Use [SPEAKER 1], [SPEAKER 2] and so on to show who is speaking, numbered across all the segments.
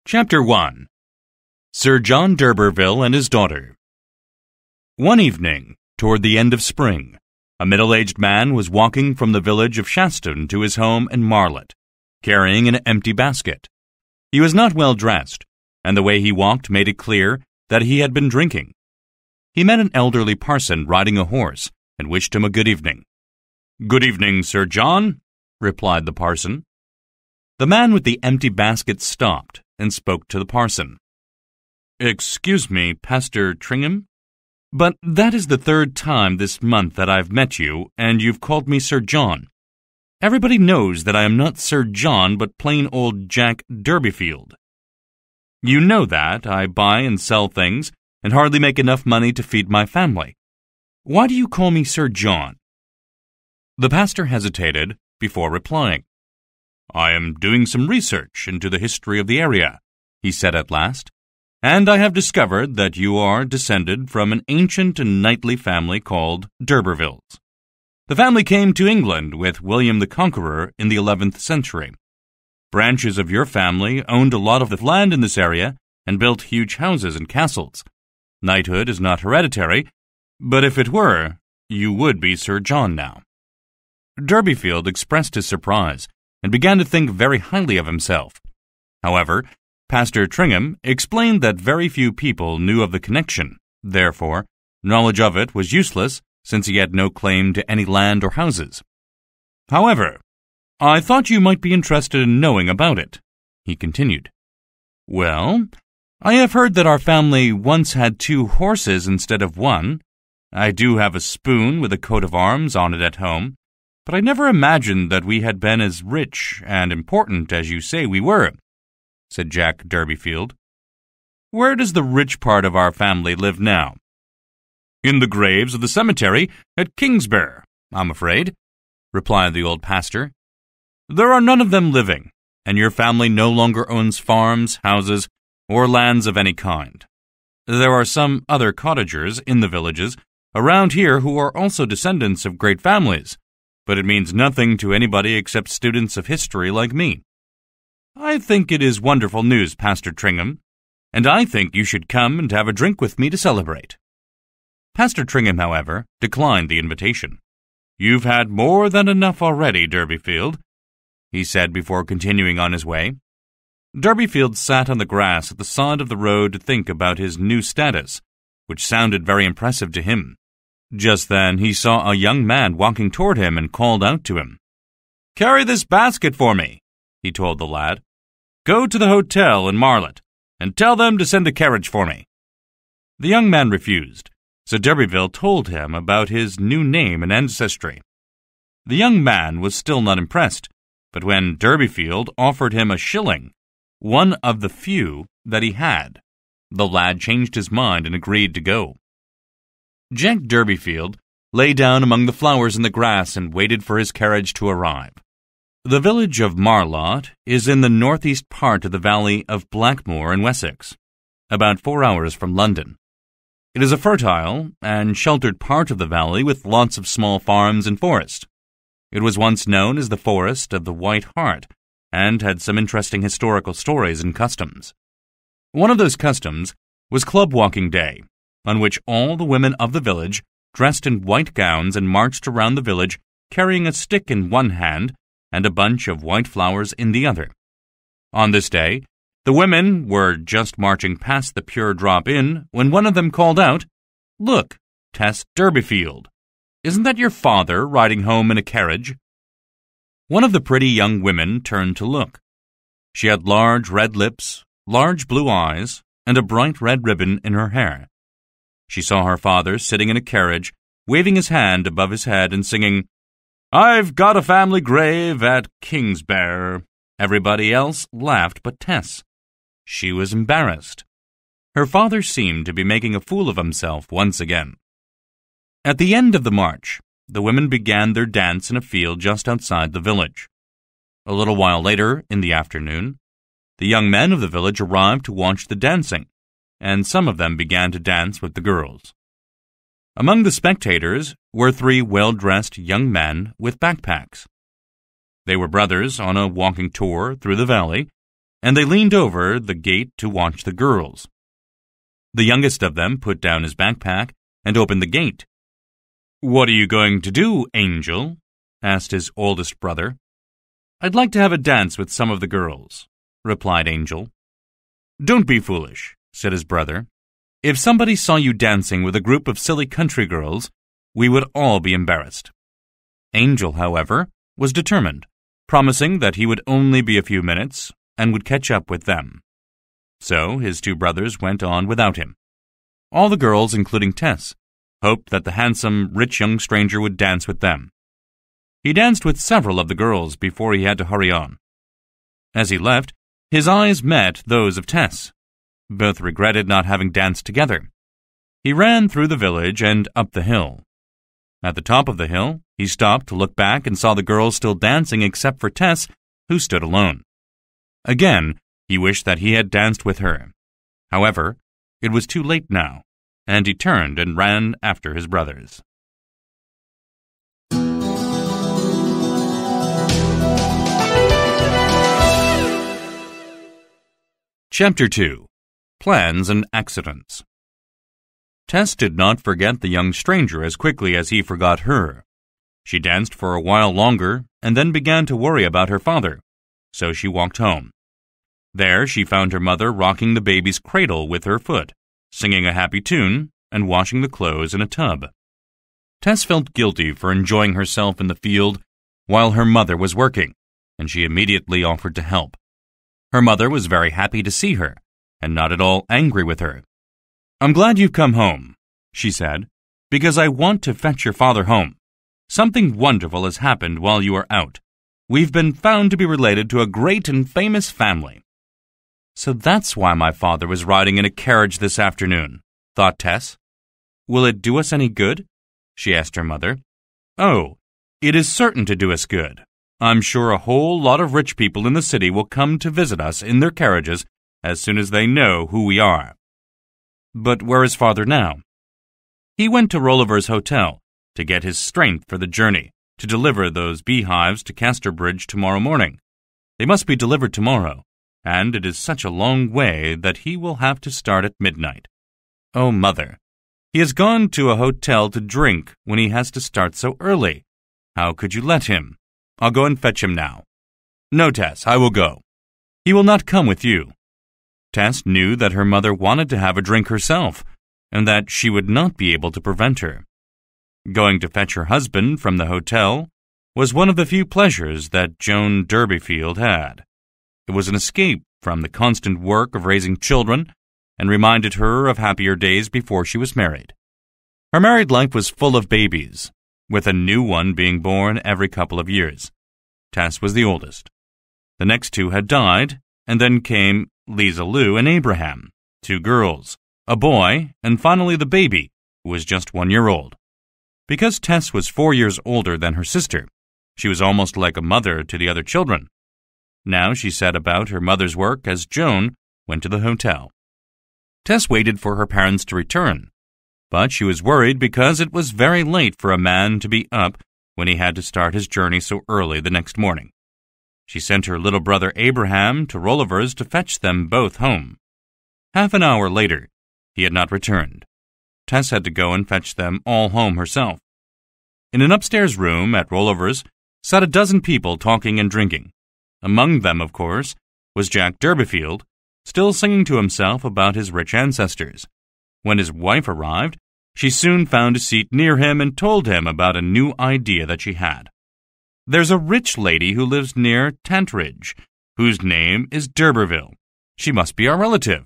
[SPEAKER 1] Chapter 1. Sir John d'Urberville and his Daughter. One evening, toward the end of spring, a middle-aged man was walking from the village of Shaston to his home in Marlet, carrying an empty basket. He was not well dressed, and the way he walked made it clear that he had been drinking. He met an elderly parson riding a horse and wished him a good evening. "Good evening, Sir John," replied the parson. The man with the empty basket stopped and spoke to the parson. "Excuse me, Pastor Tringham, but that is the third time this month that I've met you, and you've called me Sir John. Everybody knows that I am not Sir John, but plain old Jack Durbeyfield. You know that I buy and sell things and hardly make enough money to feed my family. Why do you call me Sir John?" The pastor hesitated before replying. "I am doing some research into the history of the area," he said at last, "and I have discovered that you are descended from an ancient and knightly family called d'Urbervilles. The family came to England with William the Conqueror in the 11th century. Branches of your family owned a lot of the land in this area and built huge houses and castles. Knighthood is not hereditary, but if it were, you would be Sir John now." Durbeyfield expressed his surprise and began to think very highly of himself. However, Pastor Tringham explained that very few people knew of the connection. Therefore, knowledge of it was useless since he had no claim to any land or houses. "However, I thought you might be interested in knowing about it," he continued. "Well, I have heard that our family once had 2 horses instead of 1. I do have a spoon with a coat of arms on it at home, but I never imagined that we had been as rich and important as you say we were," said Jack Durbeyfield. "Where does the rich part of our family live now?" "In the graves of the cemetery at Kingsbarre, I'm afraid," replied the old pastor. "There are none of them living, and your family no longer owns farms, houses, or lands of any kind. There are some other cottagers in the villages around here who are also descendants of great families, but it means nothing to anybody except students of history like me. I think it is wonderful news, Pastor Tringham, and I think you should come and have a drink with me to celebrate." Pastor Tringham, however, declined the invitation. "You've had more than enough already, Durbeyfield," he said before continuing on his way. Durbeyfield sat on the grass at the side of the road to think about his new status, which sounded very impressive to him. Just then he saw a young man walking toward him and called out to him. "Carry this basket for me," he told the lad. "Go to the hotel in Marlet and tell them to send a carriage for me." The young man refused, so Durbeyfield told him about his new name and ancestry. The young man was still not impressed, but when Durbeyfield offered him a shilling, one of the few that he had, the lad changed his mind and agreed to go. Jack Durbeyfield lay down among the flowers in the grass and waited for his carriage to arrive. The village of Marlot is in the northeast part of the valley of Blackmoor in Wessex, about 4 hours from London. It is a fertile and sheltered part of the valley with lots of small farms and forest. It was once known as the Forest of the White Hart and had some interesting historical stories and customs. One of those customs was Club Walking Day, on which all the women of the village dressed in white gowns and marched around the village carrying a stick in one hand and a bunch of white flowers in the other. On this day, the women were just marching past the Pure Drop Inn when one of them called out, "Look, Tess Durbeyfield, isn't that your father riding home in a carriage?" One of the pretty young women turned to look. She had large red lips, large blue eyes, and a bright red ribbon in her hair. She saw her father sitting in a carriage, waving his hand above his head and singing, "I've got a family grave at Kingsbarre." Everybody else laughed but Tess. She was embarrassed. Her father seemed to be making a fool of himself once again. At the end of the march, the women began their dance in a field just outside the village. A little while later, in the afternoon, the young men of the village arrived to watch the dancing, and some of them began to dance with the girls. Among the spectators were 3 well-dressed young men with backpacks. They were brothers on a walking tour through the valley, and they leaned over the gate to watch the girls. The youngest of them put down his backpack and opened the gate. "What are you going to do, Angel?" asked his oldest brother. "I'd like to have a dance with some of the girls," replied Angel. "Don't be foolish," said his brother. "If somebody saw you dancing with a group of silly country girls, we would all be embarrassed." Angel, however, was determined, promising that he would only be a few minutes and would catch up with them. So his two brothers went on without him. All the girls, including Tess, hoped that the handsome, rich young stranger would dance with them. He danced with several of the girls before he had to hurry on. As he left, his eyes met those of Tess. Both regretted not having danced together. He ran through the village and up the hill. At the top of the hill, he stopped to look back and saw the girls still dancing except for Tess, who stood alone. Again, he wished that he had danced with her. However, it was too late now, and he turned and ran after his brothers. Chapter 2. Plans and Accidents. Tess did not forget the young stranger as quickly as he forgot her. She danced for a while longer and then began to worry about her father, so she walked home. There she found her mother rocking the baby's cradle with her foot, singing a happy tune, and washing the clothes in a tub. Tess felt guilty for enjoying herself in the field while her mother was working, and she immediately offered to help. Her mother was very happy to see her, and not at all angry with her. "I'm glad you've come home," she said, "because I want to fetch your father home. Something wonderful has happened while you are out. We've been found to be related to a great and famous family." "So that's why my father was riding in a carriage this afternoon," thought Tess. "Will it do us any good?" she asked her mother. "Oh, it is certain to do us good. I'm sure a whole lot of rich people in the city will come to visit us in their carriages as soon as they know who we are." "But where is father now?" "He went to Rolliver's hotel to get his strength for the journey, to deliver those beehives to Casterbridge tomorrow morning. They must be delivered tomorrow, and it is such a long way that he will have to start at midnight." "Oh, Mother, he has gone to a hotel to drink when he has to start so early. How could you let him? I'll go and fetch him now." "No, Tess, I will go. He will not come with you." Tess knew that her mother wanted to have a drink herself, and that she would not be able to prevent her. Going to fetch her husband from the hotel was one of the few pleasures that Joan Durbeyfield had. It was an escape from the constant work of raising children and reminded her of happier days before she was married. Her married life was full of babies, with a new one being born every couple of years. Tess was the oldest. The next two had died, and then came Lisa Lou and Abraham, 2 girls, a boy, and finally the baby, who was just 1 year old. Because Tess was 4 years older than her sister, she was almost like a mother to the other children. Now she set about her mother's work as Joan went to the hotel. Tess waited for her parents to return, but she was worried because it was very late for a man to be up when he had to start his journey so early the next morning. She sent her little brother Abraham to Rolliver's to fetch them both home. Half an hour later, he had not returned. Tess had to go and fetch them all home herself. In an upstairs room at Rolliver's sat a dozen people talking and drinking. Among them, of course, was Jack Durbeyfield, still singing to himself about his rich ancestors. When his wife arrived, she soon found a seat near him and told him about a new idea that she had. "There's a rich lady who lives near Tantridge, whose name is D'Urberville. She must be our relative.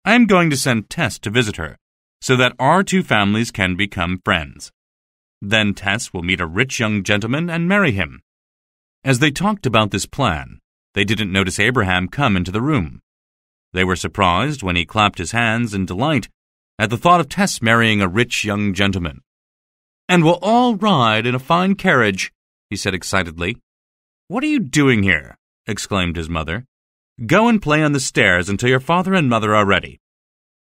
[SPEAKER 1] I am going to send Tess to visit her, so that our 2 families can become friends. Then Tess will meet a rich young gentleman and marry him." As they talked about this plan, they didn't notice Abraham come into the room. They were surprised when he clapped his hands in delight at the thought of Tess marrying a rich young gentleman. "And we'll all ride in a fine carriage," he said excitedly. "What are you doing here?" exclaimed his mother. "Go and play on the stairs until your father and mother are ready."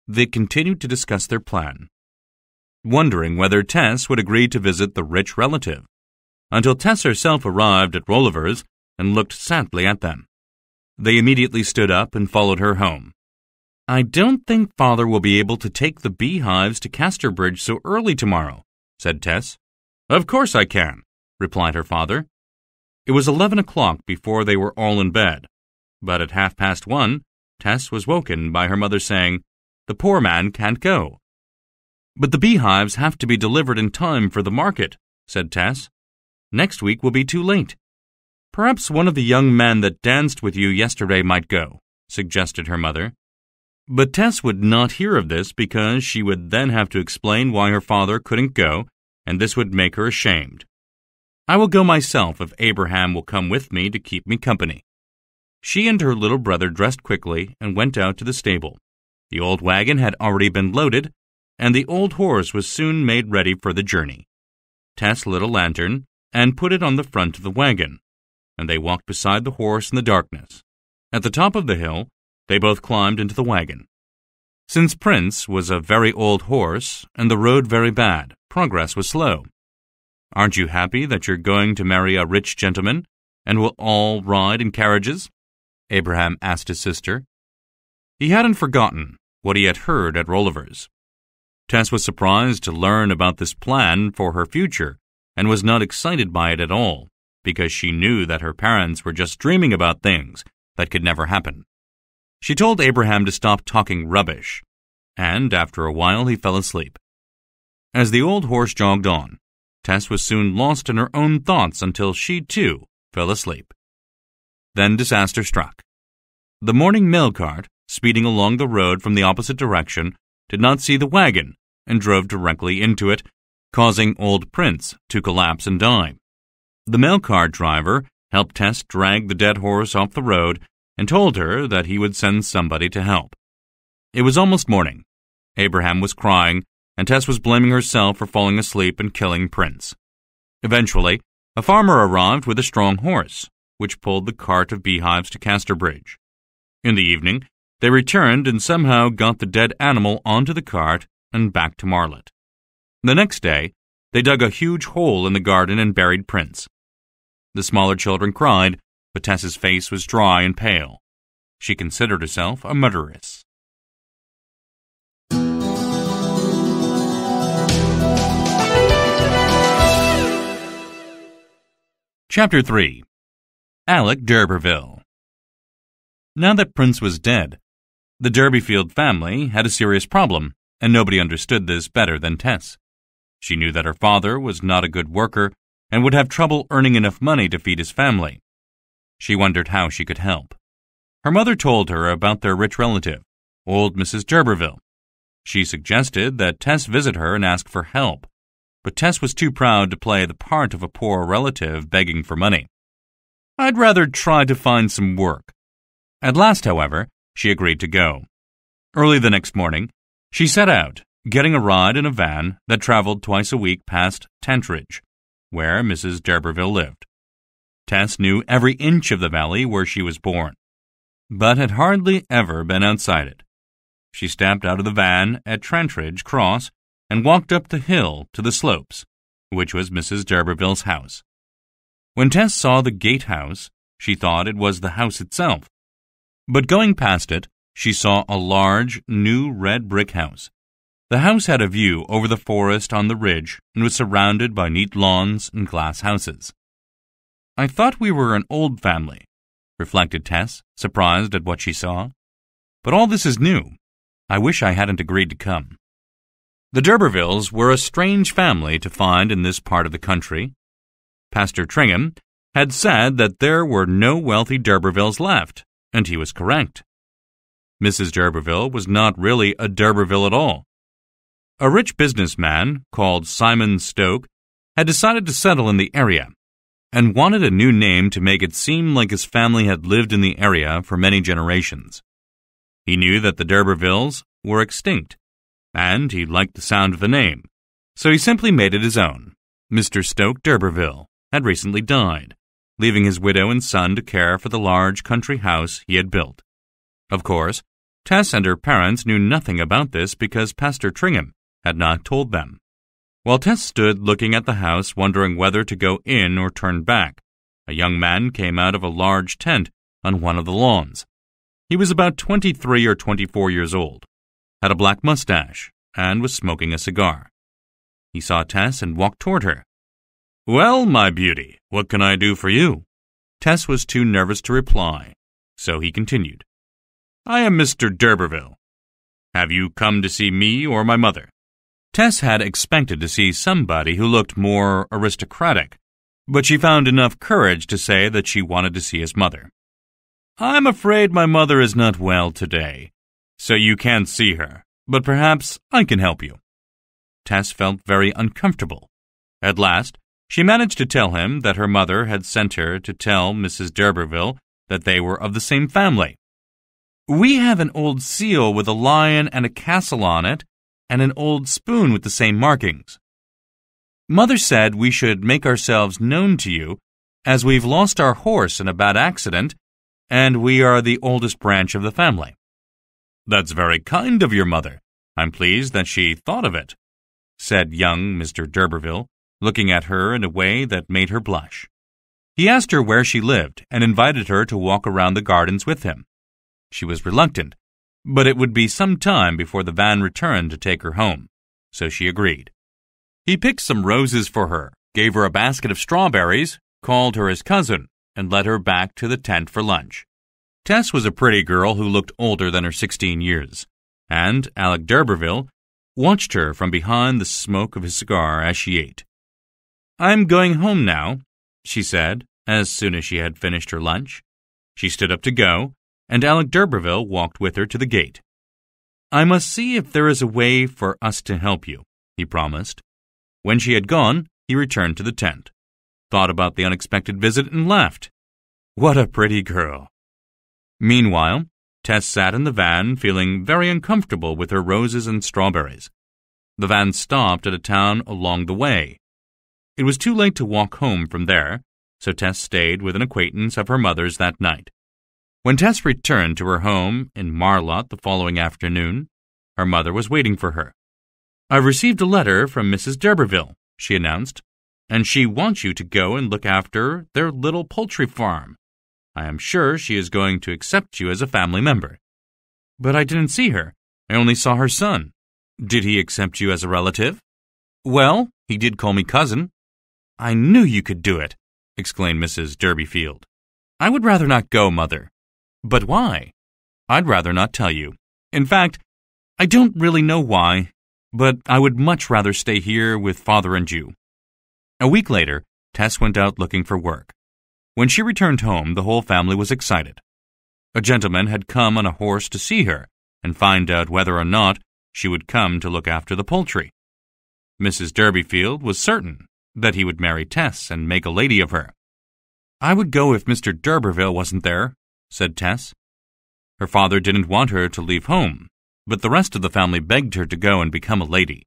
[SPEAKER 1] They continued to discuss their plan, wondering whether Tess would agree to visit the rich relative, until Tess herself arrived at Rolliver's and looked sadly at them. They immediately stood up and followed her home. "I don't think Father will be able to take the beehives to Casterbridge so early tomorrow," said Tess. "Of course I can," replied her father. It was 11 o'clock before they were all in bed, but at 1:30, Tess was woken by her mother saying, "The poor man can't go." "But the beehives have to be delivered in time for the market," said Tess. "Next week will be too late." "Perhaps one of the young men that danced with you yesterday might go," suggested her mother. But Tess would not hear of this because she would then have to explain why her father couldn't go, and this would make her ashamed. "I will go myself if Abraham will come with me to keep me company." She and her little brother dressed quickly and went out to the stable. The old wagon had already been loaded, and the old horse was soon made ready for the journey. Tess lit a lantern and put it on the front of the wagon, and they walked beside the horse in the darkness. At the top of the hill, they both climbed into the wagon. Since Prince was a very old horse and the road very bad, progress was slow. "Aren't you happy that you're going to marry a rich gentleman, and will all ride in carriages?" Abraham asked his sister. He hadn't forgotten what he had heard at Rolliver's. Tess was surprised to learn about this plan for her future and was not excited by it at all, because she knew that her parents were just dreaming about things that could never happen. She told Abraham to stop talking rubbish, and after a while he fell asleep. As the old horse jogged on, Tess was soon lost in her own thoughts until she, too, fell asleep. Then disaster struck. The morning mail cart, speeding along the road from the opposite direction, did not see the wagon and drove directly into it, causing old Prince to collapse and die. The mail cart driver helped Tess drag the dead horse off the road and told her that he would send somebody to help. It was almost morning. Abraham was crying, and Tess was blaming herself for falling asleep and killing Prince. Eventually, a farmer arrived with a strong horse, which pulled the cart of beehives to Casterbridge. In the evening, they returned and somehow got the dead animal onto the cart and back to Marlett. The next day, they dug a huge hole in the garden and buried Prince. The smaller children cried, but Tess's face was dry and pale. She considered herself a murderess. Chapter 3. Alec d'Urberville. Now that Prince was dead, the Durbeyfield family had a serious problem, and nobody understood this better than Tess. She knew that her father was not a good worker and would have trouble earning enough money to feed his family. She wondered how she could help. Her mother told her about their rich relative, old Mrs. d'Urberville. She suggested that Tess visit her and ask for help, but Tess was too proud to play the part of a poor relative begging for money. "I'd rather try to find some work." At last, however, she agreed to go. Early the next morning, she set out, getting a ride in a van that traveled twice a week past Tantridge, where Mrs. d'Urberville lived. Tess knew every inch of the valley where she was born, but had hardly ever been outside it. She stepped out of the van at Trantridge Cross and walked up the hill to the slopes, which was Mrs. d'Urberville's house. When Tess saw the gatehouse, she thought it was the house itself. But going past it, she saw a large, new red brick house. The house had a view over the forest on the ridge and was surrounded by neat lawns and glass houses. "I thought we were an old family," reflected Tess, surprised at what she saw. "But all this is new. I wish I hadn't agreed to come." The d'Urbervilles were a strange family to find in this part of the country. Pastor Tringham had said that there were no wealthy d'Urbervilles left, and he was correct. Mrs. d'Urberville was not really a d'Urberville at all. A rich businessman called Simon Stoke had decided to settle in the area and wanted a new name to make it seem like his family had lived in the area for many generations. He knew that the d'Urbervilles were extinct, and he liked the sound of the name, so he simply made it his own. Mr. Stoke d'Urberville had recently died, leaving his widow and son to care for the large country house he had built. Of course, Tess and her parents knew nothing about this because Pastor Tringham had not told them. While Tess stood looking at the house, wondering whether to go in or turn back, a young man came out of a large tent on one of the lawns. He was about 23 or 24 years old, had a black mustache, and was smoking a cigar. He saw Tess and walked toward her. "Well, my beauty, what can I do for you?" Tess was too nervous to reply, so he continued. "I am Mr. d'Urberville. Have you come to see me or my mother?" Tess had expected to see somebody who looked more aristocratic, but she found enough courage to say that she wanted to see his mother. "I'm afraid my mother is not well today, so you can't see her, but perhaps I can help you." Tess felt very uncomfortable. At last, she managed to tell him that her mother had sent her to tell Mrs. d'Urberville that they were of the same family. "We have an old seal with a lion and a castle on it, and an old spoon with the same markings. Mother said we should make ourselves known to you, as we've lost our horse in a bad accident, and we are the oldest branch of the family." "That's very kind of your mother. I'm pleased that she thought of it," said young Mr. d'Urberville, looking at her in a way that made her blush. He asked her where she lived and invited her to walk around the gardens with him. She was reluctant, but it would be some time before the van returned to take her home, so she agreed. He picked some roses for her, gave her a basket of strawberries, called her his cousin, and led her back to the tent for lunch. Tess was a pretty girl who looked older than her 16 years, and Alec d'Urberville watched her from behind the smoke of his cigar as she ate. "I'm going home now," she said, as soon as she had finished her lunch. She stood up to go, and Alec d'Urberville walked with her to the gate. "I must see if there is a way for us to help you," he promised. When she had gone, he returned to the tent, thought about the unexpected visit, and laughed. What a pretty girl. Meanwhile, Tess sat in the van feeling very uncomfortable with her roses and strawberries. The van stopped at a town along the way. It was too late to walk home from there, so Tess stayed with an acquaintance of her mother's that night. When Tess returned to her home in Marlott the following afternoon, her mother was waiting for her. "I've received a letter from Mrs. d'Urberville," she announced, "and she wants you to go and look after their little poultry farm. I am sure she is going to accept you as a family member." "But I didn't see her. I only saw her son." "Did he accept you as a relative?" "Well, he did call me cousin." "I knew you could do it," exclaimed Mrs. Durbeyfield. "I would rather not go, Mother." "But why?" "I'd rather not tell you. In fact, I don't really know why, but I would much rather stay here with Father and you." A week later, Tess went out looking for work. When she returned home, the whole family was excited. A gentleman had come on a horse to see her and find out whether or not she would come to look after the poultry. Mrs. Durbeyfield was certain that he would marry Tess and make a lady of her. "I would go if Mr. d'Urberville wasn't there," said Tess. Her father didn't want her to leave home, but the rest of the family begged her to go and become a lady.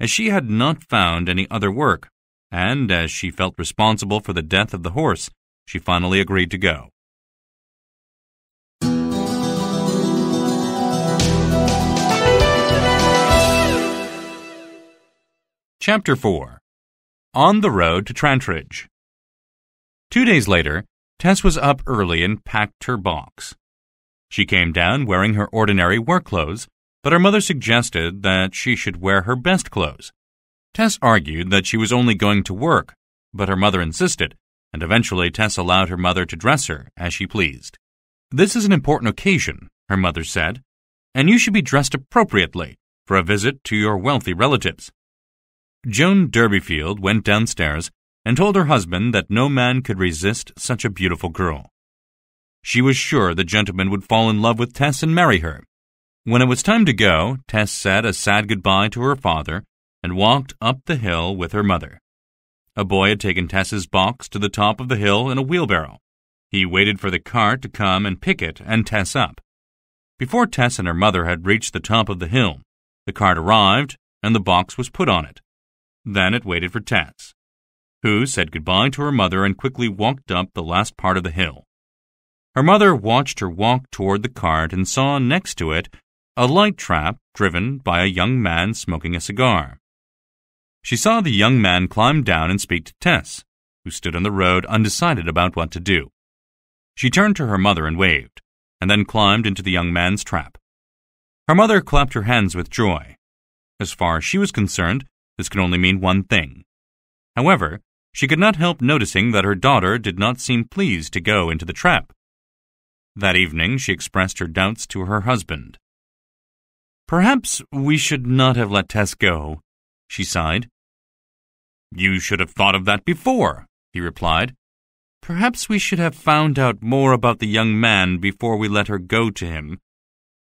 [SPEAKER 1] As she had not found any other work, and as she felt responsible for the death of the horse, she finally agreed to go. Chapter 4. On the Road to Trantridge. 2 days later, Tess was up early and packed her box. She came down wearing her ordinary work clothes, but her mother suggested that she should wear her best clothes. Tess argued that she was only going to work, but her mother insisted, and eventually Tess allowed her mother to dress her as she pleased. "This is an important occasion," her mother said, "and you should be dressed appropriately for a visit to your wealthy relatives." Joan Durbeyfield went downstairs and told her husband that no man could resist such a beautiful girl. She was sure the gentleman would fall in love with Tess and marry her. When it was time to go, Tess said a sad goodbye to her father and walked up the hill with her mother. A boy had taken Tess's box to the top of the hill in a wheelbarrow. He waited for the cart to come and pick it and Tess up. Before Tess and her mother had reached the top of the hill, the cart arrived and the box was put on it. Then it waited for Tess, who said goodbye to her mother and quickly walked up the last part of the hill. Her mother watched her walk toward the cart and saw next to it a light trap driven by a young man smoking a cigar. She saw the young man climb down and speak to Tess, who stood on the road undecided about what to do. She turned to her mother and waved, and then climbed into the young man's trap. Her mother clapped her hands with joy. As far as she was concerned, this could only mean one thing. However, she could not help noticing that her daughter did not seem pleased to go into the trap. That evening, she expressed her doubts to her husband. "Perhaps we should not have let Tess go," she sighed. "You should have thought of that before," he replied. "Perhaps we should have found out more about the young man before we let her go to him.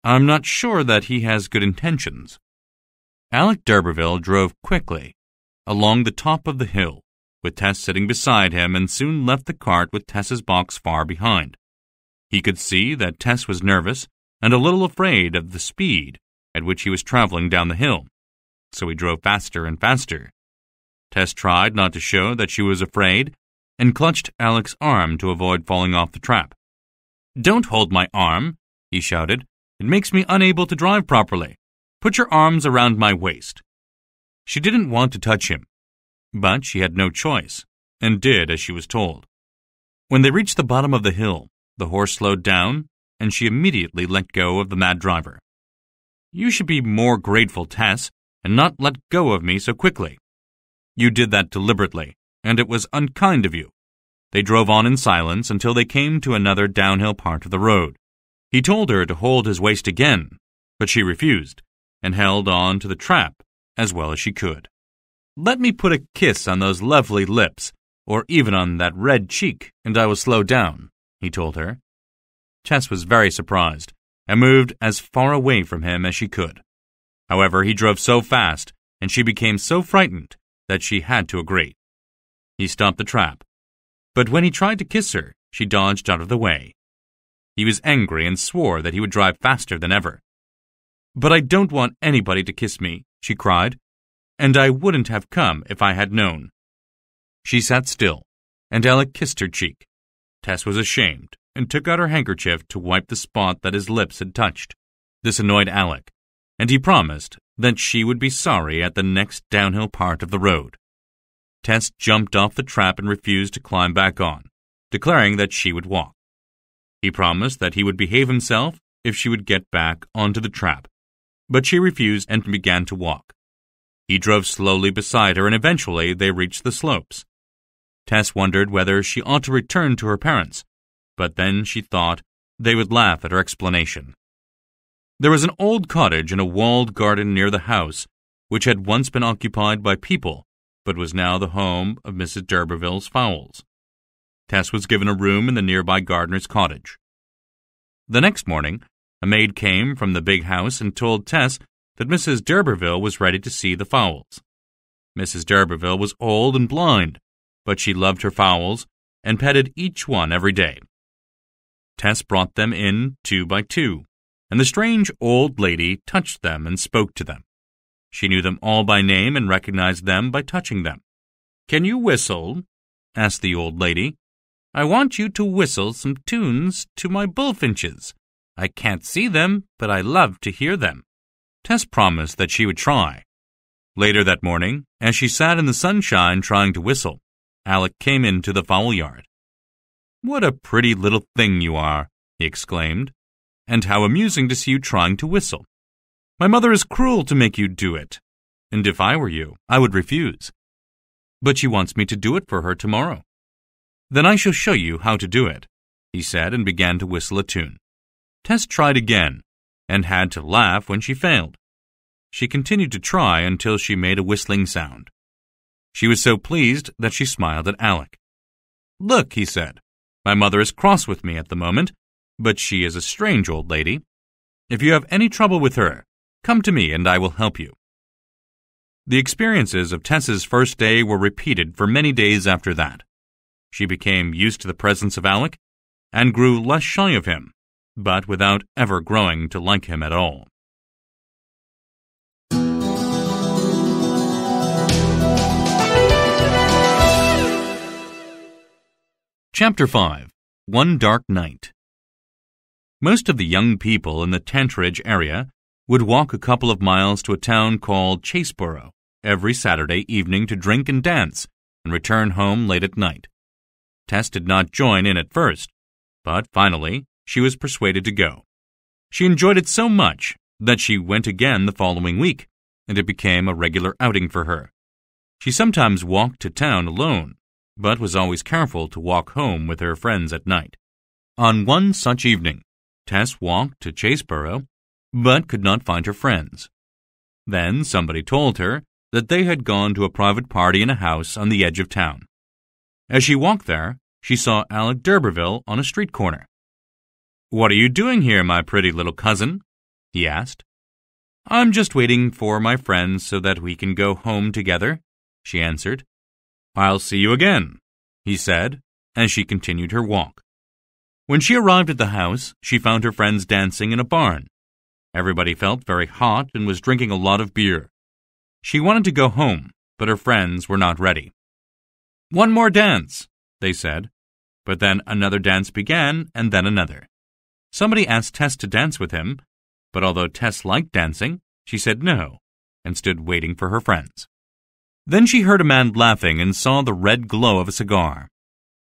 [SPEAKER 1] I'm not sure that he has good intentions." Alec d'Urberville drove quickly along the top of the hill, with Tess sitting beside him, and soon left the cart with Tess's box far behind. He could see that Tess was nervous and a little afraid of the speed at which he was traveling down the hill, so he drove faster and faster. Tess tried not to show that she was afraid and clutched Alec's arm to avoid falling off the trap. "Don't hold my arm," he shouted. "It makes me unable to drive properly. Put your arms around my waist." She didn't want to touch him, but she had no choice, and did as she was told. When they reached the bottom of the hill, the horse slowed down, and she immediately let go of the mad driver. "You should be more grateful, Tess, and not let go of me so quickly. You did that deliberately, and it was unkind of you." They drove on in silence until they came to another downhill part of the road. He told her to hold his waist again, but she refused, and held on to the trap as well as she could. "Let me put a kiss on those lovely lips, or even on that red cheek, and I will slow down," he told her. Tess was very surprised, and moved as far away from him as she could. However, he drove so fast, and she became so frightened that she had to agree. He stopped the trap, but when he tried to kiss her, she dodged out of the way. He was angry and swore that he would drive faster than ever. "But I don't want anybody to kiss me," she cried, "and I wouldn't have come if I had known." She sat still, and Alec kissed her cheek. Tess was ashamed and took out her handkerchief to wipe the spot that his lips had touched. This annoyed Alec, and he promised that she would be sorry at the next downhill part of the road. Tess jumped off the trap and refused to climb back on, declaring that she would walk. He promised that he would behave himself if she would get back onto the trap, but she refused and began to walk. He drove slowly beside her, and eventually they reached the slopes. Tess wondered whether she ought to return to her parents, but then she thought they would laugh at her explanation. There was an old cottage in a walled garden near the house, which had once been occupied by people, but was now the home of Mrs. d'Urberville's fowls. Tess was given a room in the nearby gardener's cottage. The next morning, a maid came from the big house and told Tess that Mrs. d'Urberville was ready to see the fowls. Mrs. d'Urberville was old and blind, but she loved her fowls and petted each one every day. Tess brought them in 2 by 2, and the strange old lady touched them and spoke to them. She knew them all by name and recognized them by touching them. "Can you whistle?" asked the old lady. "I want you to whistle some tunes to my bullfinches. I can't see them, but I love to hear them." Tess promised that she would try. Later that morning, as she sat in the sunshine trying to whistle, Alec came into the fowl yard. "What a pretty little thing you are," he exclaimed, "and how amusing to see you trying to whistle. My mother is cruel to make you do it, and if I were you, I would refuse. But she wants me to do it for her tomorrow. Then I shall show you how to do it," he said, and began to whistle a tune. Tess tried again, and had to laugh when she failed. She continued to try until she made a whistling sound. She was so pleased that she smiled at Alec. "Look," he said, "my mother is cross with me at the moment, but she is a strange old lady. If you have any trouble with her, come to me and I will help you." The experiences of Tess's first day were repeated for many days after that. She became used to the presence of Alec and grew less shy of him, but without ever growing to like him at all. Chapter 5. One Dark Night. Most of the young people in the Tantridge area would walk a couple of miles to a town called Chaseborough every Saturday evening to drink and dance and return home late at night. Tess did not join in at first, But finally, she was persuaded to go. She enjoyed it so much that she went again the following week, and it became a regular outing for her. She sometimes walked to town alone, but was always careful to walk home with her friends at night. On one such evening, Tess walked to Chaseborough, but could not find her friends. Then somebody told her that they had gone to a private party in a house on the edge of town. As she walked there, she saw Alec d'Urberville on a street corner. "What are you doing here, my pretty little cousin?" he asked. "I'm just waiting for my friends so that we can go home together," she answered. "I'll see you again," he said, as she continued her walk. When she arrived at the house, she found her friends dancing in a barn. Everybody felt very hot and was drinking a lot of beer. She wanted to go home, but her friends were not ready. "One more dance," they said. But then another dance began, and then another. Somebody asked Tess to dance with him, but although Tess liked dancing, she said no, and stood waiting for her friends. Then she heard a man laughing and saw the red glow of a cigar.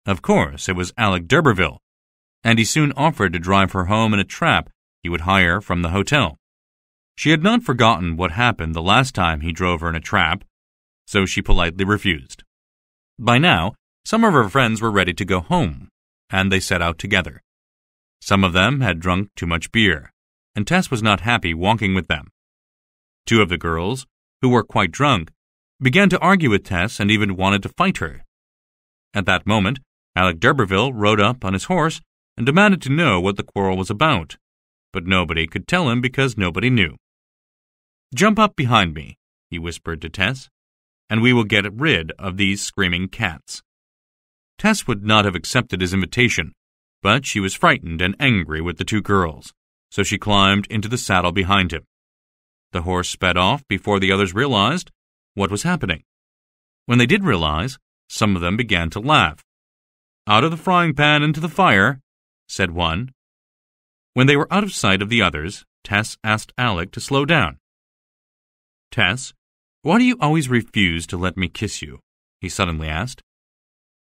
[SPEAKER 1] Of course, it was Alec d'Urberville, and he soon offered to drive her home in a trap he would hire from the hotel. She had not forgotten what happened the last time he drove her in a trap, so she politely refused. By now, some of her friends were ready to go home, and they set out together. Some of them had drunk too much beer, and Tess was not happy walking with them. Two of the girls, who were quite drunk, began to argue with Tess and even wanted to fight her. At that moment, Alec d'Urberville rode up on his horse and demanded to know what the quarrel was about, but nobody could tell him because nobody knew. "Jump up behind me," he whispered to Tess, "and we will get rid of these screaming cats." Tess would not have accepted his invitation, but she was frightened and angry with the two girls, so she climbed into the saddle behind him. The horse sped off before the others realized what was happening. When they did realize, some of them began to laugh. "Out of the frying pan into the fire," said one. When they were out of sight of the others, Tess asked Alec to slow down. "Tess, why do you always refuse to let me kiss you?" he suddenly asked.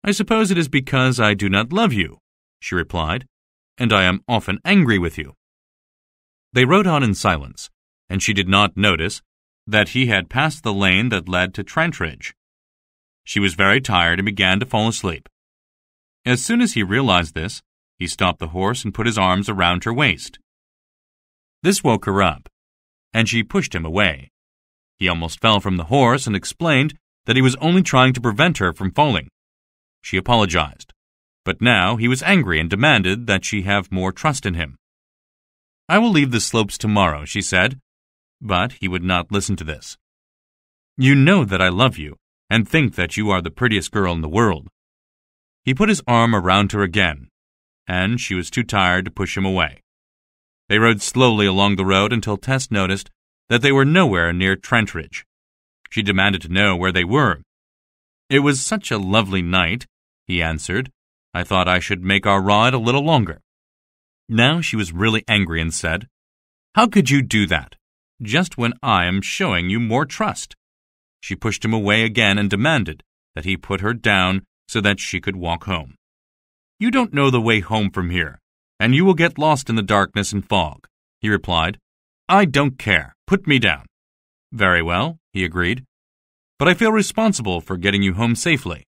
[SPEAKER 1] "I suppose it is because I do not love you," she replied, "and I am often angry with you." They rode on in silence, and she did not notice that he had passed the lane that led to Trantridge. She was very tired and began to fall asleep. As soon as he realized this, he stopped the horse and put his arms around her waist. This woke her up, and she pushed him away. He almost fell from the horse and explained that he was only trying to prevent her from falling. She apologized, but now he was angry and demanded that she have more trust in him. "I will leave the slopes tomorrow," she said, but he would not listen to this. "You know that I love you and think that you are the prettiest girl in the world." He put his arm around her again, and she was too tired to push him away. They rode slowly along the road until Tess noticed that they were nowhere near Trantridge. She demanded to know where they were. "It was such a lovely night," he answered. "I thought I should make our ride a little longer." Now she was really angry and said, "How could you do that, just when I am showing you more trust?" She pushed him away again and demanded that he put her down so that she could walk home. "You don't know the way home from here, and you will get lost in the darkness and fog," he replied. "I don't care. Put me down." "Very well," he agreed, "but I feel responsible for getting you home safely.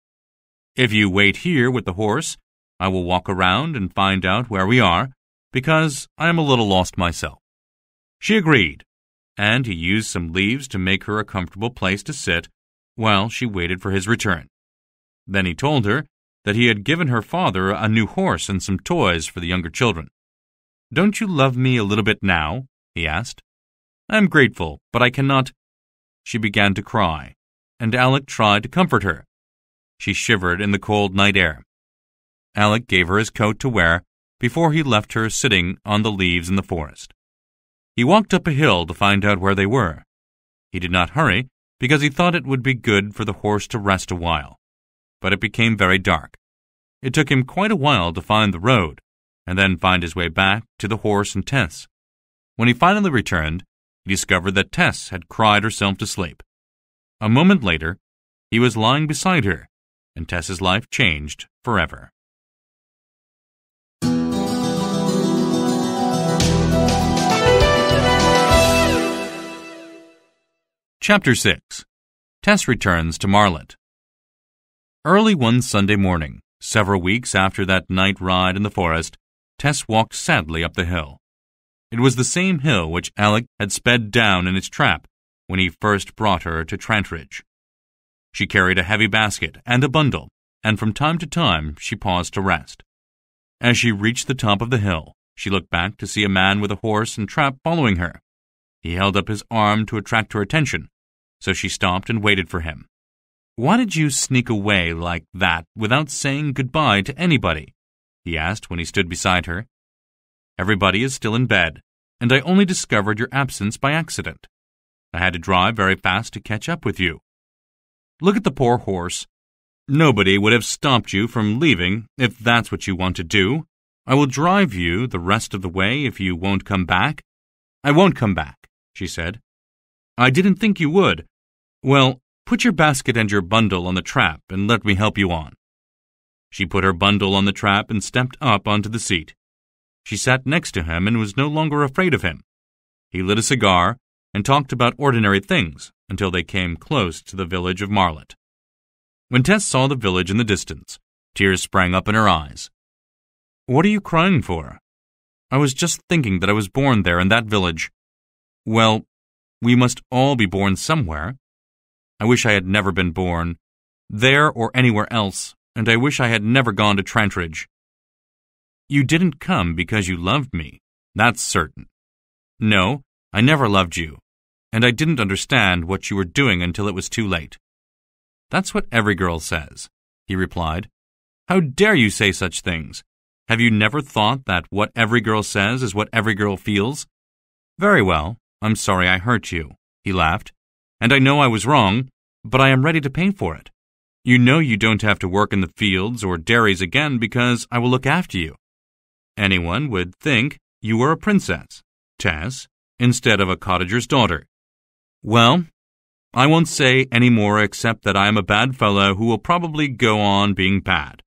[SPEAKER 1] If you wait here with the horse, I will walk around and find out where we are, because I am a little lost myself." She agreed, and he used some leaves to make her a comfortable place to sit while she waited for his return. Then he told her that he had given her father a new horse and some toys for the younger children. "Don't you love me a little bit now?" he asked. "I am grateful, but I cannot—" She began to cry, and Alec tried to comfort her. She shivered in the cold night air. Alec gave her his coat to wear before he left her sitting on the leaves in the forest. He walked up a hill to find out where they were. He did not hurry because he thought it would be good for the horse to rest a while. But it became very dark. It took him quite a while to find the road, and then find his way back to the horse and Tess. When he finally returned, he discovered that Tess had cried herself to sleep. A moment later, he was lying beside her, and Tess's life changed forever. Chapter 6. Tess returns to Marlet. Early one Sunday morning, several weeks after that night ride in the forest, Tess walked sadly up the hill. It was the same hill which Alec had sped down in his trap when he first brought her to Trantridge. She carried a heavy basket and a bundle, and from time to time she paused to rest. As she reached the top of the hill, she looked back to see a man with a horse and trap following her. He held up his arm to attract her attention, so she stopped and waited for him. "Why did you sneak away like that without saying goodbye to anybody?" he asked when he stood beside her. "Everybody is still in bed, and I only discovered your absence by accident. I had to drive very fast to catch up with you. Look at the poor horse. Nobody would have stopped you from leaving if that's what you want to do. I will drive you the rest of the way if you won't come back." "I won't come back," she said. "I didn't think you would. Well, put your basket and your bundle on the trap and let me help you on." She put her bundle on the trap and stepped up onto the seat. She sat next to him and was no longer afraid of him. He lit a cigar and talked about ordinary things until they came close to the village of Marlet. When Tess saw the village in the distance, tears sprang up in her eyes. "What are you crying for?" "I was just thinking that I was born there in that village." "Well, we must all be born somewhere. I wish I had never been born, there or anywhere else, and I wish I had never gone to Trantridge." "You didn't come because you loved me, that's certain." "No, I never loved you, and I didn't understand what you were doing until it was too late." "That's what every girl says," he replied. "How dare you say such things? Have you never thought that what every girl says is what every girl feels?" "Very well, I'm sorry I hurt you," he laughed, "and I know I was wrong, but I am ready to pay for it. You know you don't have to work in the fields or dairies again because I will look after you. Anyone would think you were a princess, Tess, instead of a cottager's daughter. Well, I won't say any more except that I am a bad fellow who will probably go on being bad,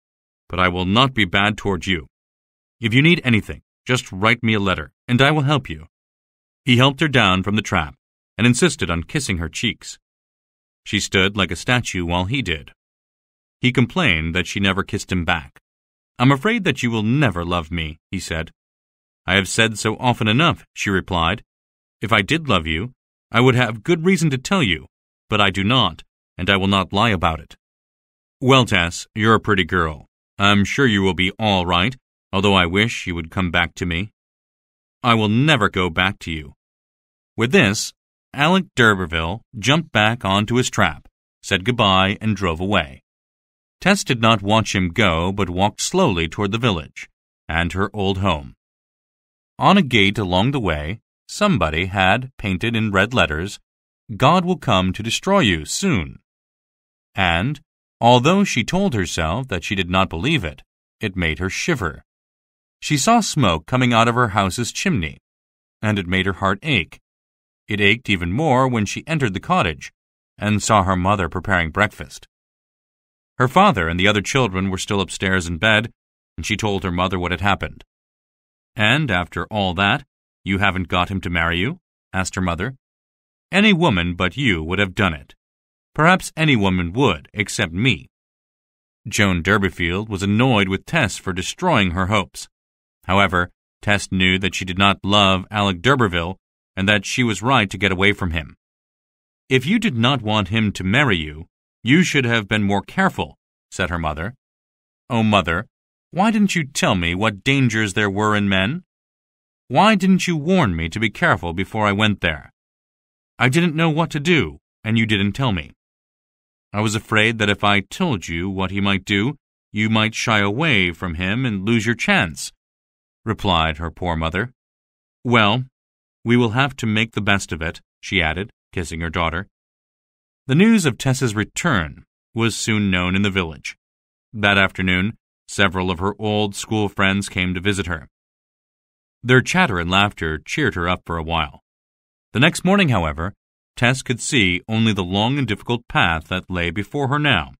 [SPEAKER 1] but I will not be bad toward you. If you need anything, just write me a letter, and I will help you." He helped her down from the trap and insisted on kissing her cheeks. She stood like a statue while he did. He complained that she never kissed him back. "I'm afraid that you will never love me," he said. "I have said so often enough," she replied. "If I did love you, I would have good reason to tell you, but I do not, and I will not lie about it." "Well, Tess, you're a pretty girl. I'm sure you will be all right, although I wish you would come back to me." "I will never go back to you." With this, Alec d'Urberville jumped back onto his trap, said goodbye, and drove away. Tess did not watch him go, but walked slowly toward the village and her old home. On a gate along the way, somebody had painted in red letters, "God will come to destroy you soon." And, although she told herself that she did not believe it, it made her shiver. She saw smoke coming out of her house's chimney, and it made her heart ache. It ached even more when she entered the cottage and saw her mother preparing breakfast. Her father and the other children were still upstairs in bed, and she told her mother what had happened. "And after all that, you haven't got him to marry you?" asked her mother. "Any woman but you would have done it. Perhaps any woman would, except me." Joan Durbeyfield was annoyed with Tess for destroying her hopes. However, Tess knew that she did not love Alec d'Urberville and that she was right to get away from him. "If you did not want him to marry you, you should have been more careful," said her mother. "Oh, Mother, why didn't you tell me what dangers there were in men? Why didn't you warn me to be careful before I went there? I didn't know what to do, and you didn't tell me. I was afraid that if I told you what he might do, you might shy away from him and lose your chance," replied her poor mother. "Well, we will have to make the best of it," she added, kissing her daughter. The news of Tess's return was soon known in the village. That afternoon, several of her old school friends came to visit her. Their chatter and laughter cheered her up for a while. The next morning, however, Tess could see only the long and difficult path that lay before her now.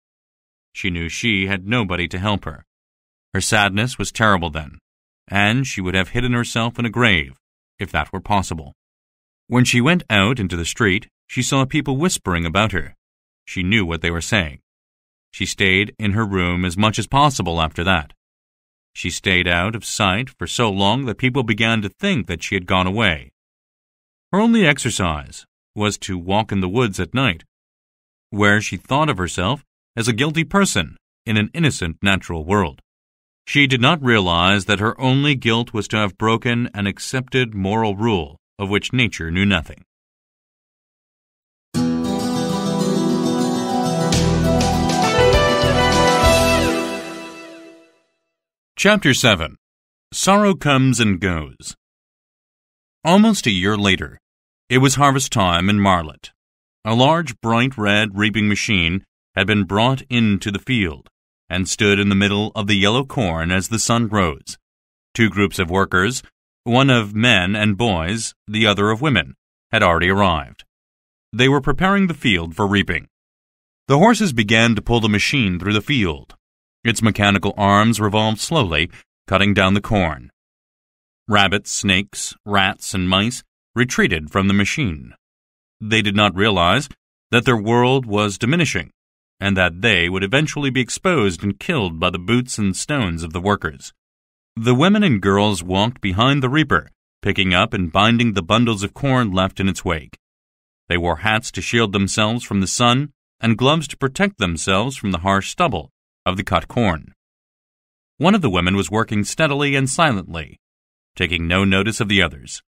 [SPEAKER 1] She knew she had nobody to help her. Her sadness was terrible then, and she would have hidden herself in a grave, if that were possible. When she went out into the street, She saw people whispering about her. She knew what they were saying. She stayed in her room as much as possible after that. She stayed out of sight for so long that people began to think that she had gone away. Her only exercise was to walk in the woods at night, where she thought of herself as a guilty person in an innocent natural world. She did not realize that her only guilt was to have broken an accepted moral rule of which nature knew nothing. Chapter 7. Sorrow Comes and Goes. Almost a year later, it was harvest time in Marlet. A large, bright red reaping machine had been brought into the field and stood in the middle of the yellow corn as the sun rose. Two groups of workers, one of men and boys, the other of women, had already arrived. They were preparing the field for reaping. The horses began to pull the machine through the field. Its mechanical arms revolved slowly, cutting down the corn. Rabbits, snakes, rats, and mice retreated from the machine. They did not realize that their world was diminishing, and that they would eventually be exposed and killed by the boots and stones of the workers. The women and girls walked behind the reaper, picking up and binding the bundles of corn left in its wake. They wore hats to shield themselves from the sun and gloves to protect themselves from the harsh stubble of the cut corn. One of the women was working steadily and silently, taking no notice of the others.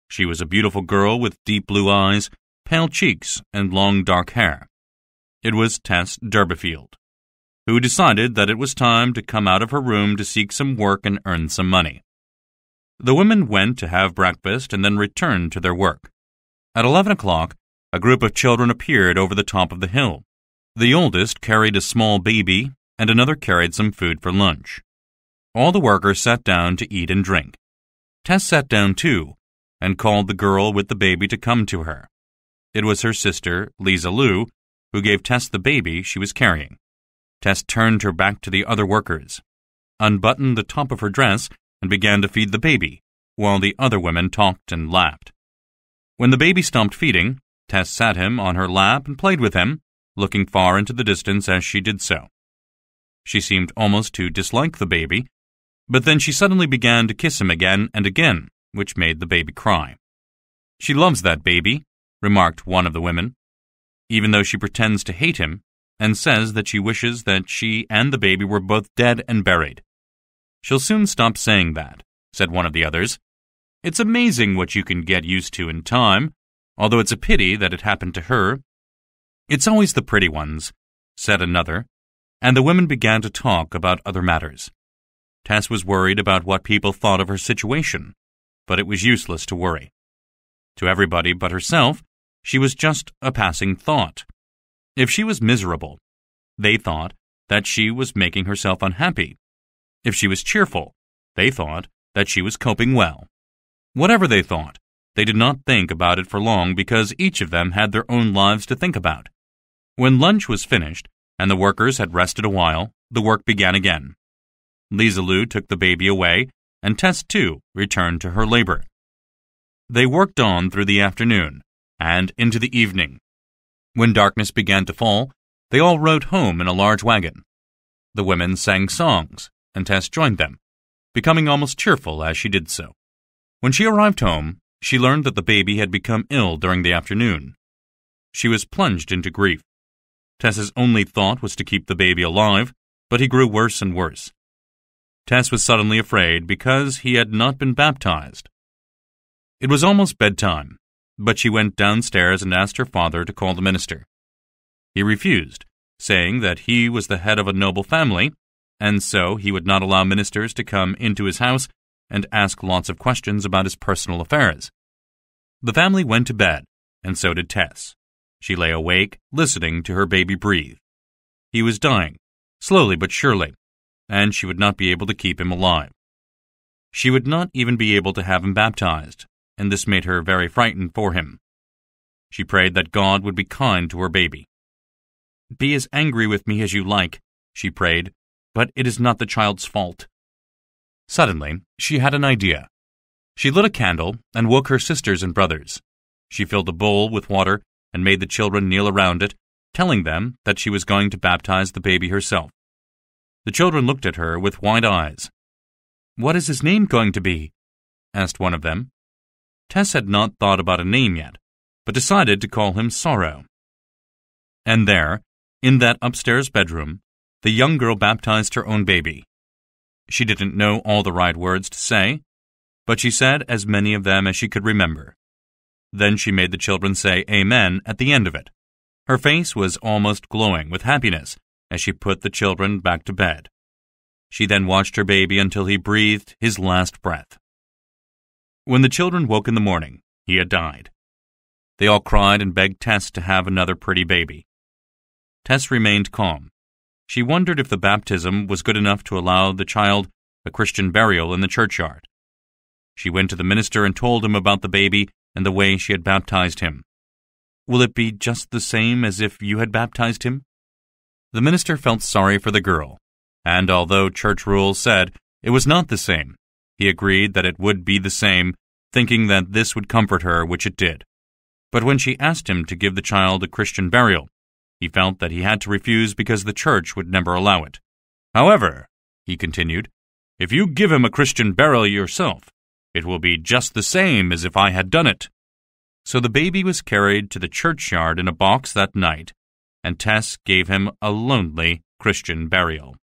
[SPEAKER 1] She was a beautiful girl with deep blue eyes, pale cheeks, and long dark hair. It was Tess Durbeyfield, who decided that it was time to come out of her room to seek some work and earn some money. The women went to have breakfast and then returned to their work. At 11 o'clock, a group of children appeared over the top of the hill. The oldest carried a small baby, and another carried some food for lunch. All the workers sat down to eat and drink. Tess sat down too, and called the girl with the baby to come to her. It was her sister, Lisa Lou, who gave Tess the baby she was carrying. Tess turned her back to the other workers, unbuttoned the top of her dress, and began to feed the baby, while the other women talked and laughed. When the baby stopped feeding, Tess sat him on her lap and played with him, looking far into the distance as she did so. She seemed almost to dislike the baby, but then she suddenly began to kiss him again and again, which made the baby cry. "She loves that baby," remarked one of the women, "even though she pretends to hate him and says that she wishes that she and the baby were both dead and buried." "She'll soon stop saying that," said one of the others. "It's amazing what you can get used to in time, although it's a pity that it happened to her." "It's always the pretty ones," said another, and the women began to talk about other matters. Tess was worried about what people thought of her situation, but it was useless to worry. To everybody but herself, she was just a passing thought. If she was miserable, they thought that she was making herself unhappy. If she was cheerful, they thought that she was coping well. Whatever they thought, they did not think about it for long because each of them had their own lives to think about. When lunch was finished and the workers had rested a while, the work began again. Lisa Lou took the baby away, and Tess, too, returned to her labor. They worked on through the afternoon and into the evening. When darkness began to fall, they all rode home in a large wagon. The women sang songs, and Tess joined them, becoming almost cheerful as she did so. When she arrived home, she learned that the baby had become ill during the afternoon. She was plunged into grief. Tess's only thought was to keep the baby alive, but he grew worse and worse. Tess was suddenly afraid because he had not been baptized. It was almost bedtime, but she went downstairs and asked her father to call the minister. He refused, saying that he was the head of a noble family, and so he would not allow ministers to come into his house and ask lots of questions about his personal affairs. The family went to bed, and so did Tess. She lay awake, listening to her baby breathe. He was dying, slowly but surely, and she would not be able to keep him alive. She would not even be able to have him baptized, and this made her very frightened for him. She prayed that God would be kind to her baby. "Be as angry with me as you like," she prayed, "but it is not the child's fault." Suddenly, she had an idea. She lit a candle and woke her sisters and brothers. She filled a bowl with water and made the children kneel around it, telling them that she was going to baptize the baby herself. The children looked at her with wide eyes. "What is his name going to be?" asked one of them. Tess had not thought about a name yet, but decided to call him Sorrow. And there, in that upstairs bedroom, the young girl baptized her own baby. She didn't know all the right words to say, but she said as many of them as she could remember. Then she made the children say Amen at the end of it. Her face was almost glowing with happiness as she put the children back to bed. She then watched her baby until he breathed his last breath. When the children woke in the morning, he had died. They all cried and begged Tess to have another pretty baby. Tess remained calm. She wondered if the baptism was good enough to allow the child a Christian burial in the churchyard. She went to the minister and told him about the baby and the way she had baptized him. "Will it be just the same as if you had baptized him?" The minister felt sorry for the girl, and although church rules said it was not the same, he agreed that it would be the same, thinking that this would comfort her, which it did. But when she asked him to give the child a Christian burial, he felt that he had to refuse because the church would never allow it. "However," he continued, "if you give him a Christian burial yourself, it will be just the same as if I had done it." So the baby was carried to the churchyard in a box that night, and Tess gave him a lonely Christian burial.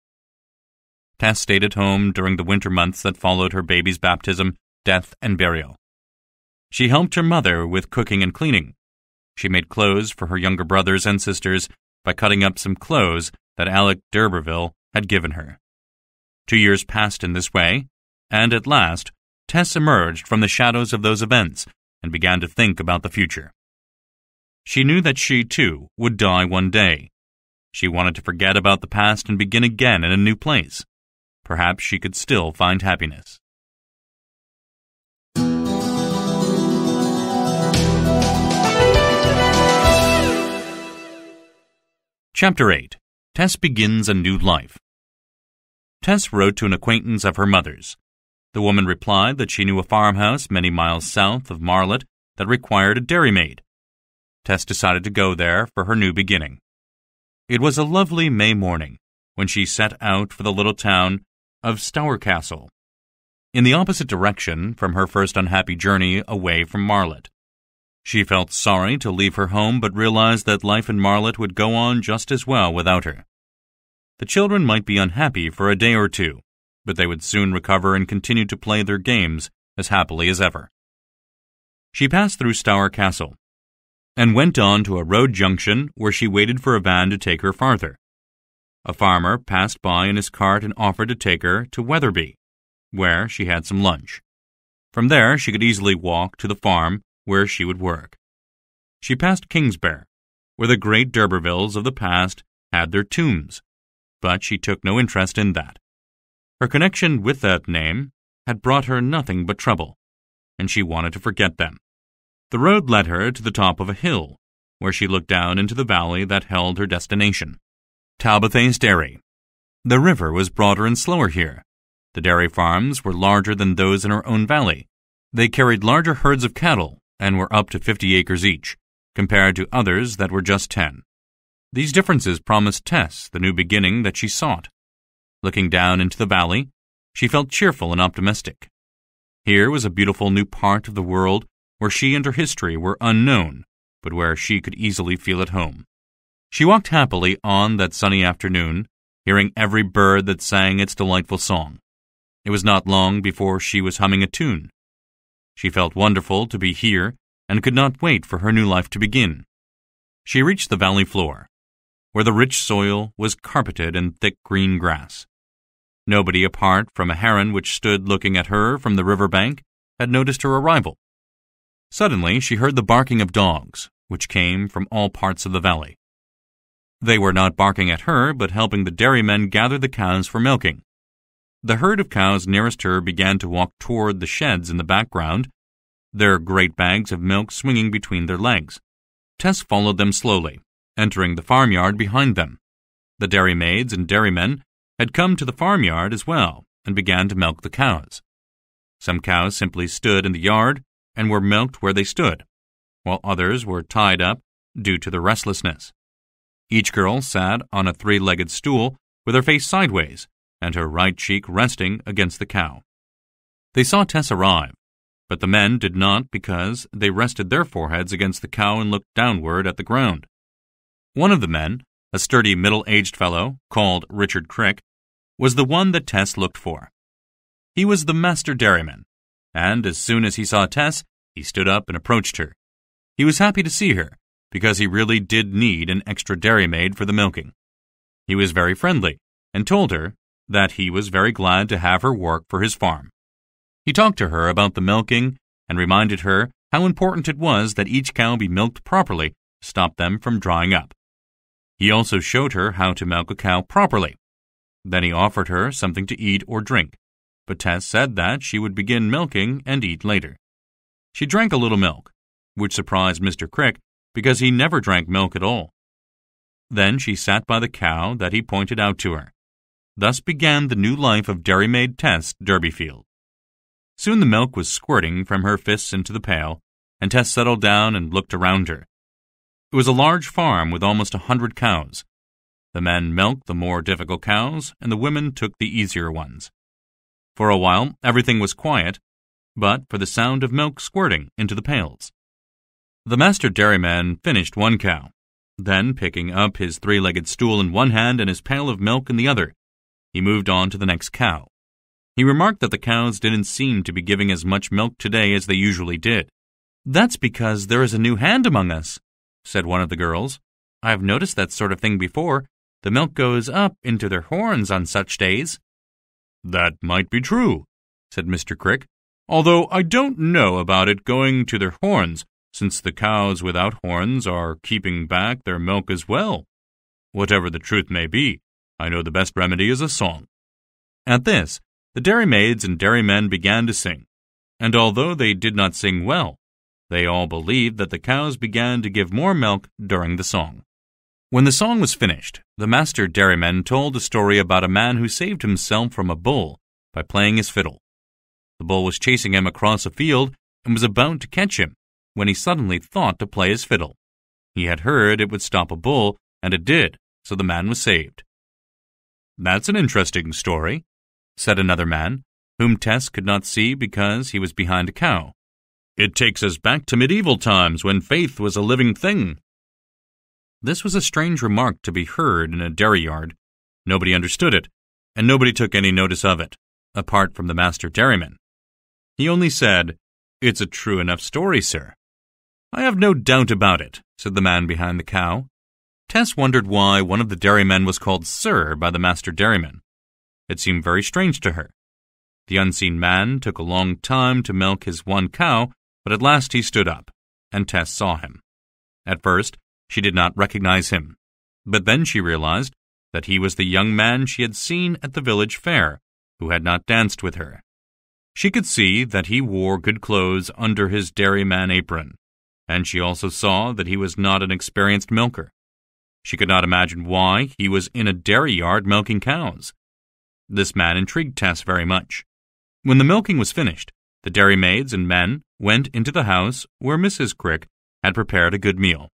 [SPEAKER 1] Tess stayed at home during the winter months that followed her baby's baptism, death, and burial. She helped her mother with cooking and cleaning. She made clothes for her younger brothers and sisters by cutting up some clothes that Alec d'Urberville had given her. 2 years passed in this way, and at last, Tess emerged from the shadows of those events and began to think about the future. She knew that she, too, would die one day. She wanted to forget about the past and begin again in a new place. Perhaps she could still find happiness. Chapter 8. Tess Begins a New Life. Tess wrote to an acquaintance of her mother's. The woman replied that she knew a farmhouse many miles south of Marlett that required a dairymaid. Tess decided to go there for her new beginning. It was a lovely May morning when she set out for the little town of Stourcastle, in the opposite direction from her first unhappy journey away from Marlett. She felt sorry to leave her home, but realized that life in Marlett would go on just as well without her. The children might be unhappy for a day or two, but they would soon recover and continue to play their games as happily as ever. She passed through Stourcastle and went on to a road junction where she waited for a van to take her farther. A farmer passed by in his cart and offered to take her to Wetherby, where she had some lunch. From there, she could easily walk to the farm where she would work. She passed Kingsbear, where the great d'Urbervilles of the past had their tombs, but she took no interest in that. Her connection with that name had brought her nothing but trouble, and she wanted to forget them. The road led her to the top of a hill, where she looked down into the valley that held her destination, Talbothays Dairy. The river was broader and slower here. The dairy farms were larger than those in her own valley. They carried larger herds of cattle and were up to 50 acres each, compared to others that were just 10. These differences promised Tess the new beginning that she sought. Looking down into the valley, she felt cheerful and optimistic. Here was a beautiful new part of the world where she and her history were unknown, but where she could easily feel at home. She walked happily on that sunny afternoon, hearing every bird that sang its delightful song. It was not long before she was humming a tune. She felt wonderful to be here and could not wait for her new life to begin. She reached the valley floor, where the rich soil was carpeted in thick green grass. Nobody apart from a heron which stood looking at her from the river bank had noticed her arrival. Suddenly she heard the barking of dogs, which came from all parts of the valley. They were not barking at her, but helping the dairymen gather the cows for milking. The herd of cows nearest her began to walk toward the sheds in the background, their great bags of milk swinging between their legs. Tess followed them slowly, entering the farmyard behind them. The dairymaids and dairymen had come to the farmyard as well and began to milk the cows. Some cows simply stood in the yard and were milked where they stood, while others were tied up due to their restlessness. Each girl sat on a three-legged stool with her face sideways and her right cheek resting against the cow. They saw Tess arrive, but the men did not because they rested their foreheads against the cow and looked downward at the ground. One of the men, a sturdy middle-aged fellow called Richard Crick, was the one that Tess looked for. He was the master dairyman, and as soon as he saw Tess, he stood up and approached her. He was happy to see her, because he really did need an extra dairymaid for the milking. He was very friendly, and told her that he was very glad to have her work for his farm. He talked to her about the milking and reminded her how important it was that each cow be milked properly to stop them from drying up. He also showed her how to milk a cow properly. Then he offered her something to eat or drink, but Tess said that she would begin milking and eat later. She drank a little milk, which surprised Mr. Crick because he never drank milk at all. Then she sat by the cow that he pointed out to her. Thus began the new life of dairymaid Tess Durbeyfield. Soon the milk was squirting from her fists into the pail, and Tess settled down and looked around her. It was a large farm with almost 100 cows. The men milked the more difficult cows, and the women took the easier ones. For a while, everything was quiet, but for the sound of milk squirting into the pails. The master dairyman finished one cow. Then, picking up his three-legged stool in one hand and his pail of milk in the other, he moved on to the next cow. He remarked that the cows didn't seem to be giving as much milk today as they usually did. "That's because there is a new hand among us," said one of the girls. "I have noticed that sort of thing before. The milk goes up into their horns on such days." "That might be true," said Mr. Crick, "although I don't know about it going to their horns, since the cows without horns are keeping back their milk as well. Whatever the truth may be, I know the best remedy is a song." At this, the dairymaids and dairymen began to sing, and although they did not sing well, they all believed that the cows began to give more milk during the song. When the song was finished, the master dairyman told a story about a man who saved himself from a bull by playing his fiddle. The bull was chasing him across a field and was about to catch him when he suddenly thought to play his fiddle. He had heard it would stop a bull, and it did, so the man was saved. "That's an interesting story," said another man, whom Tess could not see because he was behind a cow. "It takes us back to medieval times when faith was a living thing." This was a strange remark to be heard in a dairy yard. Nobody understood it, and nobody took any notice of it, apart from the master dairyman. He only said, "It's a true enough story, sir." "I have no doubt about it," said the man behind the cow. Tess wondered why one of the dairymen was called sir by the master dairyman. It seemed very strange to her. The unseen man took a long time to milk his one cow, but at last he stood up, and Tess saw him. At first, she did not recognize him, but then she realized that he was the young man she had seen at the village fair, who had not danced with her. She could see that he wore good clothes under his dairyman apron, and she also saw that he was not an experienced milker. She could not imagine why he was in a dairy yard milking cows. This man intrigued Tess very much. When the milking was finished, the dairymaids and men went into the house where Mrs. Crick had prepared a good meal.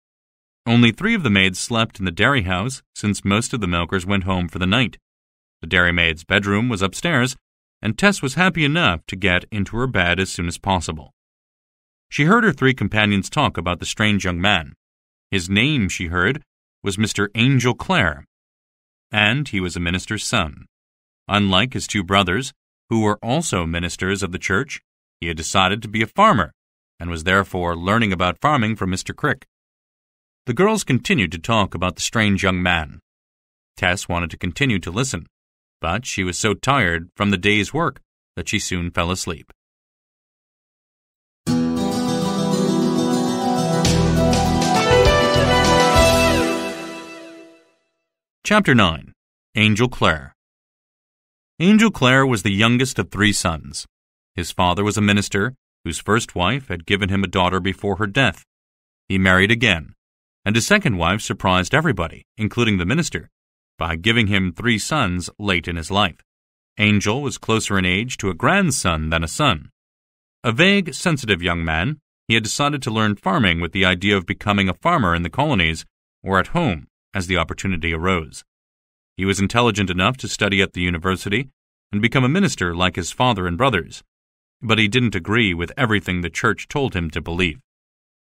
[SPEAKER 1] Only 3 of the maids slept in the dairy house, since most of the milkers went home for the night. The dairymaid's bedroom was upstairs, and Tess was happy enough to get into her bed as soon as possible. She heard her 3 companions talk about the strange young man. His name, she heard, was Mr. Angel Clare, and he was a minister's son. Unlike his 2 brothers, who were also ministers of the church, he had decided to be a farmer, and was therefore learning about farming from Mr. Crick. The girls continued to talk about the strange young man. Tess wanted to continue to listen, but she was so tired from the day's work that she soon fell asleep. Chapter 9. Angel Clare. Angel Clare was the youngest of 3 sons. His father was a minister, whose first wife had given him a daughter before her death. He married again, and his second wife surprised everybody, including the minister, by giving him 3 sons late in his life. Angel was closer in age to a grandson than a son. A vague, sensitive young man, he had decided to learn farming with the idea of becoming a farmer in the colonies or at home as the opportunity arose. He was intelligent enough to study at the university and become a minister like his father and brothers, but he didn't agree with everything the church told him to believe.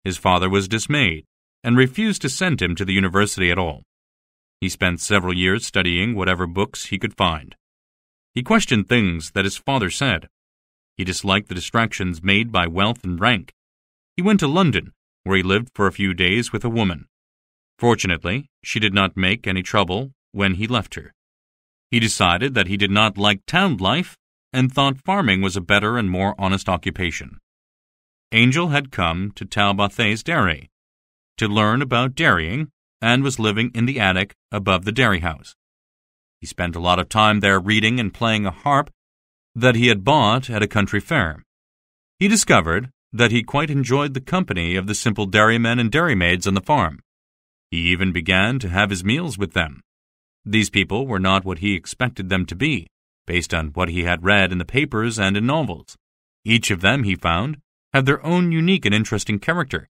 [SPEAKER 1] His father was dismayed and refused to send him to the university at all. He spent several years studying whatever books he could find. He questioned things that his father said. He disliked the distractions made by wealth and rank. He went to London, where he lived for a few days with a woman. Fortunately, she did not make any trouble when he left her. He decided that he did not like town life and thought farming was a better and more honest occupation. Angel had come to Talbothay's dairy to learn about dairying and was living in the attic above the dairy house. He spent a lot of time there reading and playing a harp that he had bought at a country fair. He discovered that he quite enjoyed the company of the simple dairymen and dairymaids on the farm. He even began to have his meals with them. These people were not what he expected them to be, based on what he had read in the papers and in novels. Each of them, he found, had their own unique and interesting character.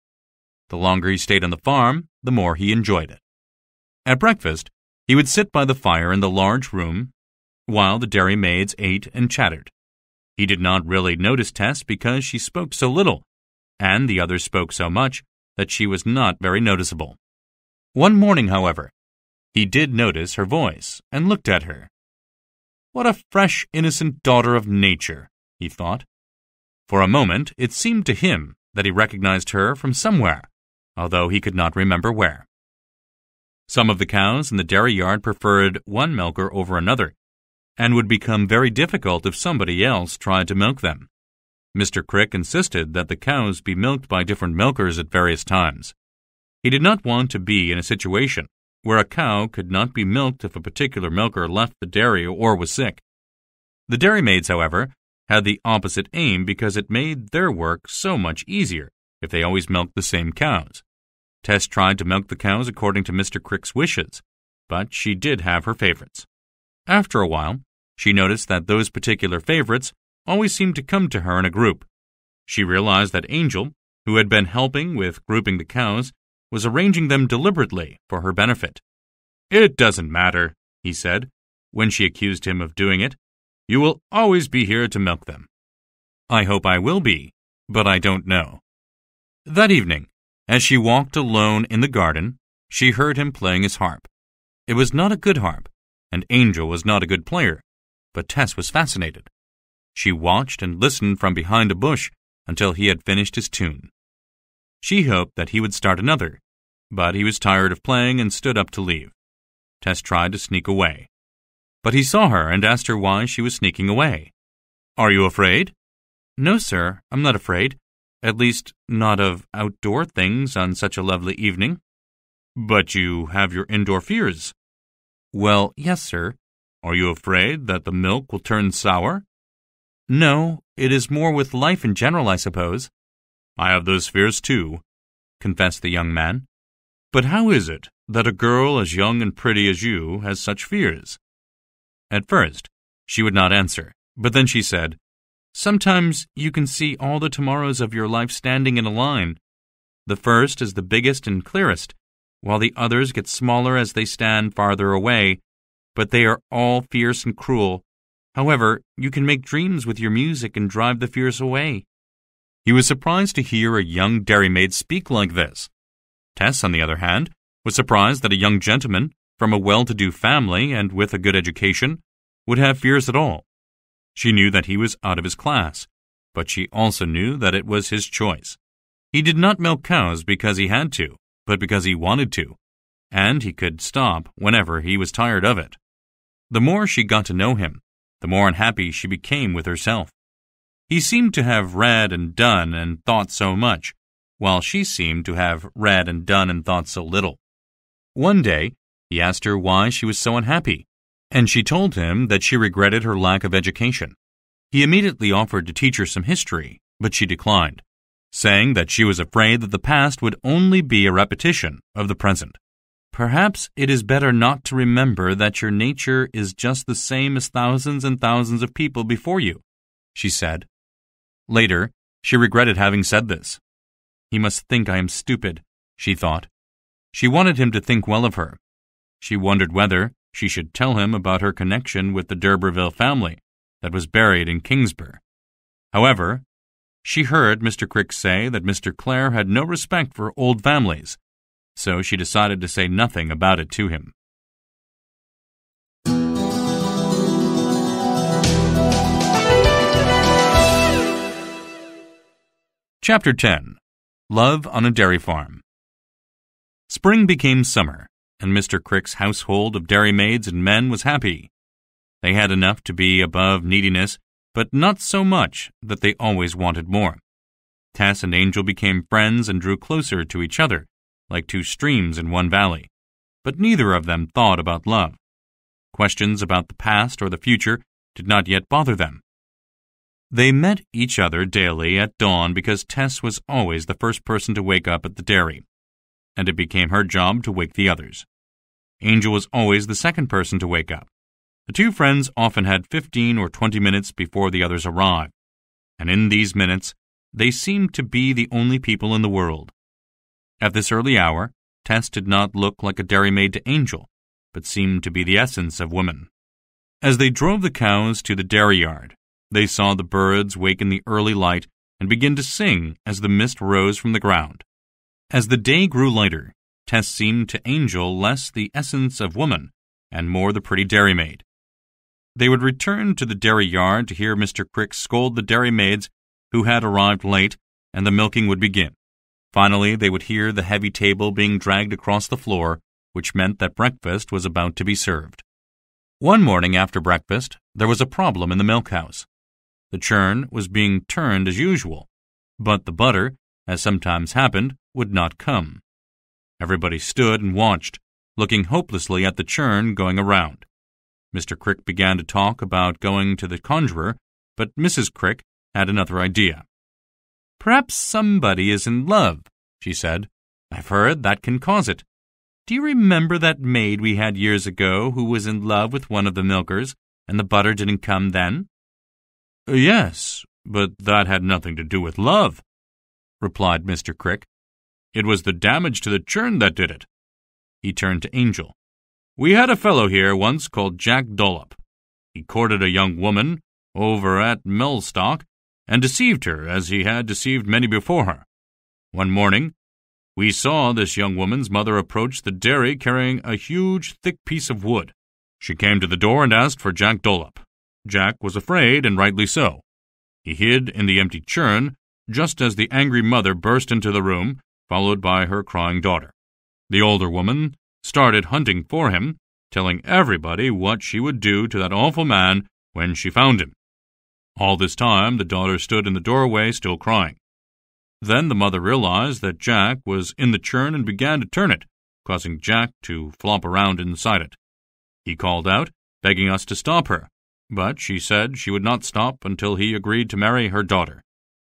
[SPEAKER 1] The longer he stayed on the farm, the more he enjoyed it. At breakfast, he would sit by the fire in the large room while the dairymaids ate and chattered. He did not really notice Tess because she spoke so little, and the others spoke so much that she was not very noticeable. One morning, however, he did notice her voice and looked at her. "What a fresh, innocent daughter of nature," he thought. For a moment, it seemed to him that he recognized her from somewhere, although he could not remember where. Some of the cows in the dairy yard preferred one milker over another, and would become very difficult if somebody else tried to milk them. Mr. Crick insisted that the cows be milked by different milkers at various times. He did not want to be in a situation where a cow could not be milked if a particular milker left the dairy or was sick. The dairymaids, however, had the opposite aim because it made their work so much easier if they always milked the same cows. Tess tried to milk the cows according to Mr. Crick's wishes, but she did have her favorites. After a while, she noticed that those particular favorites always seemed to come to her in a group. She realized that Angel, who had been helping with grouping the cows, was arranging them deliberately for her benefit. "It doesn't matter," he said, when she accused him of doing it. "You will always be here to milk them." "I hope I will be, but I don't know." That evening, as she walked alone in the garden, she heard him playing his harp. It was not a good harp, and Angel was not a good player, but Tess was fascinated. She watched and listened from behind a bush until he had finished his tune. She hoped that he would start another, but he was tired of playing and stood up to leave. Tess tried to sneak away, but he saw her and asked her why she was sneaking away. "Are you afraid?" "No, sir, I'm not afraid. At least, not of outdoor things on such a lovely evening." "But you have your indoor fears." "Well, yes, sir." "Are you afraid that the milk will turn sour?" "No, it is more with life in general, I suppose." "I have those fears too," confessed the young man. "But how is it that a girl as young and pretty as you has such fears?" At first, she would not answer, but then she said, "Sometimes you can see all the tomorrows of your life standing in a line. The first is the biggest and clearest, while the others get smaller as they stand farther away, but they are all fierce and cruel. However, you can make dreams with your music and drive the fears away." He was surprised to hear a young dairymaid speak like this. Tess, on the other hand, was surprised that a young gentleman from a well-to-do family and with a good education would have fears at all. She knew that he was out of his class, but she also knew that it was his choice. He did not milk cows because he had to, but because he wanted to, and he could stop whenever he was tired of it. The more she got to know him, the more unhappy she became with herself. He seemed to have read and done and thought so much, while she seemed to have read and done and thought so little. One day, he asked her why she was so unhappy, and she told him that she regretted her lack of education. He immediately offered to teach her some history, but she declined, saying that she was afraid that the past would only be a repetition of the present. "Perhaps it is better not to remember that your nature is just the same as thousands and thousands of people before you," she said. Later, she regretted having said this. He must think I am stupid, she thought. She wanted him to think well of her. She wondered whether she should tell him about her connection with the d'Urberville family that was buried in Kingsburgh. However, she heard Mr. Crick say that Mr. Clare had no respect for old families, so she decided to say nothing about it to him. Chapter 10. Love on a Dairy Farm. Spring became summer, and Mr. Crick's household of dairymaids and men was happy. They had enough to be above neediness, but not so much that they always wanted more. Tess and Angel became friends and drew closer to each other, like two streams in one valley, but neither of them thought about love. Questions about the past or the future did not yet bother them. They met each other daily at dawn because Tess was always the first person to wake up at the dairy, and it became her job to wake the others. Angel was always the second person to wake up. The two friends often had 15 or 20 minutes before the others arrived, and in these minutes, they seemed to be the only people in the world. At this early hour, Tess did not look like a dairymaid to Angel, but seemed to be the essence of woman. As they drove the cows to the dairy yard, they saw the birds wake in the early light and begin to sing as the mist rose from the ground. As the day grew lighter, Tess seemed to Angel less the essence of woman and more the pretty dairymaid. They would return to the dairy yard to hear Mr. Crick scold the dairymaids who had arrived late, and the milking would begin. Finally, they would hear the heavy table being dragged across the floor, which meant that breakfast was about to be served. One morning after breakfast, there was a problem in the milk house. The churn was being turned as usual, but the butter, as sometimes happened, would not come. Everybody stood and watched, looking hopelessly at the churn going around. Mr. Crick began to talk about going to the conjurer, but Mrs. Crick had another idea. "Perhaps somebody is in love," she said. "I've heard that can cause it. Do you remember that maid we had years ago who was in love with one of the milkers, and the butter didn't come then?" "Yes, but that had nothing to do with love," replied Mr. Crick. "It was the damage to the churn that did it." He turned to Angel. "We had a fellow here once called Jack Dollop. He courted a young woman over at Mellstock and deceived her as he had deceived many before her. One morning, we saw this young woman's mother approach the dairy carrying a huge, thick piece of wood. She came to the door and asked for Jack Dollop. Jack was afraid, and rightly so. He hid in the empty churn just as the angry mother burst into the room, followed by her crying daughter. The older woman started hunting for him, telling everybody what she would do to that awful man when she found him. All this time, the daughter stood in the doorway still crying. Then the mother realized that Jack was in the churn and began to turn it, causing Jack to flop around inside it. He called out, begging us to stop her, but she said she would not stop until he agreed to marry her daughter.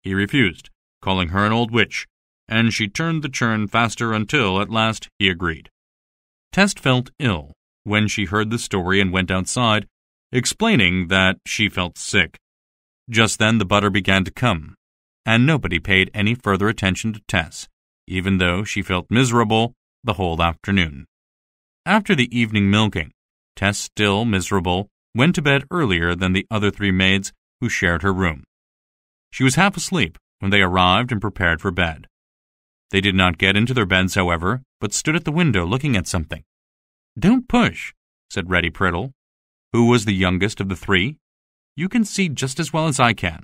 [SPEAKER 1] He refused, calling her an old witch, and she turned the churn faster until, at last, he agreed. Tess felt ill when she heard the story and went outside, explaining that she felt sick. Just then the butter began to come, and nobody paid any further attention to Tess, even though she felt miserable the whole afternoon. After the evening milking, Tess, still miserable, went to bed earlier than the other three maids who shared her room. She was half asleep when they arrived and prepared for bed. They did not get into their beds, however, but stood at the window looking at something. "Don't push," said Reddy Priddle, who was the youngest of the three. "You can see just as well as I can."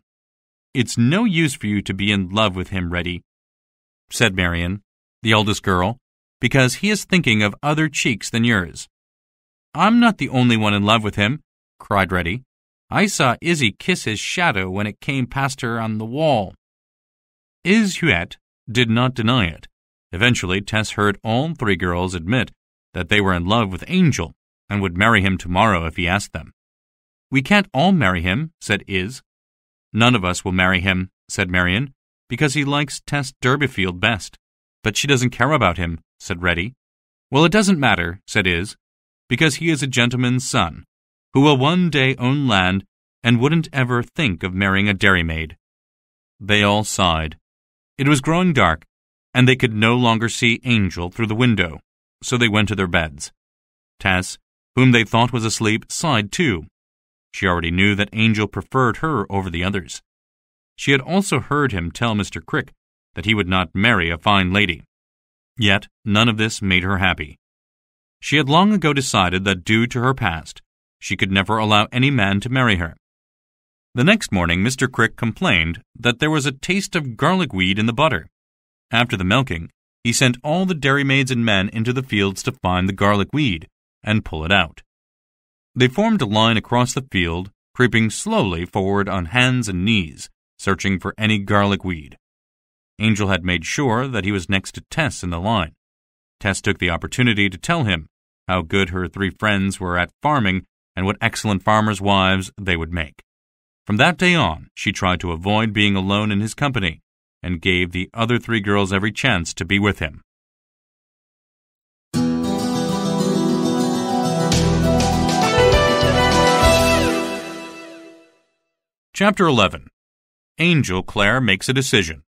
[SPEAKER 1] "It's no use for you to be in love with him, Reddy," said Marian, the eldest girl, "because he is thinking of other cheeks than yours." "I'm not the only one in love with him," cried Reddy. "I saw Izzy kiss his shadow when it came past her on the wall." Iz Huet did not deny it. Eventually, Tess heard all three girls admit that they were in love with Angel and would marry him tomorrow if he asked them. "We can't all marry him," said Iz. "None of us will marry him," said Marian, "because he likes Tess Durbeyfield best." "But she doesn't care about him," said Reddy. "Well, it doesn't matter," said Iz, "because he is a gentleman's son, who will one day own land and wouldn't ever think of marrying a dairymaid." They all sighed. It was growing dark, and they could no longer see Angel through the window, so they went to their beds. Tess, whom they thought was asleep, sighed too. She already knew that Angel preferred her over the others. She had also heard him tell Mr. Crick that he would not marry a fine lady. Yet none of this made her happy. She had long ago decided that due to her past, she could never allow any man to marry her. The next morning Mr. Crick complained that there was a taste of garlic weed in the butter. After the milking, he sent all the dairymaids and men into the fields to find the garlic weed and pull it out. They formed a line across the field, creeping slowly forward on hands and knees, searching for any garlic weed. Angel had made sure that he was next to Tess in the line. Tess took the opportunity to tell him how good her three friends were at farming and what excellent farmers' wives they would make. From that day on, she tried to avoid being alone in his company and gave the other three girls every chance to be with him. Chapter 11. Angel Clare Makes a Decision.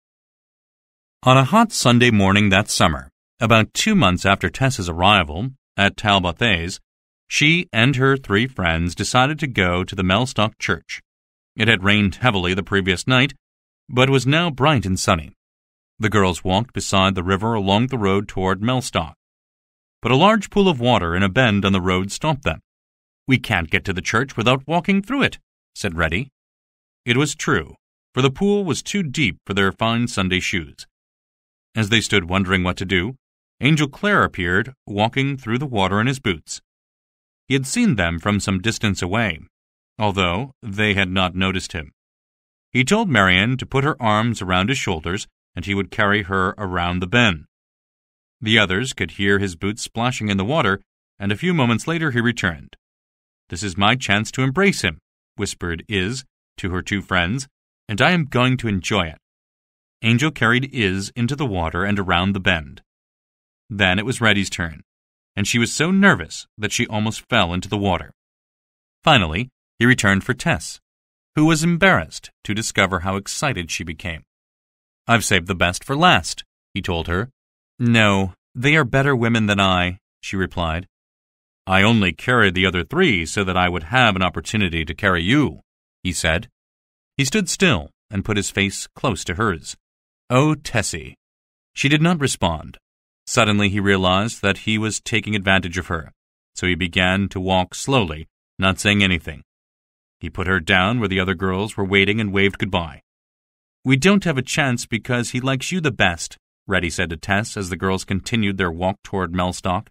[SPEAKER 1] On a hot Sunday morning that summer, about 2 months after Tess's arrival at Talbothays, she and her three friends decided to go to the Mellstock church. It had rained heavily the previous night, but was now bright and sunny. The girls walked beside the river along the road toward Mellstock. But a large pool of water in a bend on the road stopped them. "We can't get to the church without walking through it," said Reddy. It was true, for the pool was too deep for their fine Sunday shoes. As they stood wondering what to do, Angel Clare appeared, walking through the water in his boots. He had seen them from some distance away, although they had not noticed him. He told Marian to put her arms around his shoulders, and he would carry her around the bend. The others could hear his boots splashing in the water, and a few moments later he returned. "This is my chance to embrace him," whispered Iz to her two friends, "and I am going to enjoy it." Angel carried Iz into the water and around the bend. Then it was Reddy's turn, and she was so nervous that she almost fell into the water. Finally, he returned for Tess, who was embarrassed to discover how excited she became. "I've saved the best for last," he told her. "No, they are better women than I," she replied. "I only carried the other three so that I would have an opportunity to carry you," he said. He stood still and put his face close to hers. "Oh, Tessie." She did not respond. Suddenly he realized that he was taking advantage of her, so he began to walk slowly, not saying anything. He put her down where the other girls were waiting and waved goodbye. "We don't have a chance because he likes you the best," Reddy said to Tess as the girls continued their walk toward Mellstock.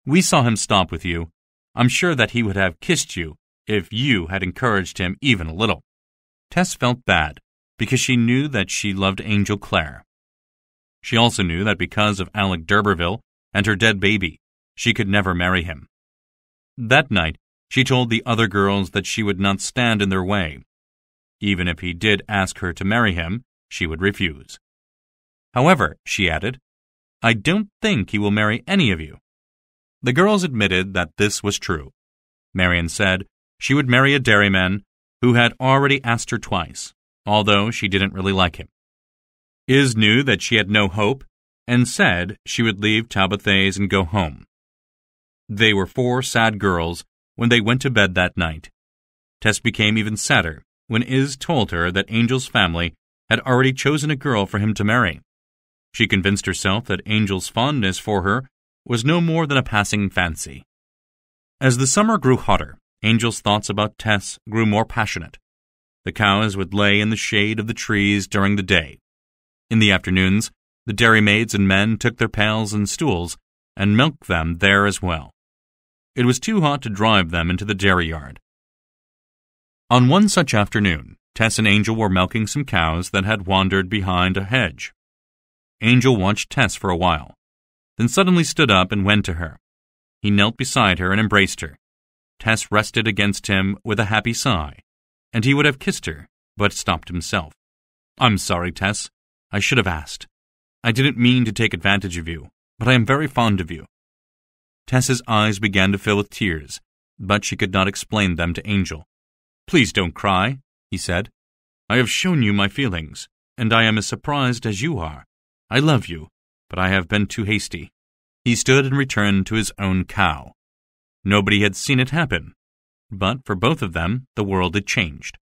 [SPEAKER 1] "We saw him stop with you. I'm sure that he would have kissed you if you had encouraged him even a little." Tess felt bad because she knew that she loved Angel Clare. She also knew that because of Alec d'Urberville and her dead baby, she could never marry him. That night, she told the other girls that she would not stand in their way. Even if he did ask her to marry him, she would refuse. "However," she added, "I don't think he will marry any of you." The girls admitted that this was true. Marian said she would marry a dairyman who had already asked her twice, although she didn't really like him. Iz knew that she had no hope and said she would leave Talbothays and go home. They were 4 sad girls when they went to bed that night. Tess became even sadder when Iz told her that Angel's family had already chosen a girl for him to marry. She convinced herself that Angel's fondness for her was no more than a passing fancy. As the summer grew hotter, Angel's thoughts about Tess grew more passionate. The cows would lay in the shade of the trees during the day. In the afternoons, the dairymaids and men took their pails and stools and milked them there as well. It was too hot to drive them into the dairy yard. On one such afternoon, Tess and Angel were milking some cows that had wandered behind a hedge. Angel watched Tess for a while, then suddenly stood up and went to her. He knelt beside her and embraced her. Tess rested against him with a happy sigh, and he would have kissed her, but stopped himself. "I'm sorry, Tess. I should have asked. I didn't mean to take advantage of you, but I am very fond of you." Tess's eyes began to fill with tears, but she could not explain them to Angel. "Please don't cry," he said. "I have shown you my feelings, and I am as surprised as you are. I love you, but I have been too hasty." He stood and returned to his own cow. Nobody had seen it happen, but for both of them, the world had changed.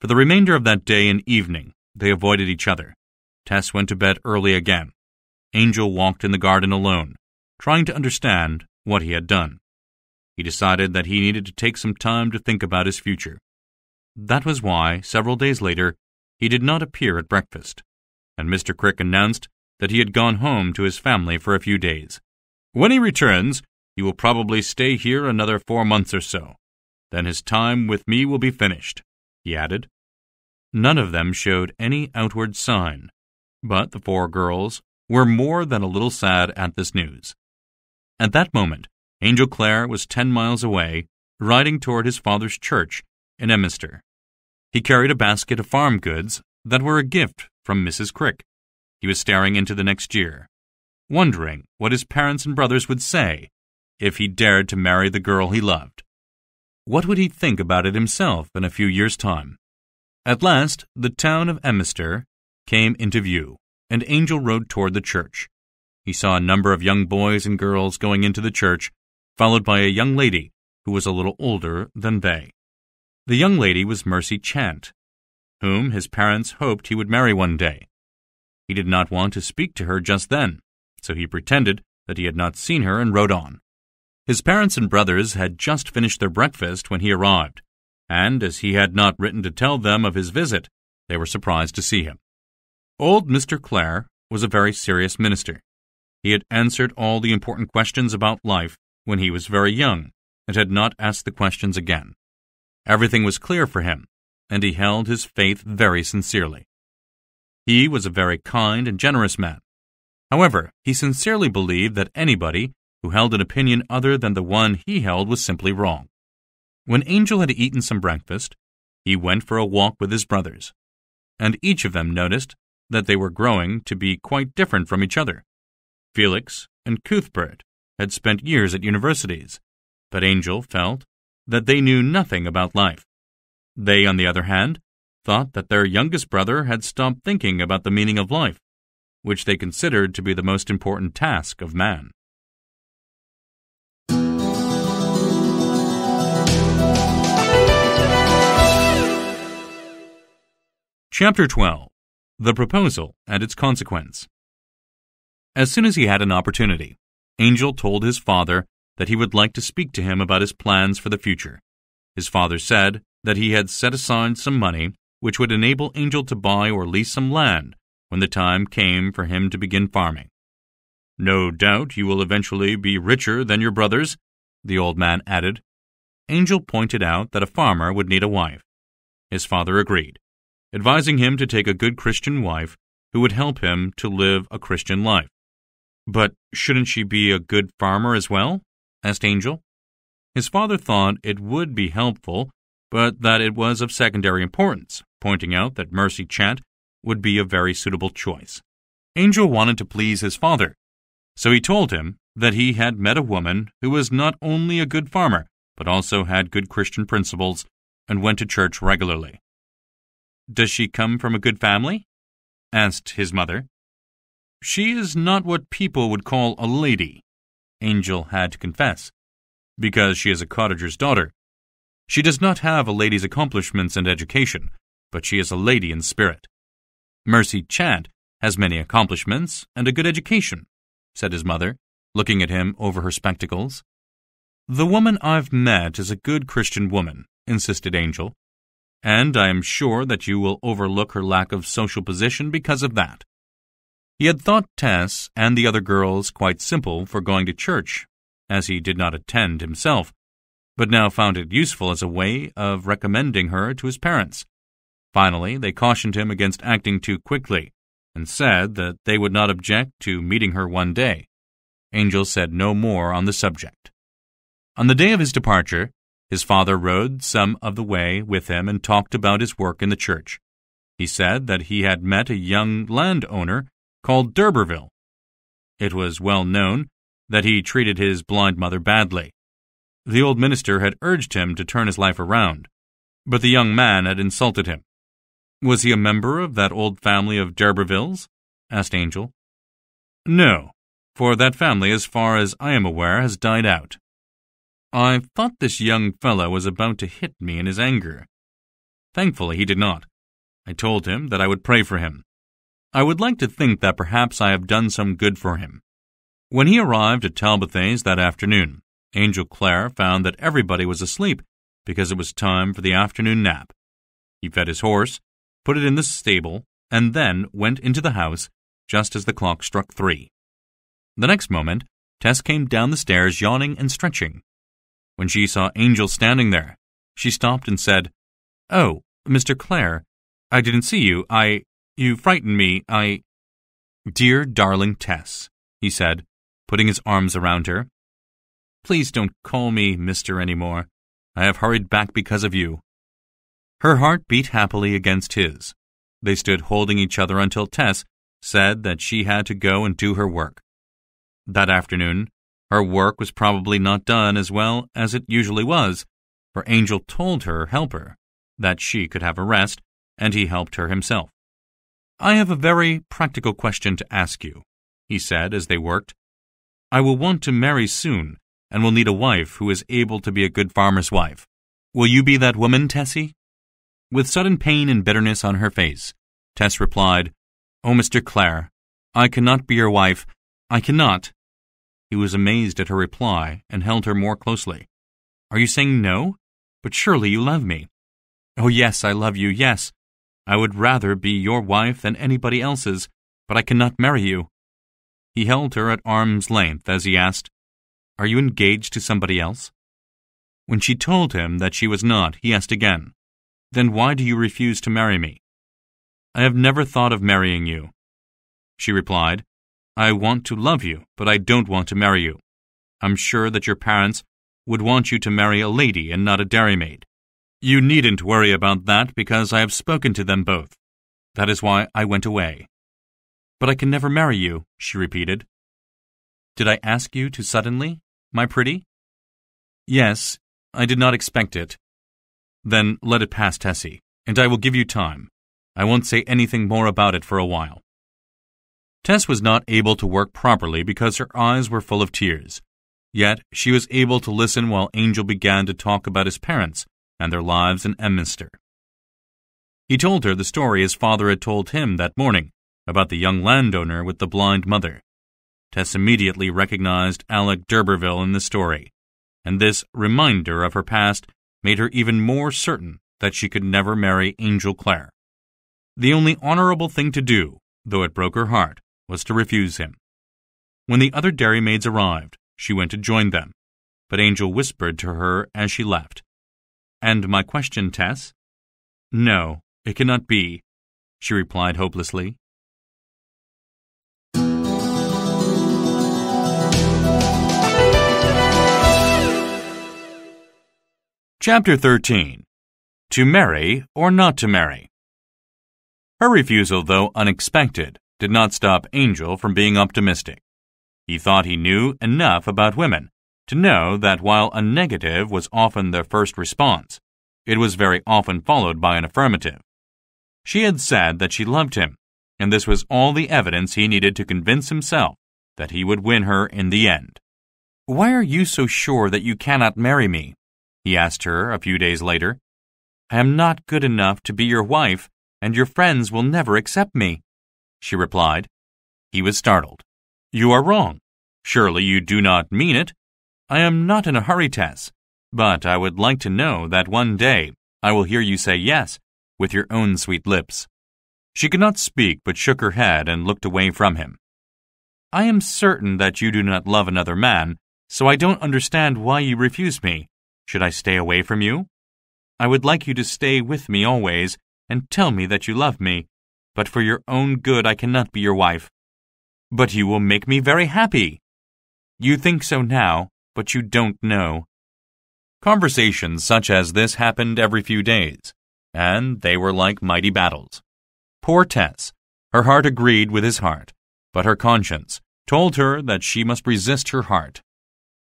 [SPEAKER 1] For the remainder of that day and evening, they avoided each other. Tess went to bed early again. Angel walked in the garden alone, trying to understand what he had done. He decided that he needed to take some time to think about his future. That was why, several days later, he did not appear at breakfast, and Mr. Crick announced that he had gone home to his family for a few days. "When he returns, he will probably stay here another 4 months or so. Then his time with me will be finished," he added. None of them showed any outward sign, but the 4 girls were more than a little sad at this news. At that moment, Angel Clare was 10 miles away, riding toward his father's church in Emminster. He carried a basket of farm goods that were a gift from Mrs. Crick. He was staring into the next year, wondering what his parents and brothers would say if he dared to marry the girl he loved. What would he think about it himself in a few years' time? At last, the town of Emminster came into view, and Angel rode toward the church. He saw a number of young boys and girls going into the church, followed by a young lady who was a little older than they. The young lady was Mercy Chant, whom his parents hoped he would marry one day. He did not want to speak to her just then, so he pretended that he had not seen her and rode on. His parents and brothers had just finished their breakfast when he arrived, and as he had not written to tell them of his visit, they were surprised to see him. Old Mr. Clare was a very serious minister. He had answered all the important questions about life when he was very young, and had not asked the questions again. Everything was clear for him, and he held his faith very sincerely. He was a very kind and generous man. However, he sincerely believed that anybody who held an opinion other than the one he held was simply wrong. When Angel had eaten some breakfast, he went for a walk with his brothers, and each of them noticed that they were growing to be quite different from each other. Felix and Cuthbert had spent years at universities, but Angel felt that they knew nothing about life. They, on the other hand, thought that their youngest brother had stopped thinking about the meaning of life, which they considered to be the most important task of man. Chapter 12. The Proposal and Its Consequence. As soon as he had an opportunity, Angel told his father that he would like to speak to him about his plans for the future. His father said that he had set aside some money which would enable Angel to buy or lease some land when the time came for him to begin farming. "No doubt you will eventually be richer than your brothers," the old man added. Angel pointed out that a farmer would need a wife. His father agreed, advising him to take a good Christian wife who would help him to live a Christian life. "But shouldn't she be a good farmer as well?" asked Angel. His father thought it would be helpful, but that it was of secondary importance, pointing out that Mercy Chant would be a very suitable choice. Angel wanted to please his father, so he told him that he had met a woman who was not only a good farmer, but also had good Christian principles and went to church regularly. "Does she come from a good family?" asked his mother. "She is not what people would call a lady," Angel had to confess, "because she is a cottager's daughter. She does not have a lady's accomplishments and education, but she is a lady in spirit." "Mercy Chant has many accomplishments and a good education," said his mother, looking at him over her spectacles. "The woman I've met is a good Christian woman," insisted Angel, "and I am sure that you will overlook her lack of social position because of that." He had thought Tess and the other girls quite simple for going to church, as he did not attend himself, but now found it useful as a way of recommending her to his parents. Finally, they cautioned him against acting too quickly, and said that they would not object to meeting her one day. Angel said no more on the subject. On the day of his departure, his father rode some of the way with him and talked about his work in the church. He said that he had met a young landowner called d'Urberville. It was well known that he treated his blind mother badly. The old minister had urged him to turn his life around, but the young man had insulted him. "Was he a member of that old family of d'Urbervilles?" asked Angel. No, for that family, as far as I am aware, has died out. I thought this young fellow was about to hit me in his anger. Thankfully, he did not. I told him that I would pray for him. I would like to think that perhaps I have done some good for him. When he arrived at Talbothays that afternoon, Angel Clare found that everybody was asleep because it was time for the afternoon nap. He fed his horse, put it in the stable, and then went into the house just as the clock struck 3. The next moment, Tess came down the stairs yawning and stretching. When she saw Angel standing there, she stopped and said, "Oh, Mr. Clare, I didn't see you. You frightened me. Dear darling Tess," he said, putting his arms around her. "Please don't call me Mr. anymore. I have hurried back because of you." Her heart beat happily against his. They stood holding each other until Tess said that she had to go and do her work. That afternoon, her work was probably not done as well as it usually was, for Angel told her helper that she could have a rest, and he helped her himself. "I have a very practical question to ask you," he said as they worked. "I will want to marry soon, and will need a wife who is able to be a good farmer's wife. Will you be that woman, Tessie?" With sudden pain and bitterness on her face, Tess replied, "Oh, Mr. Clare, I cannot be your wife. I cannot." He was amazed at her reply and held her more closely. "Are you saying no? But surely you love me." "Oh, yes, I love you, yes. I would rather be your wife than anybody else's, but I cannot marry you." He held her at arm's length as he asked, "Are you engaged to somebody else?" When she told him that she was not, he asked again, "Then why do you refuse to marry me?" "I have never thought of marrying you," she replied. "I want to love you, but I don't want to marry you. I'm sure that your parents would want you to marry a lady and not a dairymaid. You needn't worry about that because I have spoken to them both. That is why I went away." "But I can never marry you," she repeated. "Did I ask you too suddenly, my pretty?" "Yes, I did not expect it." "Then let it pass, Tessie, and I will give you time. I won't say anything more about it for a while." Tess was not able to work properly because her eyes were full of tears. Yet she was able to listen while Angel began to talk about his parents and their lives in Emminster. He told her the story his father had told him that morning about the young landowner with the blind mother. Tess immediately recognized Alec d'Urberville in the story, and this reminder of her past made her even more certain that she could never marry Angel Clare. The only honorable thing to do, though it broke her heart, was to refuse him. When the other dairymaids arrived, she went to join them, but Angel whispered to her as she left, "And my question, Tess?" "No, it cannot be," she replied hopelessly. Chapter 13. To marry or not to marry. Her refusal, though unexpected, did not stop Angel from being optimistic. He thought he knew enough about women to know that while a negative was often their first response, it was very often followed by an affirmative. She had said that she loved him, and this was all the evidence he needed to convince himself that he would win her in the end. "Why are you so sure that you cannot marry me?" he asked her a few days later. "I am not good enough to be your wife, and your friends will never accept me," she replied. He was startled. "You are wrong. Surely you do not mean it. I am not in a hurry, Tess, but I would like to know that one day I will hear you say yes with your own sweet lips." She could not speak but shook her head and looked away from him. "I am certain that you do not love another man, so I don't understand why you refuse me. Should I stay away from you? I would like you to stay with me always and tell me that you love me, but for your own good I cannot be your wife." "But you will make me very happy." "You think so now, but you don't know." Conversations such as this happened every few days, and they were like mighty battles. Poor Tess, her heart agreed with his heart, but her conscience told her that she must resist her heart.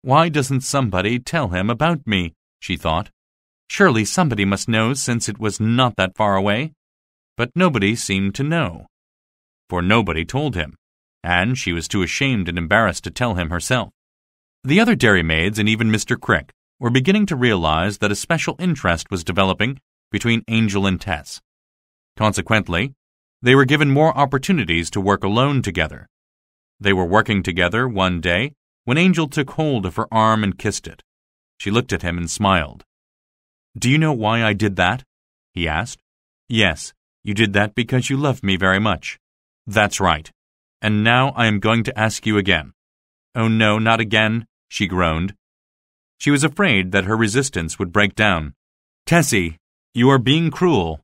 [SPEAKER 1] "Why doesn't somebody tell him about me?" she thought. "Surely somebody must know since it was not that far away." But nobody seemed to know, for nobody told him, and she was too ashamed and embarrassed to tell him herself. The other dairymaids and even Mr. Crick were beginning to realize that a special interest was developing between Angel and Tess. Consequently, they were given more opportunities to work alone together. They were working together one day when Angel took hold of her arm and kissed it. She looked at him and smiled. "Do you know why I did that?" he asked. "Yes, you did that because you loved me very much." "That's right. And now I am going to ask you again." "Oh no, not again," she groaned. She was afraid that her resistance would break down. "Tessie, you are being cruel."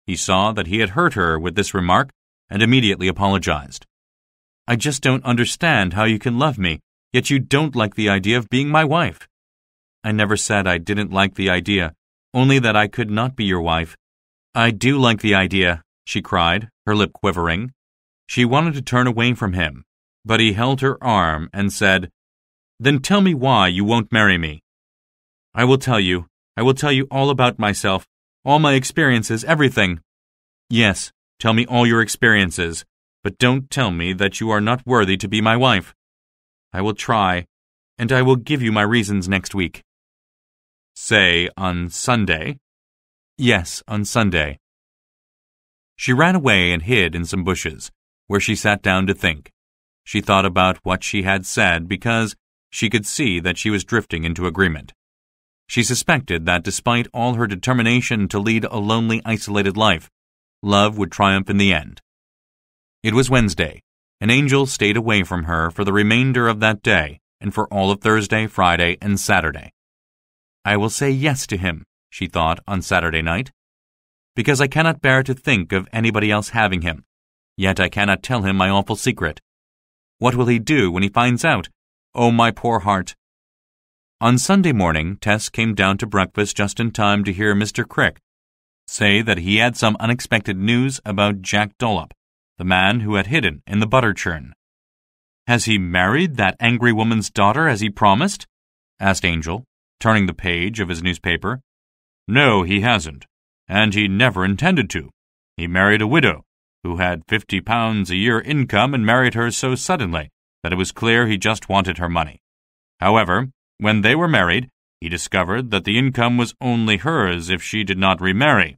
[SPEAKER 1] He saw that he had hurt her with this remark and immediately apologized. "I just don't understand how you can love me, yet you don't like the idea of being my wife." "I never said I didn't like the idea, only that I could not be your wife." "I do like the idea," she cried, her lip quivering. She wanted to turn away from him, but he held her arm and said, "Then tell me why you won't marry me." "I will tell you. I will tell you all about myself, all my experiences, everything." "Yes, tell me all your experiences, but don't tell me that you are not worthy to be my wife." "I will try, and I will give you my reasons next week." "Say, on Sunday?" "Yes, on Sunday." She ran away and hid in some bushes, where she sat down to think. She thought about what she had said because she could see that she was drifting into agreement. She suspected that despite all her determination to lead a lonely, isolated life, love would triumph in the end. It was Wednesday, and Angel stayed away from her for the remainder of that day and for all of Thursday, Friday, and Saturday. "I will say yes to him," she thought on Saturday night, "because I cannot bear to think of anybody else having him. Yet I cannot tell him my awful secret. What will he do when he finds out? Oh, my poor heart." On Sunday morning, Tess came down to breakfast just in time to hear Mr. Crick say that he had some unexpected news about Jack Dollop, the man who had hidden in the butter churn. "Has he married that angry woman's daughter as he promised?" asked Angel, turning the page of his newspaper. "No, he hasn't, and he never intended to. He married a widow who had £50 a year income and married her so suddenly that it was clear he just wanted her money. However, when they were married, he discovered that the income was only hers if she did not remarry.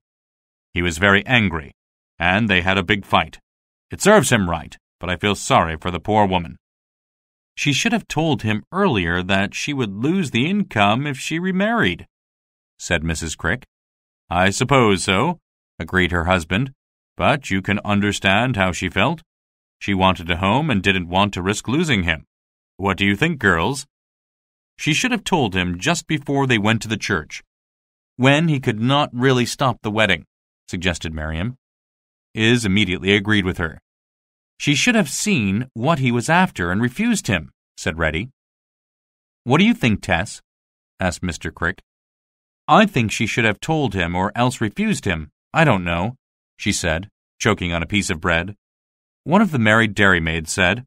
[SPEAKER 1] He was very angry, and they had a big fight. It serves him right, but I feel sorry for the poor woman." "She should have told him earlier that she would lose the income if she remarried," said Mrs. Crick. "I suppose so," agreed her husband, "but you can understand how she felt. She wanted a home and didn't want to risk losing him. What do you think, girls?" "She should have told him just before they went to the church, when he could not really stop the wedding," suggested Miriam. Iz immediately agreed with her. "She should have seen what he was after and refused him," said Reddy. "What do you think, Tess?" asked Mr. Crick. "I think she should have told him or else refused him. I don't know," she said, choking on a piece of bread. One of the married dairymaids said,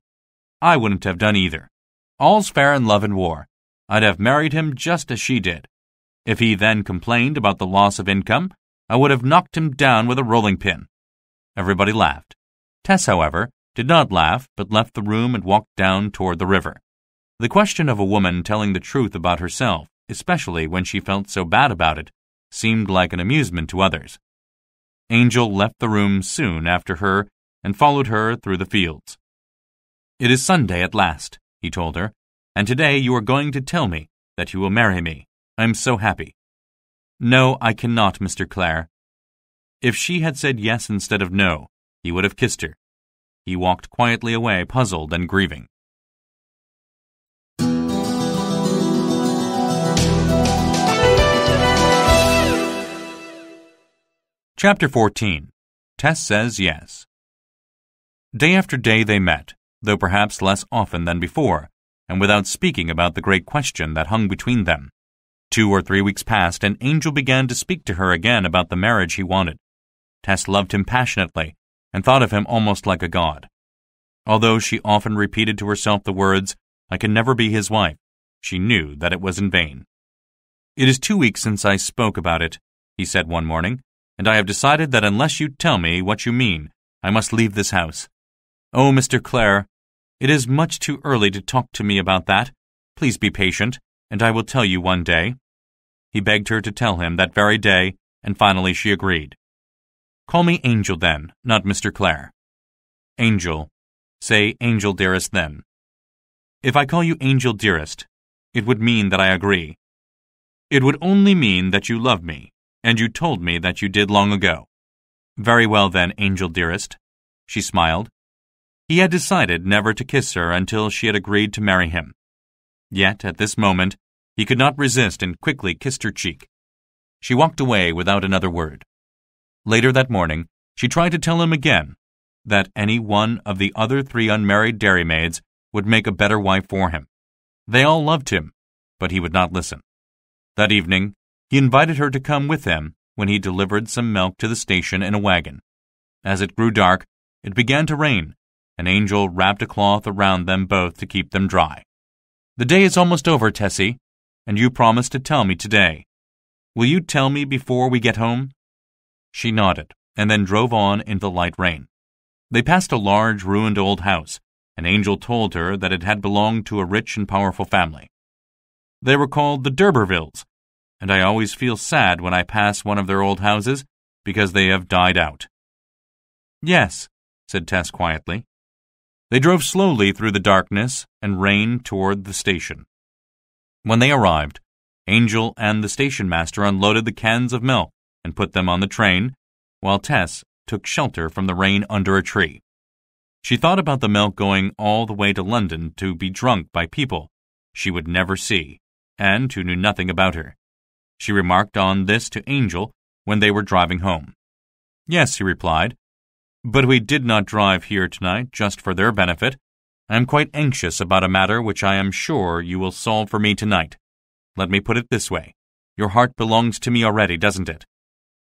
[SPEAKER 1] "I wouldn't have done either. All's fair in love and war. I'd have married him just as she did. If he then complained about the loss of income, I would have knocked him down with a rolling pin." Everybody laughed. Tess, however, did not laugh, but left the room and walked down toward the river. The question of a woman telling the truth about herself, especially when she felt so bad about it, seemed like an amusement to others. Angel left the room soon after her and followed her through the fields. "It is Sunday at last," he told her, "and today you are going to tell me that you will marry me. I am so happy." "No, I cannot, Mr. Clare." If she had said yes instead of no, he would have kissed her. He walked quietly away, puzzled and grieving. Chapter 14. Tess Says Yes. Day after day they met, though perhaps less often than before, and without speaking about the great question that hung between them. 2 or 3 weeks passed, and Angel began to speak to her again about the marriage he wanted. Tess loved him passionately, and thought of him almost like a god. Although she often repeated to herself the words, "I can never be his wife," she knew that it was in vain. "It is 2 weeks since I spoke about it," he said one morning, "and I have decided that unless you tell me what you mean, I must leave this house. Oh, Mr. Clare, It is much too early to talk to me about that. Please be patient, and I will tell you one day." He begged her to tell him that very day, and finally she agreed. "Call me Angel then, not Mr. Clare." "Angel. Say Angel dearest then." "If I call you Angel dearest, it would mean that I agree." "It would only mean that you love me, and you told me that you did long ago." "Very well then, Angel dearest." She smiled. He had decided never to kiss her until she had agreed to marry him. Yet, at this moment, he could not resist and quickly kissed her cheek. She walked away without another word. Later that morning, she tried to tell him again that any one of the other 3 unmarried dairymaids would make a better wife for him. They all loved him, but he would not listen. That evening, he invited her to come with him when he delivered some milk to the station in a wagon. As it grew dark, it began to rain, and Angel wrapped a cloth around them both to keep them dry. "The day is almost over, Tessie, and you promised to tell me today. Will you tell me before we get home?" She nodded, and then drove on in the light rain. They passed a large, ruined old house, and Angel told her that it had belonged to a rich and powerful family. They were called the D'Urbervilles, and I always feel sad when I pass one of their old houses because they have died out. "Yes," said Tess quietly. They drove slowly through the darkness and rain toward the station. When they arrived, Angel and the station master unloaded the cans of milk and put them on the train, while Tess took shelter from the rain under a tree. She thought about the milk going all the way to London to be drunk by people she would never see and who knew nothing about her. She remarked on this to Angel when they were driving home. "Yes," he replied, "but we did not drive here tonight just for their benefit. I am quite anxious about a matter which I am sure you will solve for me tonight. Let me put it this way. Your heart belongs to me already, doesn't it?"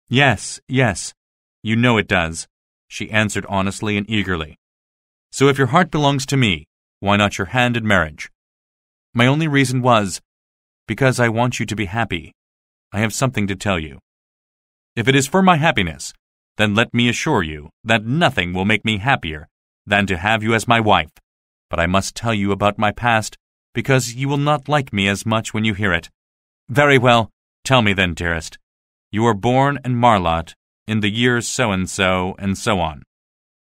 [SPEAKER 1] "Yes, yes, you know it does," she answered honestly and eagerly. "So if your heart belongs to me, why not your hand in marriage?" "My only reason was because I want you to be happy. I have something to tell you." "If it is for my happiness, then let me assure you that nothing will make me happier than to have you as my wife. But I must tell you about my past, because you will not like me as much when you hear it." "Very well, tell me then, dearest. You were born in Marlott in the year so-and-so and so on."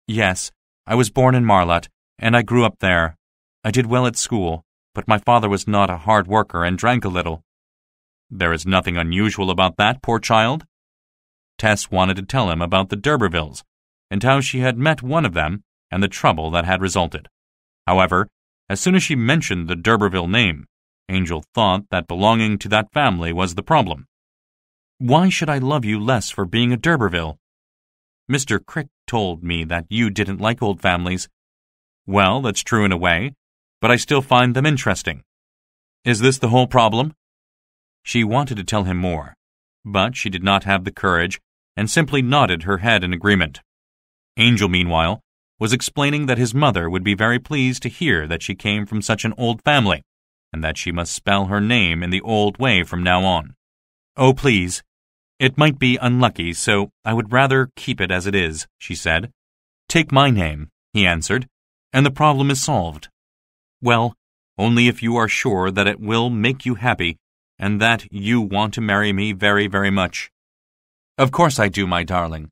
[SPEAKER 1] "Yes, I was born in Marlott, and I grew up there. I did well at school, but my father was not a hard worker and drank a little." "There is nothing unusual about that, poor child." Tess wanted to tell him about the D'Urbervilles, and how she had met one of them, and the trouble that had resulted. However, as soon as she mentioned the D'Urberville name, Angel thought that belonging to that family was the problem. "Why should I love you less for being a D'Urberville?" "Mr. Crick told me that you didn't like old families." "Well, that's true in a way, but I still find them interesting." "Is this the whole problem?" She wanted to tell him more, but she did not have the courage and simply nodded her head in agreement. Angel, meanwhile, was explaining that his mother would be very pleased to hear that she came from such an old family, and that she must spell her name in the old way from now on. "Oh, please. It might be unlucky, so I would rather keep it as it is," she said. "Take my name," he answered, "and the problem is solved." "Well, only if you are sure that it will make you happy, and that you want to marry me very, very much." "Of course I do, my darling.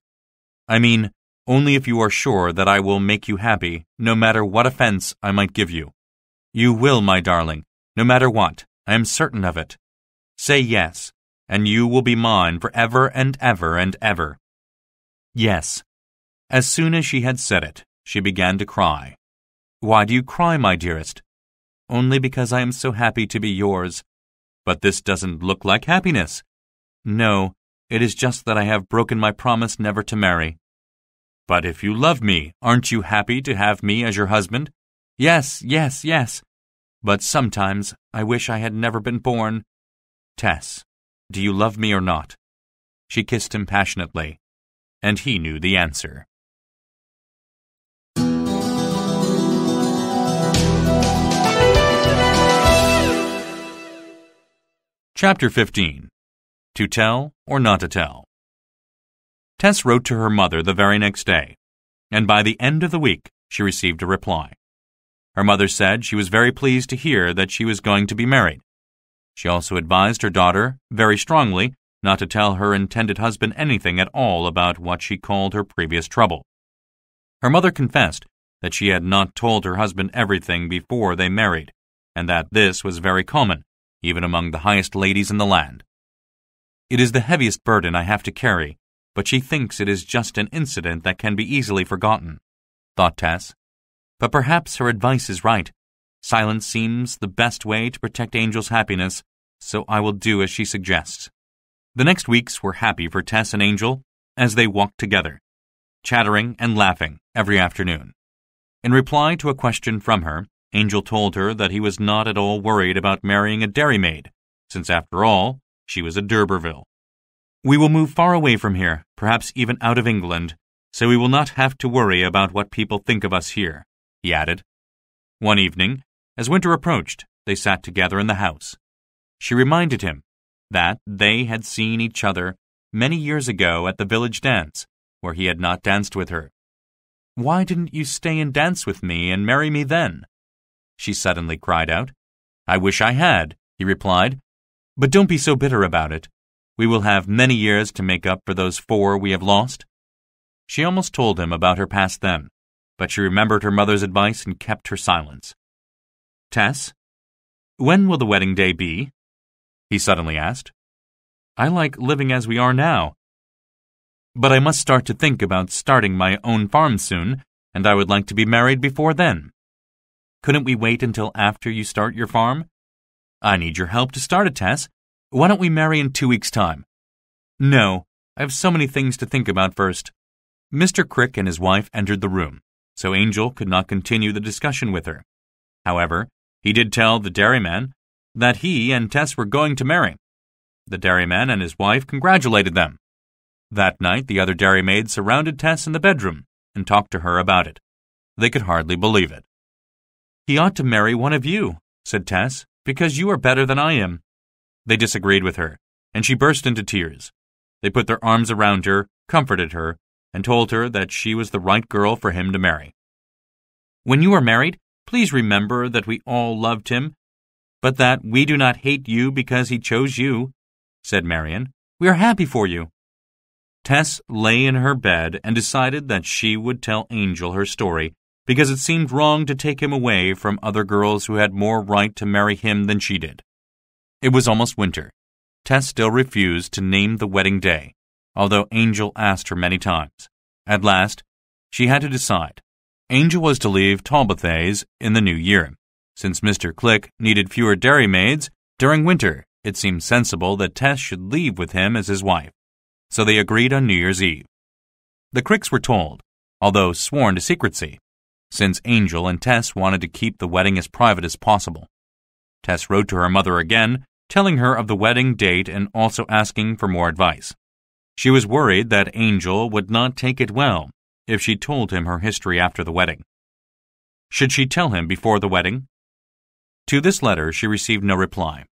[SPEAKER 1] I mean, only if you are sure that I will make you happy, no matter what offense I might give you." "You will, my darling, no matter what. I am certain of it. Say yes, and you will be mine for ever and ever and ever." "Yes." As soon as she had said it, she began to cry. "Why do you cry, my dearest?" "Only because I am so happy to be yours." "But this doesn't look like happiness." "No, it is just that I have broken my promise never to marry." "But if you love me, aren't you happy to have me as your husband?" "Yes, yes, yes. But sometimes I wish I had never been born." "Tess, do you love me or not?" She kissed him passionately, and he knew the answer. Chapter 15. To Tell or Not to Tell. Tess wrote to her mother the very next day, and by the end of the week she received a reply. Her mother said she was very pleased to hear that she was going to be married. She also advised her daughter, very strongly, not to tell her intended husband anything at all about what she called her previous trouble. Her mother confessed that she had not told her husband everything before they married, and that this was very common, even among the highest ladies in the land. It is the heaviest burden I have to carry, but she thinks it is just an incident that can be easily forgotten, thought Tess. But perhaps her advice is right. Silence seems the best way to protect Angel's happiness, so I will do as she suggests. The next weeks were happy for Tess and Angel as they walked together, chattering and laughing every afternoon. In reply to a question from her, Angel told her that he was not at all worried about marrying a dairymaid, since after all, she was a d'Urberville. We will move far away from here, perhaps even out of England, so we will not have to worry about what people think of us here, he added. One evening, as winter approached, they sat together in the house. She reminded him that they had seen each other many years ago at the village dance, where he had not danced with her. Why didn't you stay and dance with me and marry me then? She suddenly cried out. I wish I had, he replied. But don't be so bitter about it. We will have many years to make up for those 4 we have lost. She almost told him about her past then, but she remembered her mother's advice and kept her silence. Tess, when will the wedding day be? He suddenly asked. I like living as we are now. But I must start to think about starting my own farm soon, and I would like to be married before then. Couldn't we wait until after you start your farm? I need your help to start it, Tess. Why don't we marry in 2 weeks' time? No, I have so many things to think about first. Mr. Crick and his wife entered the room, so Angel could not continue the discussion with her. However, he did tell the dairyman that he and Tess were going to marry. The dairyman and his wife congratulated them. That night, the other dairymaids surrounded Tess in the bedroom and talked to her about it. They could hardly believe it. He ought to marry one of you, said Tess, because you are better than I am. They disagreed with her, and she burst into tears. They put their arms around her, comforted her, and told her that she was the right girl for him to marry. When you are married, please remember that we all loved him, but that we do not hate you because he chose you, said Marian. We are happy for you. Tess lay in her bed and decided that she would tell Angel her story because it seemed wrong to take him away from other girls who had more right to marry him than she did. It was almost winter. Tess still refused to name the wedding day, although Angel asked her many times. At last, she had to decide. Angel was to leave Talbothays in the new year. Since Mr. Click needed fewer dairymaids during winter, it seemed sensible that Tess should leave with him as his wife. So they agreed on New Year's Eve. The Cricks were told, although sworn to secrecy, since Angel and Tess wanted to keep the wedding as private as possible. Tess wrote to her mother again, telling her of the wedding date and also asking for more advice. She was worried that Angel would not take it well if she told him her history after the wedding. Should she tell him before the wedding? To this letter she received no reply.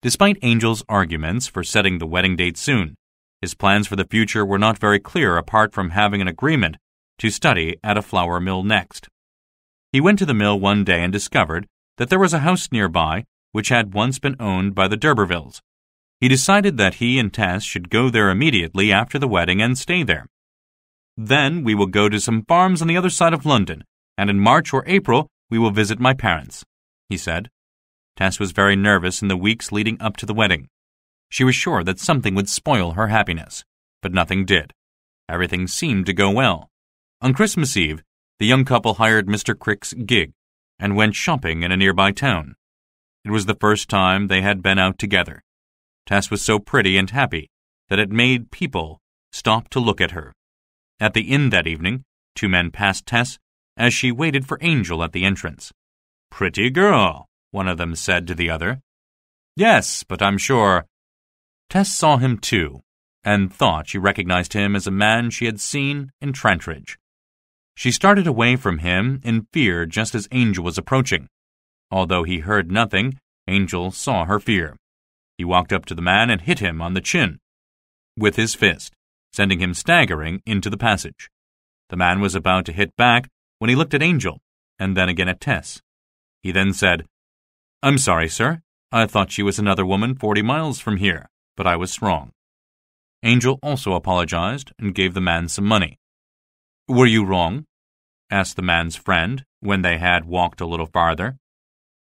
[SPEAKER 1] Despite Angel's arguments for setting the wedding date soon, his plans for the future were not very clear apart from having an agreement to study at a flour mill next. He went to the mill one day and discovered that there was a house nearby which had once been owned by the d'Urbervilles. He decided that he and Tess should go there immediately after the wedding and stay there. Then we will go to some farms on the other side of London, and in March or April we will visit my parents, he said. Tess was very nervous in the weeks leading up to the wedding. She was sure that something would spoil her happiness, but nothing did. Everything seemed to go well. On Christmas Eve, the young couple hired Mr. Crick's gig and went shopping in a nearby town. It was the first time they had been out together. Tess was so pretty and happy that it made people stop to look at her. At the inn that evening, 2 men passed Tess as she waited for Angel at the entrance. "Pretty girl," one of them said to the other. "Yes, but I'm sure—" Tess saw him too, and thought she recognized him as a man she had seen in Trantridge. She started away from him in fear just as Angel was approaching. Although he heard nothing, Angel saw her fear. He walked up to the man and hit him on the chin with his fist, sending him staggering into the passage. The man was about to hit back when he looked at Angel. and then again at Tess. He then said, "I'm sorry, sir. I thought she was another woman 40 miles from here, but I was wrong." Angel also apologized and gave the man some money. "Were you wrong?" asked the man's friend when they had walked a little farther.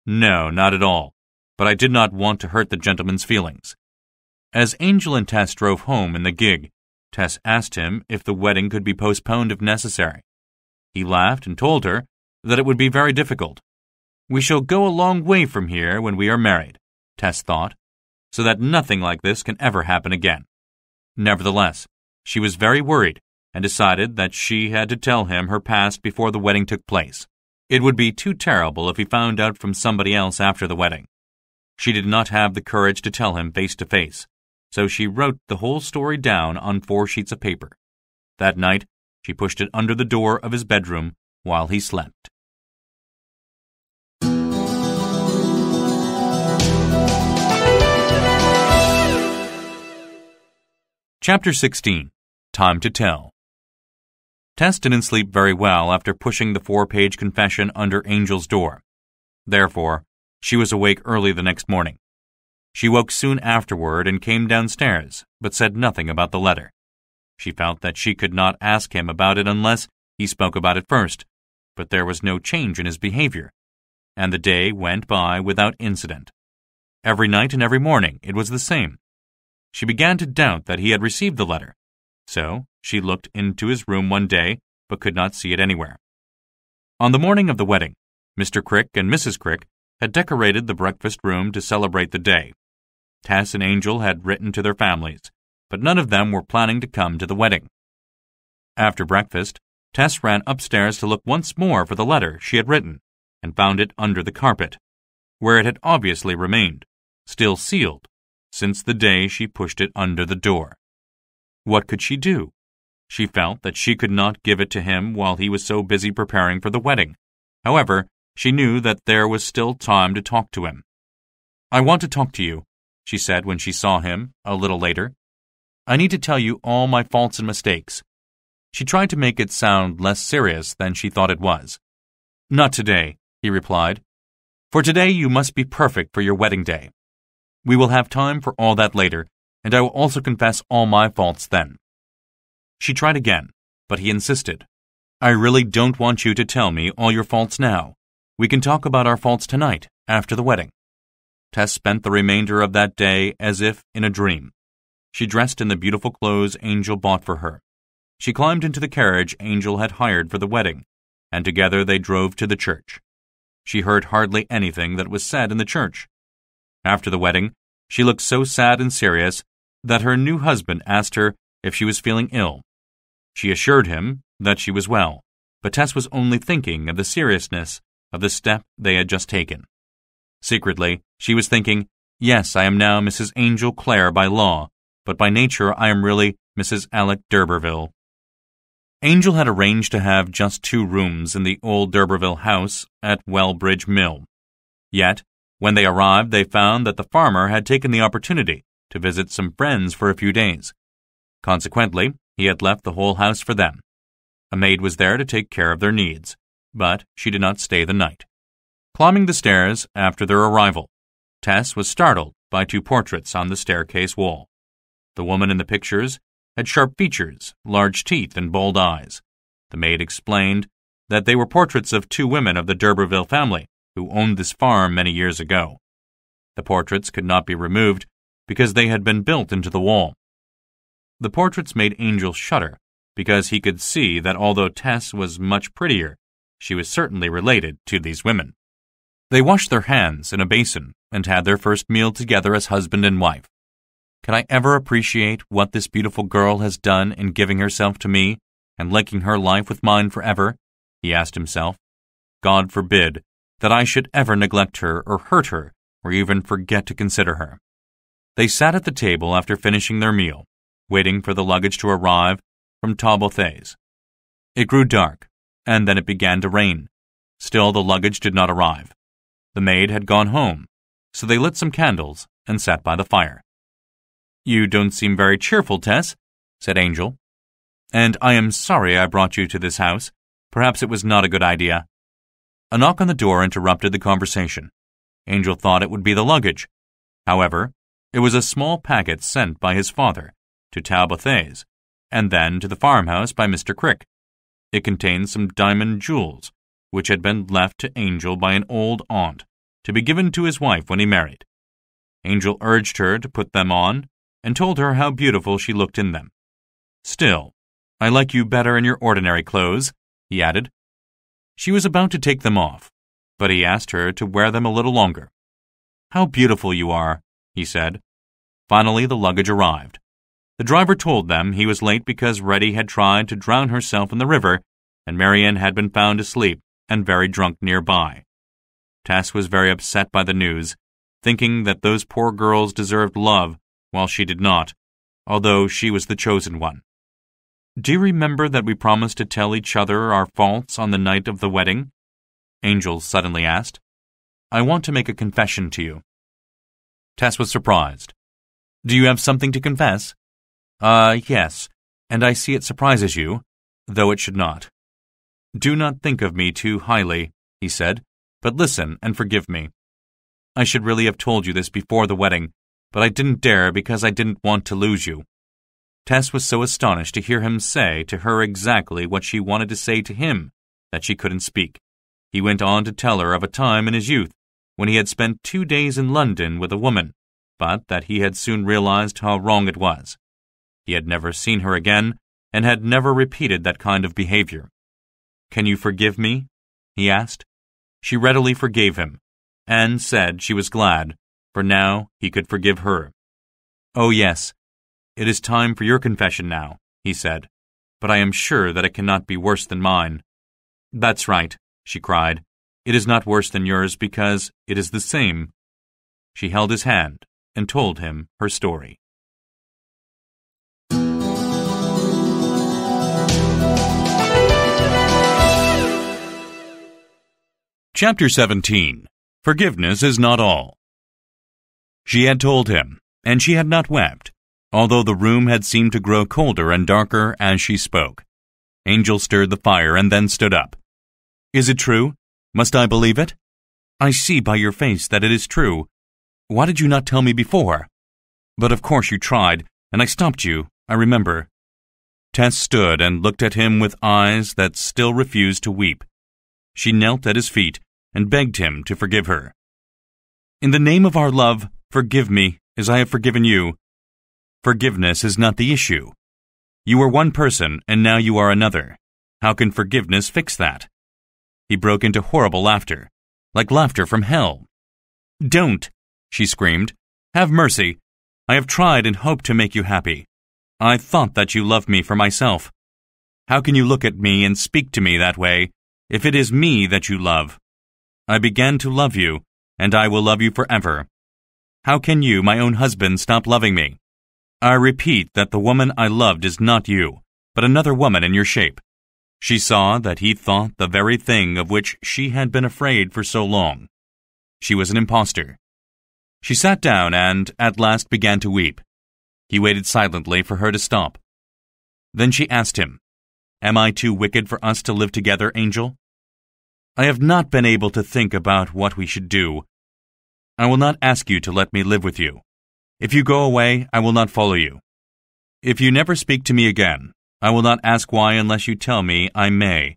[SPEAKER 1] "No, not at all, but I did not want to hurt the gentleman's feelings." As Angel and Tess drove home in the gig, Tess asked him if the wedding could be postponed if necessary. He laughed and told her that it would be very difficult. "We shall go a long way from here when we are married," Tess thought, "so that nothing like this can ever happen again." Nevertheless, she was very worried and decided that she had to tell him her past before the wedding took place. It would be too terrible if he found out from somebody else after the wedding. She did not have the courage to tell him face to face, so she wrote the whole story down on 4 sheets of paper. That night, she pushed it under the door of his bedroom while he slept. Chapter 16. Time to Tell. Tess didn't sleep very well after pushing the 4-page confession under Angel's door. Therefore, she was awake early the next morning. She woke soon afterward and came downstairs, but said nothing about the letter. She felt that she could not ask him about it unless he spoke about it first, but there was no change in his behavior, and the day went by without incident. Every night and every morning it was the same. She began to doubt that he had received the letter, so she looked into his room one day but could not see it anywhere. On the morning of the wedding, Mr. Crick and Mrs. Crick had decorated the breakfast room to celebrate the day. Tess and Angel had written to their families, but none of them were planning to come to the wedding. After breakfast, Tess ran upstairs to look once more for the letter she had written and found it under the carpet, where it had obviously remained, still sealed, since the day she pushed it under the door. What could she do? She felt that she could not give it to him while he was so busy preparing for the wedding. However, she knew that there was still time to talk to him. "I want to talk to you," she said when she saw him a little later. "I need to tell you all my faults and mistakes." She tried to make it sound less serious than she thought it was. "Not today," he replied. "For today you must be perfect for your wedding day. We will have time for all that later, and I will also confess all my faults then." She tried again, but he insisted. "I really don't want you to tell me all your faults now. We can talk about our faults tonight, after the wedding." Tess spent the remainder of that day as if in a dream. She dressed in the beautiful clothes Angel bought for her. She climbed into the carriage Angel had hired for the wedding, and together they drove to the church. She heard hardly anything that was said in the church. After the wedding, she looked so sad and serious that her new husband asked her if she was feeling ill. She assured him that she was well, but Tess was only thinking of the seriousness of the step they had just taken. Secretly, she was thinking, "Yes, I am now Mrs. Angel Clare by law, but by nature I am really Mrs. Alec d'Urberville." Angel had arranged to have just 2 rooms in the old d'Urberville house at Wellbridge Mill. Yet, when they arrived, they found that the farmer had taken the opportunity to visit some friends for a few days. Consequently, he had left the whole house for them. A maid was there to take care of their needs, but she did not stay the night. Climbing the stairs after their arrival, Tess was startled by 2 portraits on the staircase wall. The woman in the pictures had sharp features, large teeth, and bold eyes. The maid explained that they were portraits of 2 women of the d'Urberville family who owned this farm many years ago. The portraits could not be removed because they had been built into the wall. The portraits made Angel shudder because he could see that although Tess was much prettier, she was certainly related to these women. They washed their hands in a basin and had their first meal together as husband and wife. "Can I ever appreciate what this beautiful girl has done in giving herself to me and linking her life with mine forever?" he asked himself. "God forbid that I should ever neglect her or hurt her or even forget to consider her." They sat at the table after finishing their meal, waiting for the luggage to arrive from Talbothays. It grew dark, and then it began to rain. Still the luggage did not arrive. The maid had gone home, so they lit some candles and sat by the fire. "You don't seem very cheerful, Tess," said Angel. "And I am sorry I brought you to this house. Perhaps it was not a good idea." A knock on the door interrupted the conversation. Angel thought it would be the luggage. However, it was a small packet sent by his father to Talbothays, and then to the farmhouse by Mr. Crick. It contained some diamond jewels, which had been left to Angel by an old aunt, to be given to his wife when he married. Angel urged her to put them on, and told her how beautiful she looked in them. "Still, I like you better in your ordinary clothes," he added. She was about to take them off, but he asked her to wear them a little longer. "How beautiful you are," he said. Finally, the luggage arrived. The driver told them he was late because Reddy had tried to drown herself in the river, and Marian had been found asleep and very drunk nearby. Tess was very upset by the news, thinking that those poor girls deserved love while she did not, although she was the chosen one. "Do you remember that we promised to tell each other our faults on the night of the wedding?" Angel suddenly asked. "I want to make a confession to you." Tess was surprised. "Do you have something to confess?" Yes, and I see it surprises you, though it should not." "Do not think of me too highly," he said, "but listen and forgive me. I should really have told you this before the wedding, but I didn't dare because I didn't want to lose you." Tess was so astonished to hear him say to her exactly what she wanted to say to him that she couldn't speak. He went on to tell her of a time in his youth when he had spent 2 days in London with a woman, but that he had soon realized how wrong it was. He had never seen her again and had never repeated that kind of behavior. "Can you forgive me?" he asked. She readily forgave him, and said she was glad, for now he could forgive her. "Oh yes, it is time for your confession now," he said, "but I am sure that it cannot be worse than mine." "That's right," she cried. "It is not worse than yours because it is the same." She held his hand and told him her story. Chapter 17. Forgiveness is not all. She had told him, and she had not wept, although the room had seemed to grow colder and darker as she spoke. Angel stirred the fire and then stood up. "Is it true? Must I believe it? I see by your face that it is true. Why did you not tell me before? But of course you tried, and I stopped you, I remember." Tess stood and looked at him with eyes that still refused to weep. She knelt at his feet and begged him to forgive her. "In the name of our love, forgive me as I have forgiven you. Forgiveness is not the issue. You were one person and now you are another. How can forgiveness fix that?" He broke into horrible laughter, like laughter from hell. "Don't!" she screamed. "Have mercy. I have tried and hoped to make you happy. I thought that you loved me for myself. How can you look at me and speak to me that way if it is me that you love? I began to love you, and I will love you forever. How can you, my own husband, stop loving me? I repeat that the woman I loved is not you, but another woman in your shape." She saw that he thought the very thing of which she had been afraid for so long. She was an impostor. She sat down and, at last, began to weep. He waited silently for her to stop. Then she asked him, "Am I too wicked for us to live together, Angel? I have not been able to think about what we should do. I will not ask you to let me live with you. If you go away, I will not follow you. If you never speak to me again, I will not ask why unless you tell me I may.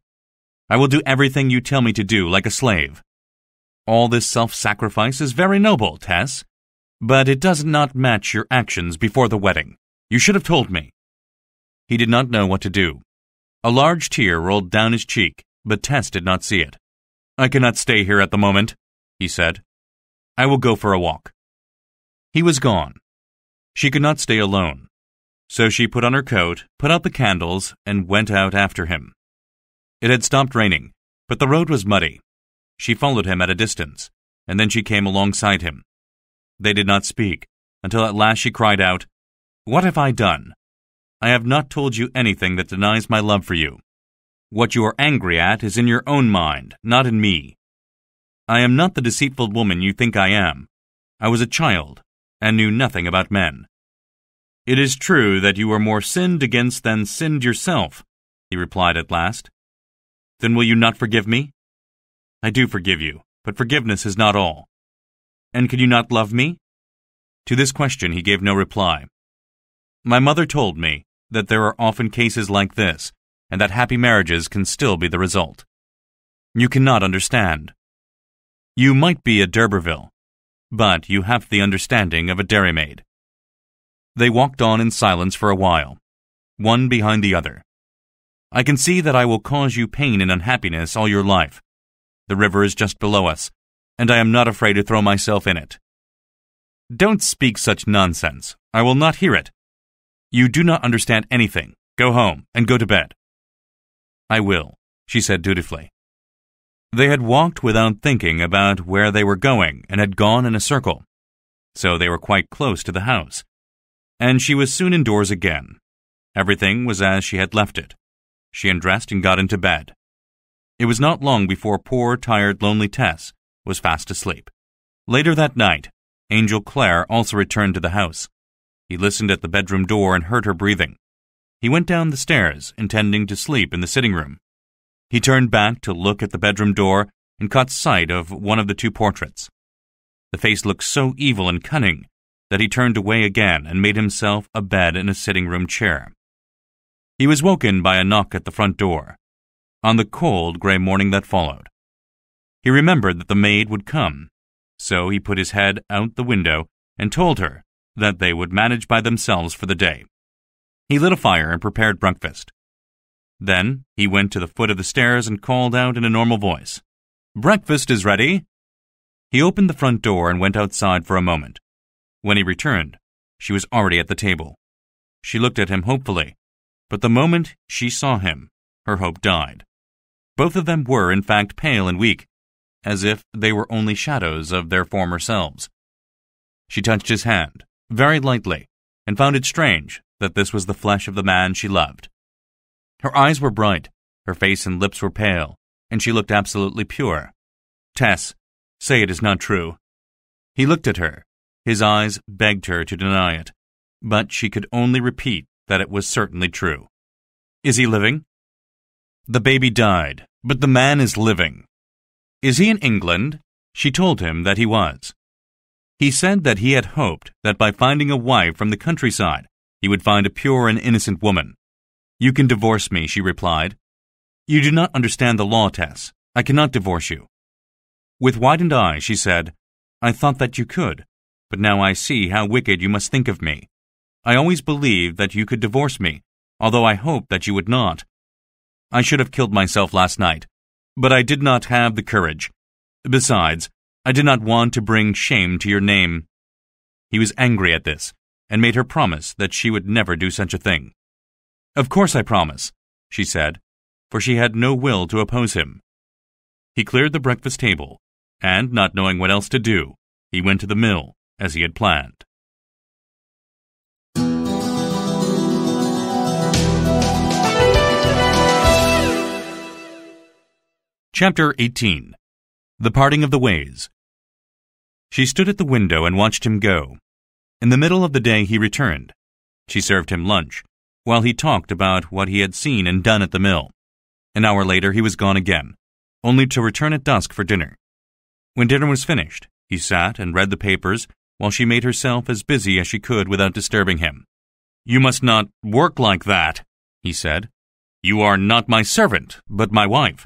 [SPEAKER 1] I will do everything you tell me to do like a slave. All this self-sacrifice is very noble, Tess, but it does not match your actions before the wedding. You should have told me." He did not know what to do. A large tear rolled down his cheek, but Tess did not see it. "I cannot stay here at the moment," he said. "I will go for a walk." He was gone. She could not stay alone. So she put on her coat, put out the candles, and went out after him. It had stopped raining, but the road was muddy. She followed him at a distance, and then she came alongside him. They did not speak, until at last she cried out, "What have I done? I have not told you anything that denies my love for you. What you are angry at is in your own mind, not in me. I am not the deceitful woman you think I am. I was a child, and knew nothing about men." "It is true that you are more sinned against than sinned yourself," he replied at last. "Then will you not forgive me?" I do forgive you, but forgiveness is not all. And can you not love me? To this question he gave no reply. My mother told me that there are often cases like this, and that happy marriages can still be the result. You cannot understand. You might be a d'Urberville, but you have the understanding of a dairymaid. They walked on in silence for a while, one behind the other. I can see that I will cause you pain and unhappiness all your life. The river is just below us, and I am not afraid to throw myself in it. Don't speak such nonsense. I will not hear it. You do not understand anything. Go home and go to bed. I will, she said dutifully. They had walked without thinking about where they were going and had gone in a circle, so they were quite close to the house, and she was soon indoors again. Everything was as she had left it. She undressed and got into bed. It was not long before poor, tired, lonely Tess was fast asleep. Later that night, Angel Clare also returned to the house. He listened at the bedroom door and heard her breathing. He went down the stairs, intending to sleep in the sitting room. He turned back to look at the bedroom door and caught sight of one of the two portraits. The face looked so evil and cunning that he turned away again and made himself a bed in a sitting room chair. He was woken by a knock at the front door, on the cold, gray morning that followed. He remembered that the maid would come, so he put his head out the window and told her that they would manage by themselves for the day. He lit a fire and prepared breakfast. Then he went to the foot of the stairs and called out in a normal voice, "Breakfast is ready." He opened the front door and went outside for a moment. When he returned, she was already at the table. She looked at him hopefully, but the moment she saw him, her hope died. Both of them were, in fact, pale and weak, as if they were only shadows of their former selves. She touched his hand, very lightly, and found it strange that this was the flesh of the man she loved. Her eyes were bright, her face and lips were pale, and she looked absolutely pure. "Tess, say it is not true." He looked at her. His eyes begged her to deny it, but she could only repeat that it was certainly true. "Is he living?" "The baby died, but the man is living." "Is he in England?" She told him that he was. He said that he had hoped that by finding a wife from the countryside, he would find a pure and innocent woman. "You can divorce me," she replied. "You do not understand the law, Tess. I cannot divorce you." With widened eyes, she said, "I thought that you could, but now I see how wicked you must think of me. I always believed that you could divorce me, although I hoped that you would not. I should have killed myself last night, but I did not have the courage. Besides, I did not want to bring shame to your name." He was angry at this, and made her promise that she would never do such a thing. "Of course I promise," she said, for she had no will to oppose him. He cleared the breakfast table, and, not knowing what else to do, he went to the mill, as he had planned. Chapter 18. The Parting of the Ways. She stood at the window and watched him go. In the middle of the day he returned. She served him lunch, while he talked about what he had seen and done at the mill. An hour later he was gone again, only to return at dusk for dinner. When dinner was finished, he sat and read the papers while she made herself as busy as she could without disturbing him. "You must not work like that," he said. "You are not my servant, but my wife."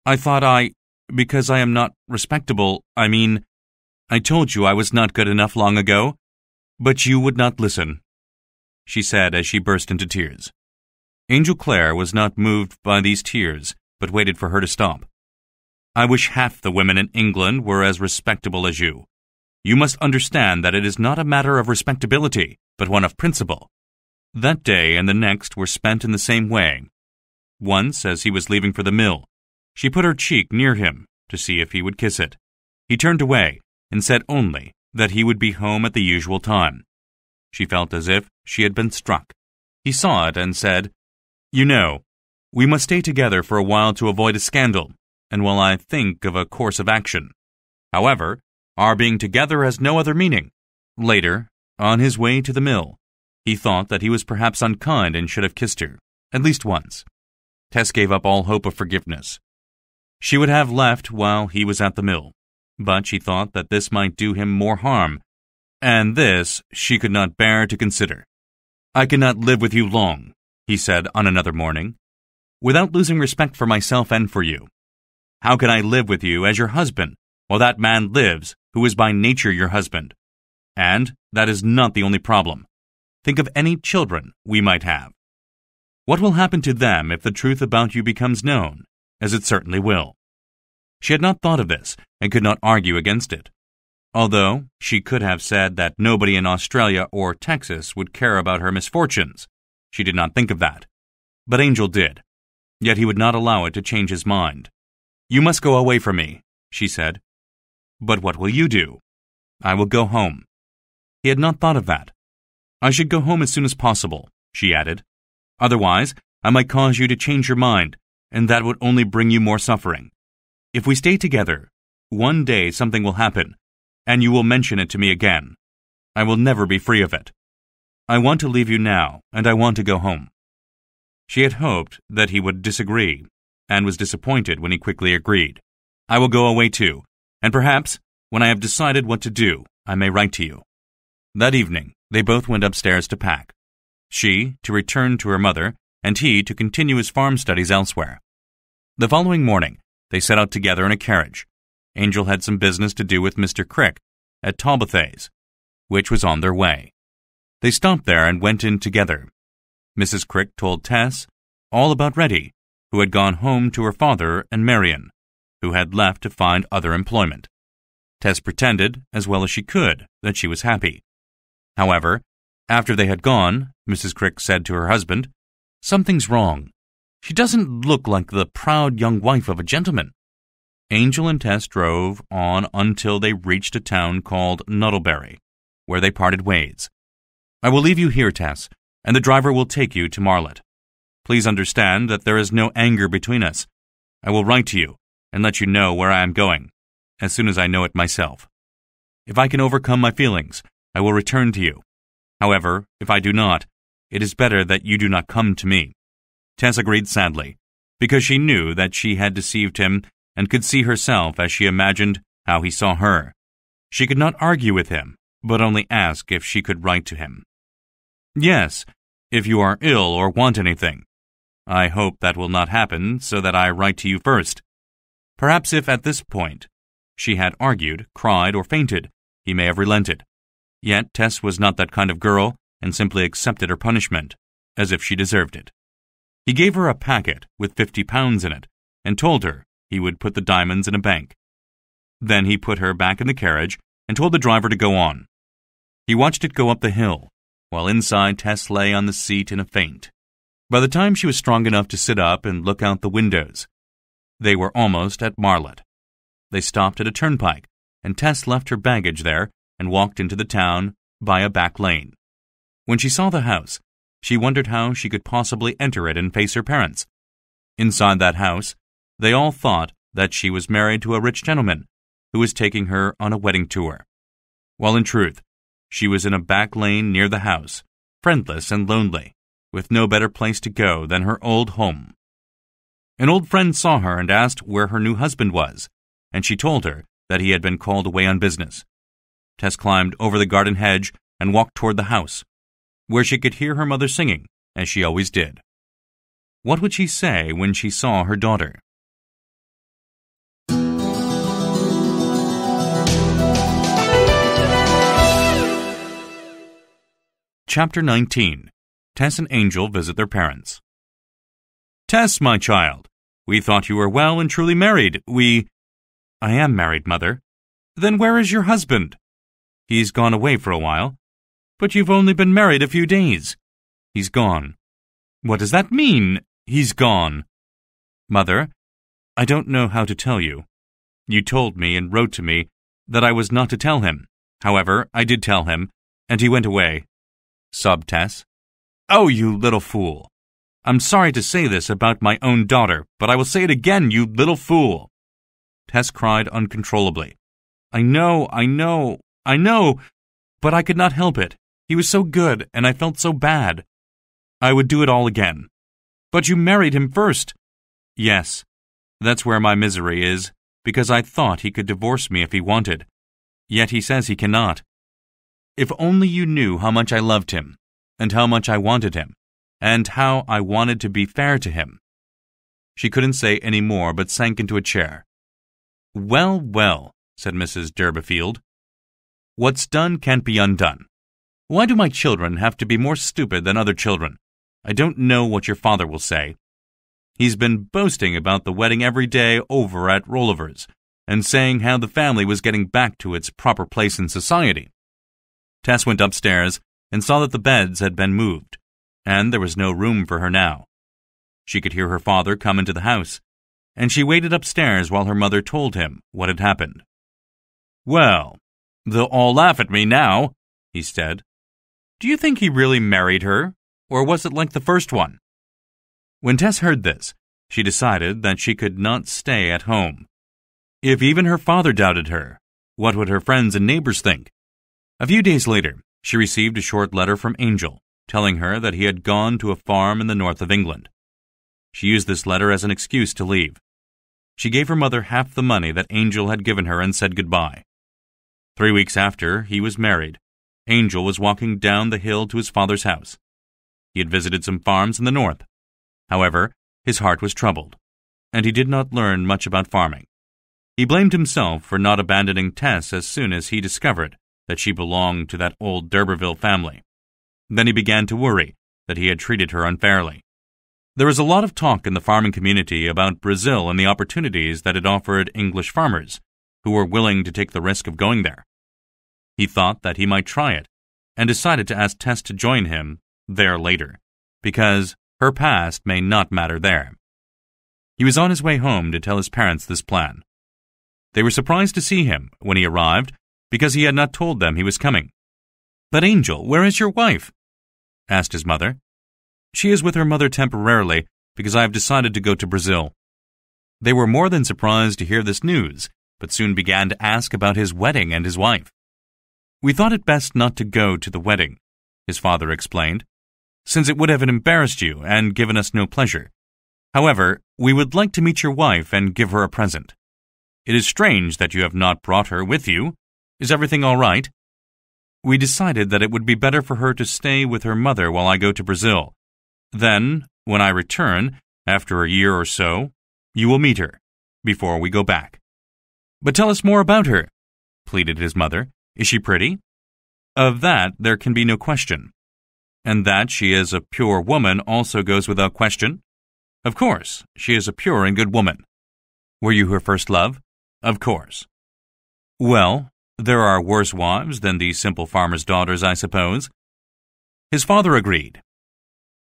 [SPEAKER 1] "I thought because I am not respectable, I told you I was not good enough long ago, but you would not listen," she said as she burst into tears. Angel Clare was not moved by these tears, but waited for her to stop. "I wish half the women in England were as respectable as you. You must understand that it is not a matter of respectability, but one of principle." That day and the next were spent in the same way. Once, as he was leaving for the mill, she put her cheek near him to see if he would kiss it. He turned away and said only that he would be home at the usual time. She felt as if she had been struck. He saw it and said, "You know, we must stay together for a while to avoid a scandal, and while I think of a course of action. However, our being together has no other meaning." Later, on his way to the mill, he thought that he was perhaps unkind and should have kissed her, at least once. Tess gave up all hope of forgiveness. She would have left while he was at the mill, but she thought that this might do him more harm, and this she could not bear to consider. "I cannot live with you long," he said on another morning, "without losing respect for myself and for you. How can I live with you as your husband while that man lives who is by nature your husband? And that is not the only problem. Think of any children we might have. What will happen to them if the truth about you becomes known, as it certainly will?" She had not thought of this and could not argue against it. Although she could have said that nobody in Australia or Texas would care about her misfortunes, she did not think of that. But Angel did. Yet he would not allow it to change his mind. "You must go away from me," she said. "But what will you do?" "I will go home." He had not thought of that. "I should go home as soon as possible," she added. "Otherwise, I might cause you to change your mind, and that would only bring you more suffering. If we stay together, one day something will happen, and you will mention it to me again. I will never be free of it. I want to leave you now, and I want to go home." She had hoped that he would disagree, and was disappointed when he quickly agreed. "I will go away too, and perhaps, when I have decided what to do, I may write to you." That evening, they both went upstairs to pack. She to return to her mother, and he to continue his farm studies elsewhere. The following morning, they set out together in a carriage. Angel had some business to do with Mr. Crick at Talbothays, which was on their way. They stopped there and went in together. Mrs. Crick told Tess all about Reddy, who had gone home to her father, and Marion, who had left to find other employment. Tess pretended, as well as she could, that she was happy. However, after they had gone, Mrs. Crick said to her husband, "Something's wrong. She doesn't look like the proud young wife of a gentleman." Angel and Tess drove on until they reached a town called Nuttlebury, where they parted ways. "I will leave you here, Tess, and the driver will take you to Marlett. Please understand that there is no anger between us. I will write to you and let you know where I am going, as soon as I know it myself. If I can overcome my feelings, I will return to you. However, if I do not, it is better that you do not come to me." Tess agreed sadly, because she knew that she had deceived him and could see herself as she imagined how he saw her. She could not argue with him, but only ask if she could write to him. "Yes, if you are ill or want anything. I hope that will not happen, so that I write to you first." Perhaps if at this point she had argued, cried, or fainted, he may have relented. Yet Tess was not that kind of girl, and simply accepted her punishment, as if she deserved it. He gave her a packet with £50 in it, and told her he would put the diamonds in a bank. Then he put her back in the carriage and told the driver to go on. He watched it go up the hill, while inside Tess lay on the seat in a faint. By the time she was strong enough to sit up and look out the windows, they were almost at Marlett. They stopped at a turnpike, and Tess left her baggage there and walked into the town by a back lane. When she saw the house, she wondered how she could possibly enter it and face her parents. Inside that house, they all thought that she was married to a rich gentleman who was taking her on a wedding tour, while in truth, she was in a back lane near the house, friendless and lonely, with no better place to go than her old home. An old friend saw her and asked where her new husband was, and she told her that he had been called away on business. Tess climbed over the garden hedge and walked toward the house, where she could hear her mother singing, as she always did. What would she say when she saw her daughter? Chapter 19. Tess and Angel visit their parents. "Tess, my child, we thought you were well and truly married. "I am married, Mother." "Then where is your husband?" "He's gone away for a while." "But you've only been married a few days." "He's gone." "What does that mean, he's gone?" "Mother, I don't know how to tell you. You told me and wrote to me that I was not to tell him. However, I did tell him, and he went away," sobbed Tess. "Oh, you little fool. I'm sorry to say this about my own daughter, but I will say it again, you little fool." Tess cried uncontrollably. I know, but I could not help it. He was so good, and I felt so bad. I would do it all again." "But you married him first." "Yes, That's where my misery is, because I thought he could divorce me if he wanted. Yet he says he cannot. If only you knew how much I loved him, and how much I wanted him, and how I wanted to be fair to him." She couldn't say any more, but sank into a chair. "Well, well," said Mrs. Durbeyfield. "What's done can't be undone. Why do my children have to be more stupid than other children? I don't know what your father will say. He's been boasting about the wedding every day over at Rolliver's, and saying how the family was getting back to its proper place in society." Tess went upstairs and saw that the beds had been moved, and there was no room for her now. She could hear her father come into the house, and she waited upstairs while her mother told him what had happened. "Well, they'll all laugh at me now," he said. "Do you think he really married her, or was it like the first one?" When Tess heard this, she decided that she could not stay at home. If even her father doubted her, what would her friends and neighbors think? A few days later, she received a short letter from Angel, telling her that he had gone to a farm in the north of England. She used this letter as an excuse to leave. She gave her mother half the money that Angel had given her and said goodbye. 3 weeks after he was married, Angel was walking down the hill to his father's house. He had visited some farms in the north. However, his heart was troubled, and he did not learn much about farming. He blamed himself for not abandoning Tess as soon as he discovered that she belonged to that old d'Urberville family. Then he began to worry that he had treated her unfairly. There was a lot of talk in the farming community about Brazil and the opportunities that it offered English farmers who were willing to take the risk of going there. He thought that he might try it, and decided to ask Tess to join him there later, because her past may not matter there. He was on his way home to tell his parents this plan. They were surprised to see him when he arrived, because he had not told them he was coming. "But Angel, where is your wife?" asked his mother. "She is with her mother temporarily, because I have decided to go to Brazil." They were more than surprised to hear this news, but soon began to ask about his wedding and his wife. "We thought it best not to go to the wedding," his father explained, "since it would have embarrassed you and given us no pleasure. However, we would like to meet your wife and give her a present. It is strange that you have not brought her with you. Is everything all right? We decided that it would be better for her to stay with her mother while I go to Brazil. Then, when I return, after a year or so, you will meet her, before we go back." "But tell us more about her," pleaded his mother. "Is she pretty?" "Of that there can be no question." "And that she is a pure woman also goes without question?" "Of course, she is a pure and good woman." "Were you her first love?" "Of course." "Well, there are worse wives than these simple farmers' daughters, I suppose." His father agreed.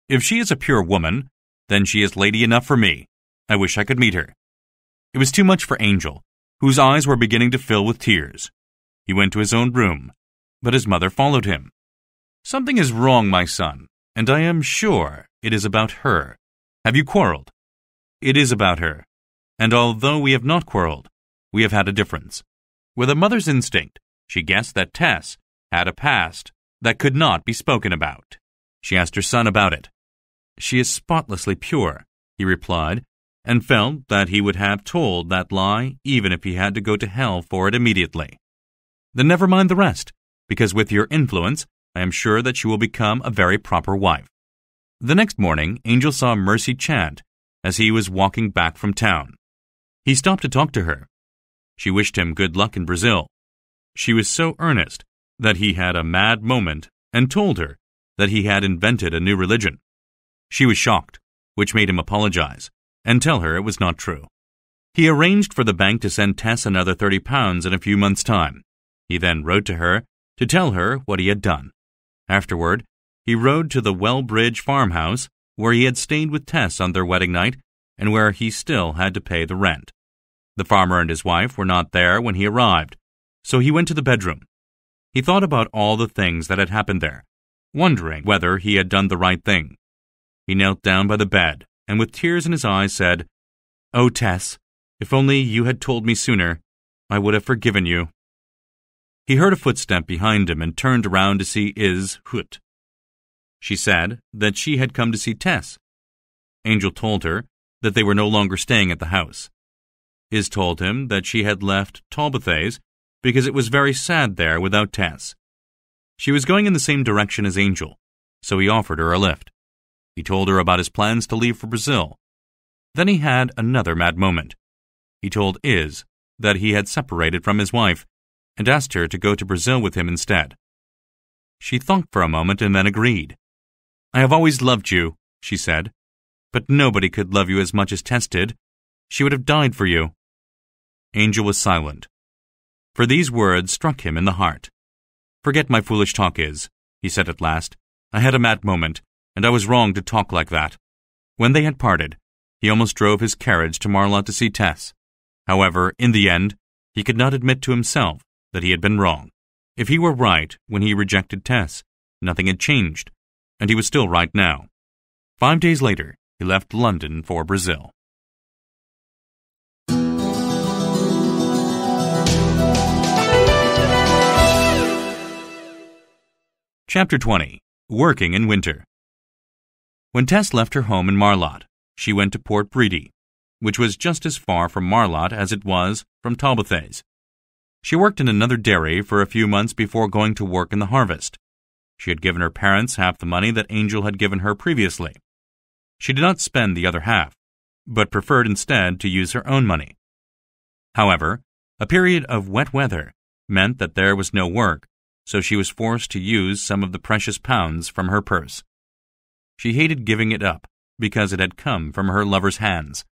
[SPEAKER 1] "If she is a pure woman, then she is lady enough for me. I wish I could meet her." It was too much for Angel, whose eyes were beginning to fill with tears. He went to his own room, but his mother followed him. "Something is wrong, my son, and I am sure it is about her. Have you quarreled?" "It is about her, and although we have not quarreled, we have had a difference." With a mother's instinct, she guessed that Tess had a past that could not be spoken about. She asked her son about it. "She is spotlessly pure," he replied, and felt that he would have told that lie even if he had to go to hell for it immediately. "Then never mind the rest, because with your influence, I am sure that she will become a very proper wife." The next morning, Angel saw Mercy chant as he was walking back from town. He stopped to talk to her. She wished him good luck in Brazil. She was so earnest that he had a mad moment and told her that he had invented a new religion. She was shocked, which made him apologize and tell her it was not true. He arranged for the bank to send Tess another £30 in a few months' time. He then wrote to her to tell her what he had done. Afterward, he rode to the Wellbridge farmhouse where he had stayed with Tess on their wedding night and where he still had to pay the rent. The farmer and his wife were not there when he arrived, so he went to the bedroom. He thought about all the things that had happened there, wondering whether he had done the right thing. He knelt down by the bed and with tears in his eyes said, "Oh, Tess, if only you had told me sooner, I would have forgiven you." He heard a footstep behind him and turned around to see Hoot. She said that she had come to see Tess. Angel told her that they were no longer staying at the house, Iz told him that she had left Talbothays because it was very sad there without Tess. She was going in the same direction as Angel, so he offered her a lift. He told her about his plans to leave for Brazil. Then he had another mad moment. He told Iz that he had separated from his wife and asked her to go to Brazil with him instead. She thought for a moment and then agreed. "I have always loved you," she said, "but nobody could love you as much as Tess did. She would have died for you." Angel was silent, for these words struck him in the heart. "Forget my foolish talk, Iz," he said at last. "I had a mad moment, and I was wrong to talk like that." When they had parted, he almost drove his carriage to Marlott to see Tess. However, in the end, he could not admit to himself that he had been wrong. If he were right when he rejected Tess, nothing had changed, and he was still right now. 5 days later, he left London for Brazil. Chapter 20. Working in Winter. When Tess left her home in Marlott, she went to Port Bredy, which was just as far from Marlott as it was from Talbothays. She worked in another dairy for a few months before going to work in the harvest. She had given her parents half the money that Angel had given her previously. She did not spend the other half, but preferred instead to use her own money. However, a period of wet weather meant that there was no work, so she was forced to use some of the precious pounds from her purse. She hated giving it up because it had come from her lover's hands.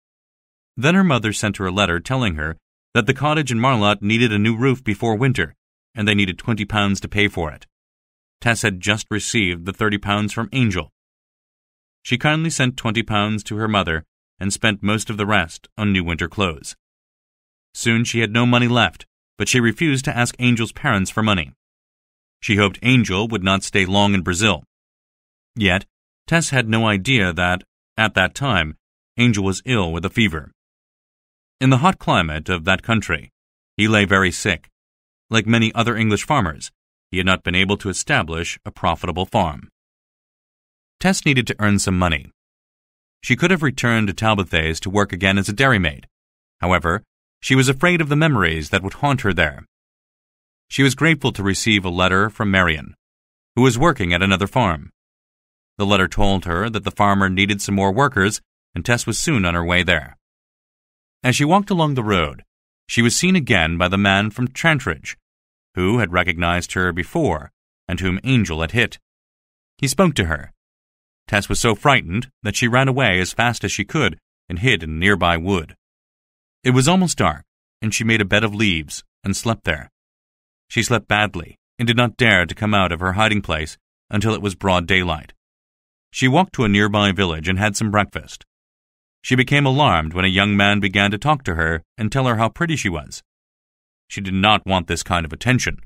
[SPEAKER 1] Then her mother sent her a letter telling her that the cottage in Marlott needed a new roof before winter, and they needed £20 to pay for it. Tess had just received the £30 from Angel. She kindly sent £20 to her mother and spent most of the rest on new winter clothes. Soon she had no money left, but she refused to ask Angel's parents for money. She hoped Angel would not stay long in Brazil. Yet, Tess had no idea that, at that time, Angel was ill with a fever. In the hot climate of that country, he lay very sick. Like many other English farmers, he had not been able to establish a profitable farm. Tess needed to earn some money. She could have returned to Talbothays to work again as a dairymaid. However, she was afraid of the memories that would haunt her there. She was grateful to receive a letter from Marion, who was working at another farm. The letter told her that the farmer needed some more workers, and Tess was soon on her way there. As she walked along the road, she was seen again by the man from Trantridge, who had recognized her before and whom Angel had hit. He spoke to her. Tess was so frightened that she ran away as fast as she could and hid in a nearby wood. It was almost dark, and she made a bed of leaves and slept there. She slept badly and did not dare to come out of her hiding place until it was broad daylight. She walked to a nearby village and had some breakfast. She became alarmed when a young man began to talk to her and tell her how pretty she was. She did not want this kind of attention.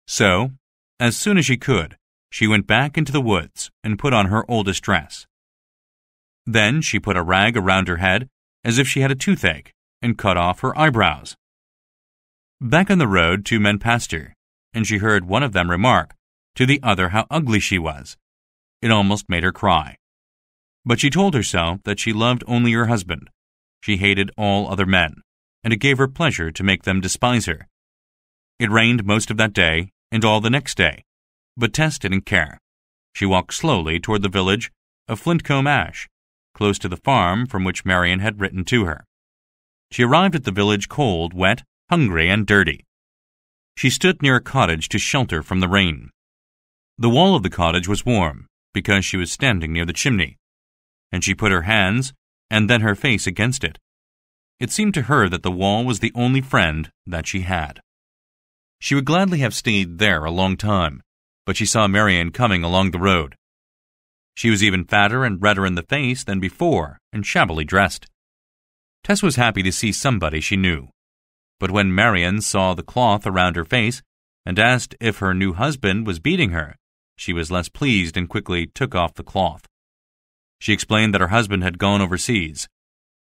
[SPEAKER 1] So, as soon as she could, she went back into the woods and put on her oldest dress. Then she put a rag around her head as if she had a toothache and cut off her eyebrows. Back on the road, 2 men passed her, and she heard one of them remark to the other how ugly she was. It almost made her cry. But she told herself that she loved only her husband. She hated all other men, and it gave her pleasure to make them despise her. It rained most of that day and all the next day, but Tess didn't care. She walked slowly toward the village of Flintcombe Ash, close to the farm from which Marion had written to her. She arrived at the village cold, wet, hungry, and dirty. She stood near a cottage to shelter from the rain. The wall of the cottage was warm because she was standing near the chimney, and she put her hands and then her face against it. It seemed to her that the wall was the only friend that she had. She would gladly have stayed there a long time, but she saw Marion coming along the road. She was even fatter and redder in the face than before and shabbily dressed. Tess was happy to see somebody she knew. But when Marion saw the cloth around her face and asked if her new husband was beating her, she was less pleased and quickly took off the cloth. She explained that her husband had gone overseas.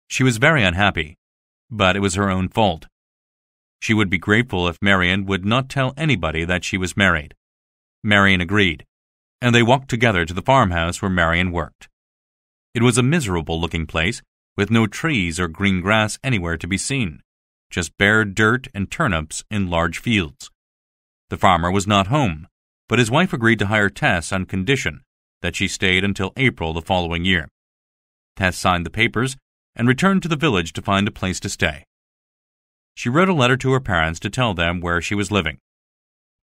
[SPEAKER 1] She was very unhappy, but it was her own fault. She would be grateful if Marion would not tell anybody that she was married. Marion agreed, and they walked together to the farmhouse where Marion worked. It was a miserable-looking place, with no trees or green grass anywhere to be seen, just bare dirt and turnips in large fields. The farmer was not home, but his wife agreed to hire Tess on condition that she stayed until April the following year. Tess signed the papers and returned to the village to find a place to stay. She wrote a letter to her parents to tell them where she was living.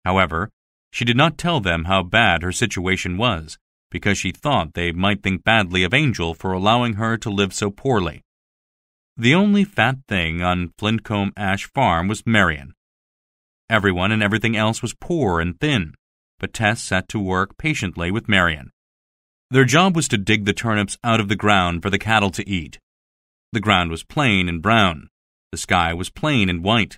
[SPEAKER 1] However, she did not tell them how bad her situation was, because she thought they might think badly of Angel for allowing her to live so poorly. The only fat thing on Flintcomb Ash Farm was Marion. Everyone and everything else was poor and thin, but Tess set to work patiently with Marion. Their job was to dig the turnips out of the ground for the cattle to eat. The ground was plain and brown, the sky was plain and white,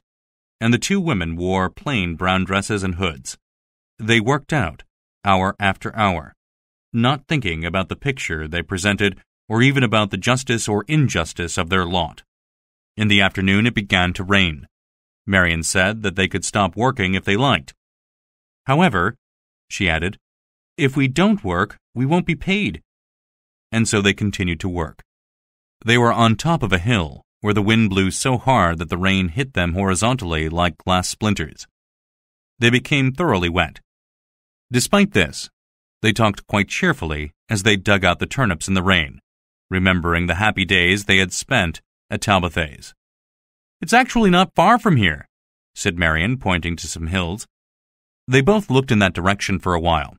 [SPEAKER 1] and the two women wore plain brown dresses and hoods. They worked out, hour after hour, not thinking about the picture they presented or even about the justice or injustice of their lot. In the afternoon it began to rain. Marion said that they could stop working if they liked. However, she added, if we don't work, we won't be paid. And so they continued to work. They were on top of a hill where the wind blew so hard that the rain hit them horizontally like glass splinters. They became thoroughly wet. Despite this, they talked quite cheerfully as they dug out the turnips in the rain, remembering the happy days they had spent at Talbothays. It's actually not far from here, said Marion, pointing to some hills. They both looked in that direction for a while,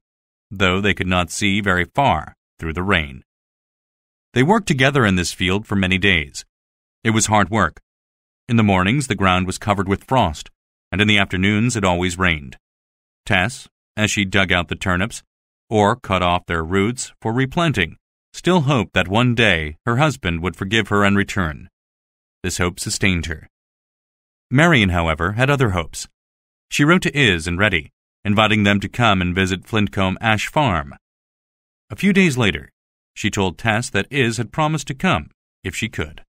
[SPEAKER 1] though they could not see very far through the rain. They worked together in this field for many days. It was hard work. In the mornings the ground was covered with frost, and in the afternoons it always rained. Tess, as she dug out the turnips, or cut off their roots for replanting, still hoped that one day her husband would forgive her and return. This hope sustained her. Marion, however, had other hopes. She wrote to Iz and Reddy, inviting them to come and visit Flintcomb Ash Farm. A few days later, she told Tess that Iz had promised to come if she could.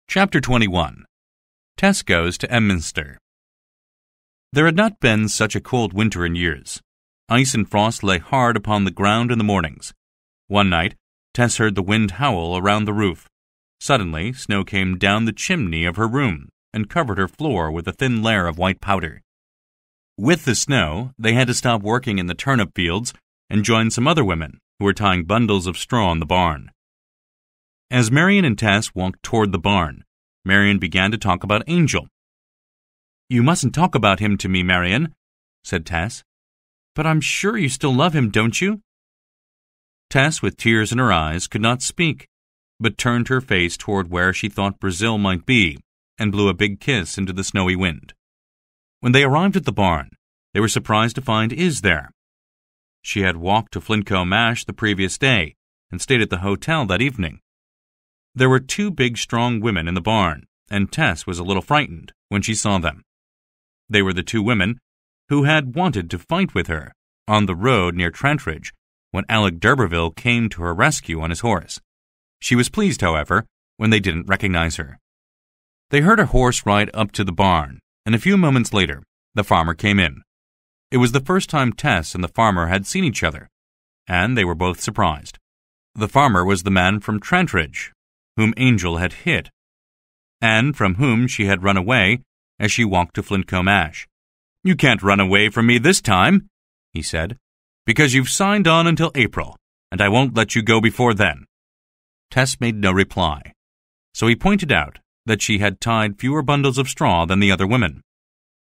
[SPEAKER 1] Chapter 21. Tess Goes to Emminster. There had not been such a cold winter in years. Ice and frost lay hard upon the ground in the mornings. One night, Tess heard the wind howl around the roof. Suddenly, snow came down the chimney of her room and covered her floor with a thin layer of white powder. With the snow, they had to stop working in the turnip fields and join some other women who were tying bundles of straw in the barn. As Marion and Tess walked toward the barn, Marion began to talk about Angel. You mustn't talk about him to me, Marion, said Tess. But I'm sure you still love him, don't you? Tess, with tears in her eyes, could not speak, but turned her face toward where she thought Brazil might be and blew a big kiss into the snowy wind. When they arrived at the barn, they were surprised to find Iz there. She had walked to Flintcomb Ash the previous day and stayed at the hotel that evening. There were two big, strong women in the barn, and Tess was a little frightened when she saw them. They were the two women who had wanted to fight with her on the road near Trantridge when Alec d'Urberville came to her rescue on his horse. She was pleased, however, when they didn't recognize her. They heard a horse ride up to the barn, and a few moments later, the farmer came in. It was the first time Tess and the farmer had seen each other, and they were both surprised. The farmer was the man from Trantridge, whom Angel had hit, and from whom she had run away as she walked to Flintcomb Ash. You can't run away from me this time, he said, because you've signed on until April, and I won't let you go before then. Tess made no reply, so he pointed out that she had tied fewer bundles of straw than the other women.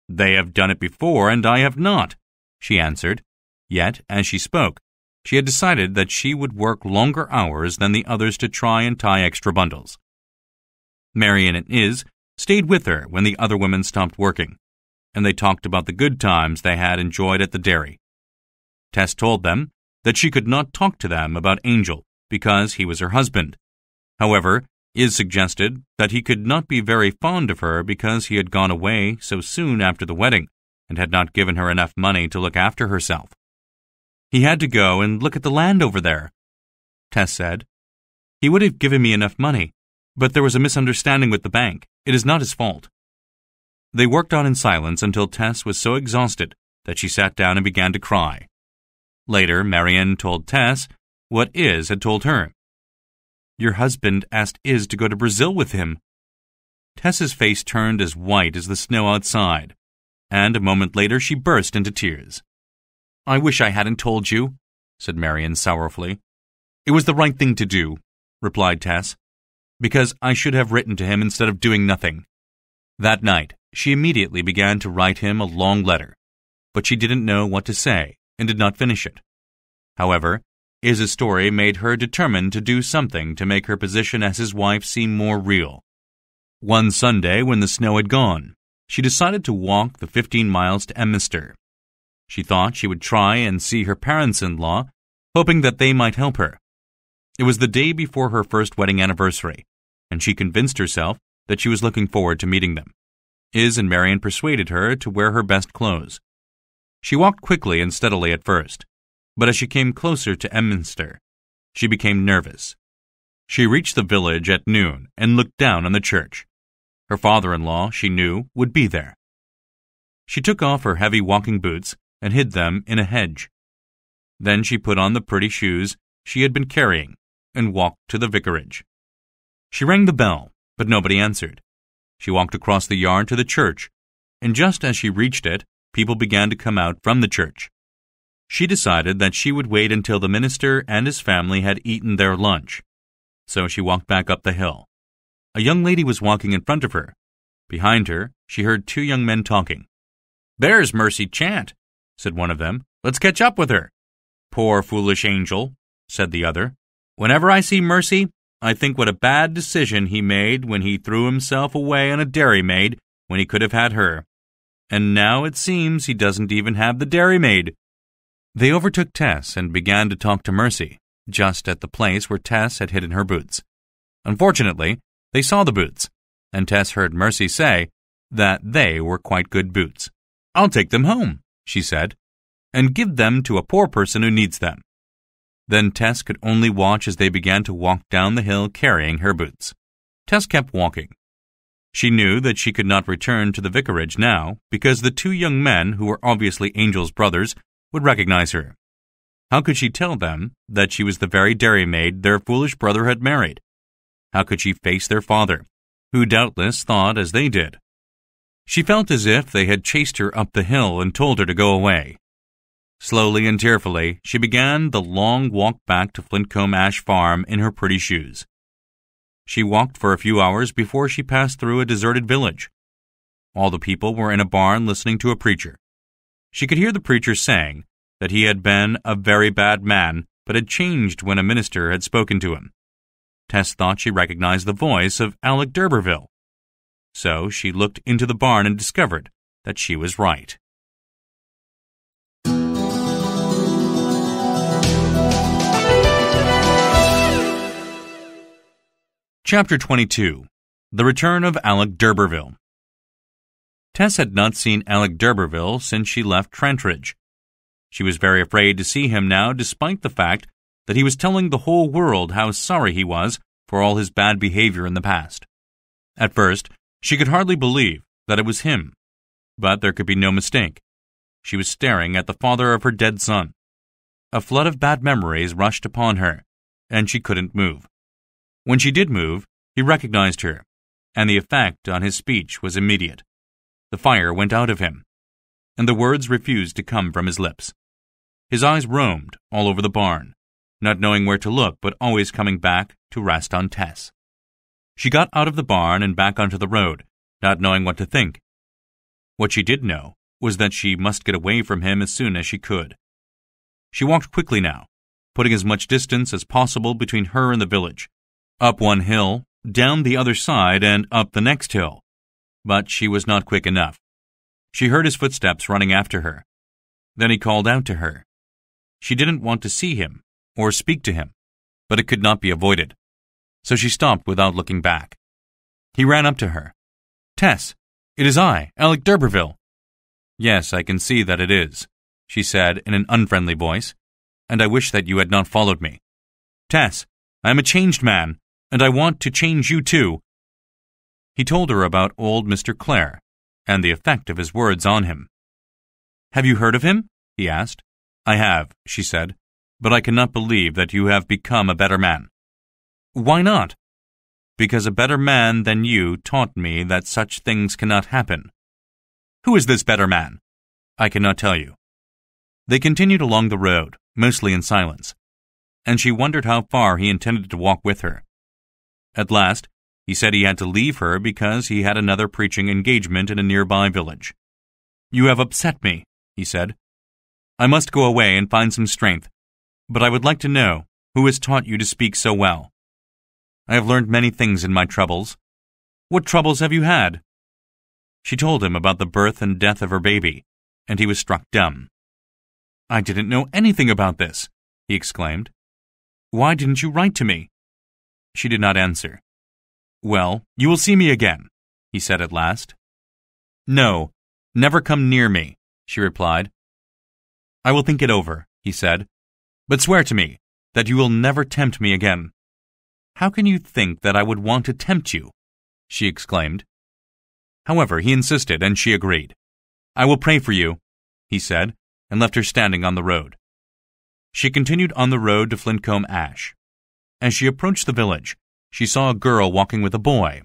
[SPEAKER 1] They have done it before, and I have not, she answered. Yet, as she spoke, she had decided that she would work longer hours than the others to try and tie extra bundles. Marion and Iz stayed with her when the other women stopped working, and they talked about the good times they had enjoyed at the dairy. Tess told them that she could not talk to them about Angel because he was her husband. However, Iz suggested that he could not be very fond of her because he had gone away so soon after the wedding and had not given her enough money to look after herself. He had to go and look at the land over there, Tess said. He would have given me enough money, but there was a misunderstanding with the bank. It is not his fault. They worked on in silence until Tess was so exhausted that she sat down and began to cry. Later, Marian told Tess what Iz had told her. "Your husband asked Iz to go to Brazil with him." Tess's face turned as white as the snow outside, and a moment later she burst into tears. "I wish I hadn't told you," said Marian sorrowfully. "It was the right thing to do," replied Tess, "because I should have written to him instead of doing nothing." That night, she immediately began to write him a long letter, but she didn't know what to say and did not finish it. However, Iz's story made her determined to do something to make her position as his wife seem more real. One Sunday, when the snow had gone, she decided to walk the 15 miles to Emminster. She thought she would try and see her parents-in-law, hoping that they might help her. It was the day before her first wedding anniversary, and she convinced herself that she was looking forward to meeting them. Iz and Marian persuaded her to wear her best clothes. She walked quickly and steadily at first, but as she came closer to Emminster, she became nervous. She reached the village at noon and looked down on the church. Her father-in-law, she knew, would be there. She took off her heavy walking boots and hid them in a hedge. Then she put on the pretty shoes she had been carrying and walked to the vicarage. She rang the bell, but nobody answered. She walked across the yard to the church, and just as she reached it, people began to come out from the church. She decided that she would wait until the minister and his family had eaten their lunch. So she walked back up the hill. A young lady was walking in front of her. Behind her, she heard two young men talking. "There's Mercy Chant," said one of them. "Let's catch up with her." "Poor foolish angel," said the other. "Whenever I see Mercy, I think what a bad decision he made when he threw himself away on a dairymaid when he could have had her. And now it seems he doesn't even have the dairymaid." They overtook Tess and began to talk to Mercy, just at the place where Tess had hidden her boots. Unfortunately, they saw the boots, and Tess heard Mercy say that they were quite good boots. "I'll take them home," she said, "and give them to a poor person who needs them." Then Tess could only watch as they began to walk down the hill carrying her boots. Tess kept walking. She knew that she could not return to the vicarage now because the two young men, who were obviously Angel's brothers, would recognize her. How could she tell them that she was the very dairymaid their foolish brother had married? How could she face their father, who doubtless thought as they did? She felt as if they had chased her up the hill and told her to go away. Slowly and tearfully, she began the long walk back to Flintcomb Ash Farm in her pretty shoes. She walked for a few hours before she passed through a deserted village. All the people were in a barn listening to a preacher. She could hear the preacher saying that he had been a very bad man, but had changed when a minister had spoken to him. Tess thought she recognized the voice of Alec d'Urberville. So she looked into the barn and discovered that she was right. Chapter 22. The Return of Alec d'Urberville. Tess had not seen Alec d'Urberville since she left Trantridge. She was very afraid to see him now, despite the fact that he was telling the whole world how sorry he was for all his bad behavior in the past. At first, she could hardly believe that it was him, but there could be no mistake. She was staring at the father of her dead son. A flood of bad memories rushed upon her, and she couldn't move. When she did move, he recognized her, and the effect on his speech was immediate. The fire went out of him, and the words refused to come from his lips. His eyes roamed all over the barn, not knowing where to look but always coming back to rest on Tess. She got out of the barn and back onto the road, not knowing what to think. What she did know was that she must get away from him as soon as she could. She walked quickly now, putting as much distance as possible between her and the village, up one hill, down the other side, and up the next hill. But she was not quick enough. She heard his footsteps running after her. Then he called out to her. She didn't want to see him or speak to him, but it could not be avoided. So she stopped without looking back. He ran up to her. "Tess, it is I, Alec d'Urberville." "Yes, I can see that it is," she said in an unfriendly voice, "and I wish that you had not followed me. Tess, I am a changed man, and I want to change you too." He told her about old Mr. Clare and the effect of his words on him. Have you heard of him? He asked. I have, she said, but I cannot believe that you have become a better man. Why not? Because a better man than you taught me that such things cannot happen. Who is this better man? I cannot tell you. They continued along the road, mostly in silence, and she wondered how far he intended to walk with her. At last, he said he had to leave her because he had another preaching engagement in a nearby village. You have upset me, he said. I must go away and find some strength, but I would like to know who has taught you to speak so well. I have learned many things in my troubles. What troubles have you had? She told him about the birth and death of her baby, and he was struck dumb. I didn't know anything about this, he exclaimed. Why didn't you write to me? She did not answer. Well, you will see me again, he said at last. No, never come near me, she replied. I will think it over, he said, but swear to me that you will never tempt me again. How can you think that I would want to tempt you? She exclaimed. However, he insisted, and she agreed. I will pray for you, he said, and left her standing on the road. She continued on the road to Flintcomb Ash. As she approached the village, she saw a girl walking with a boy.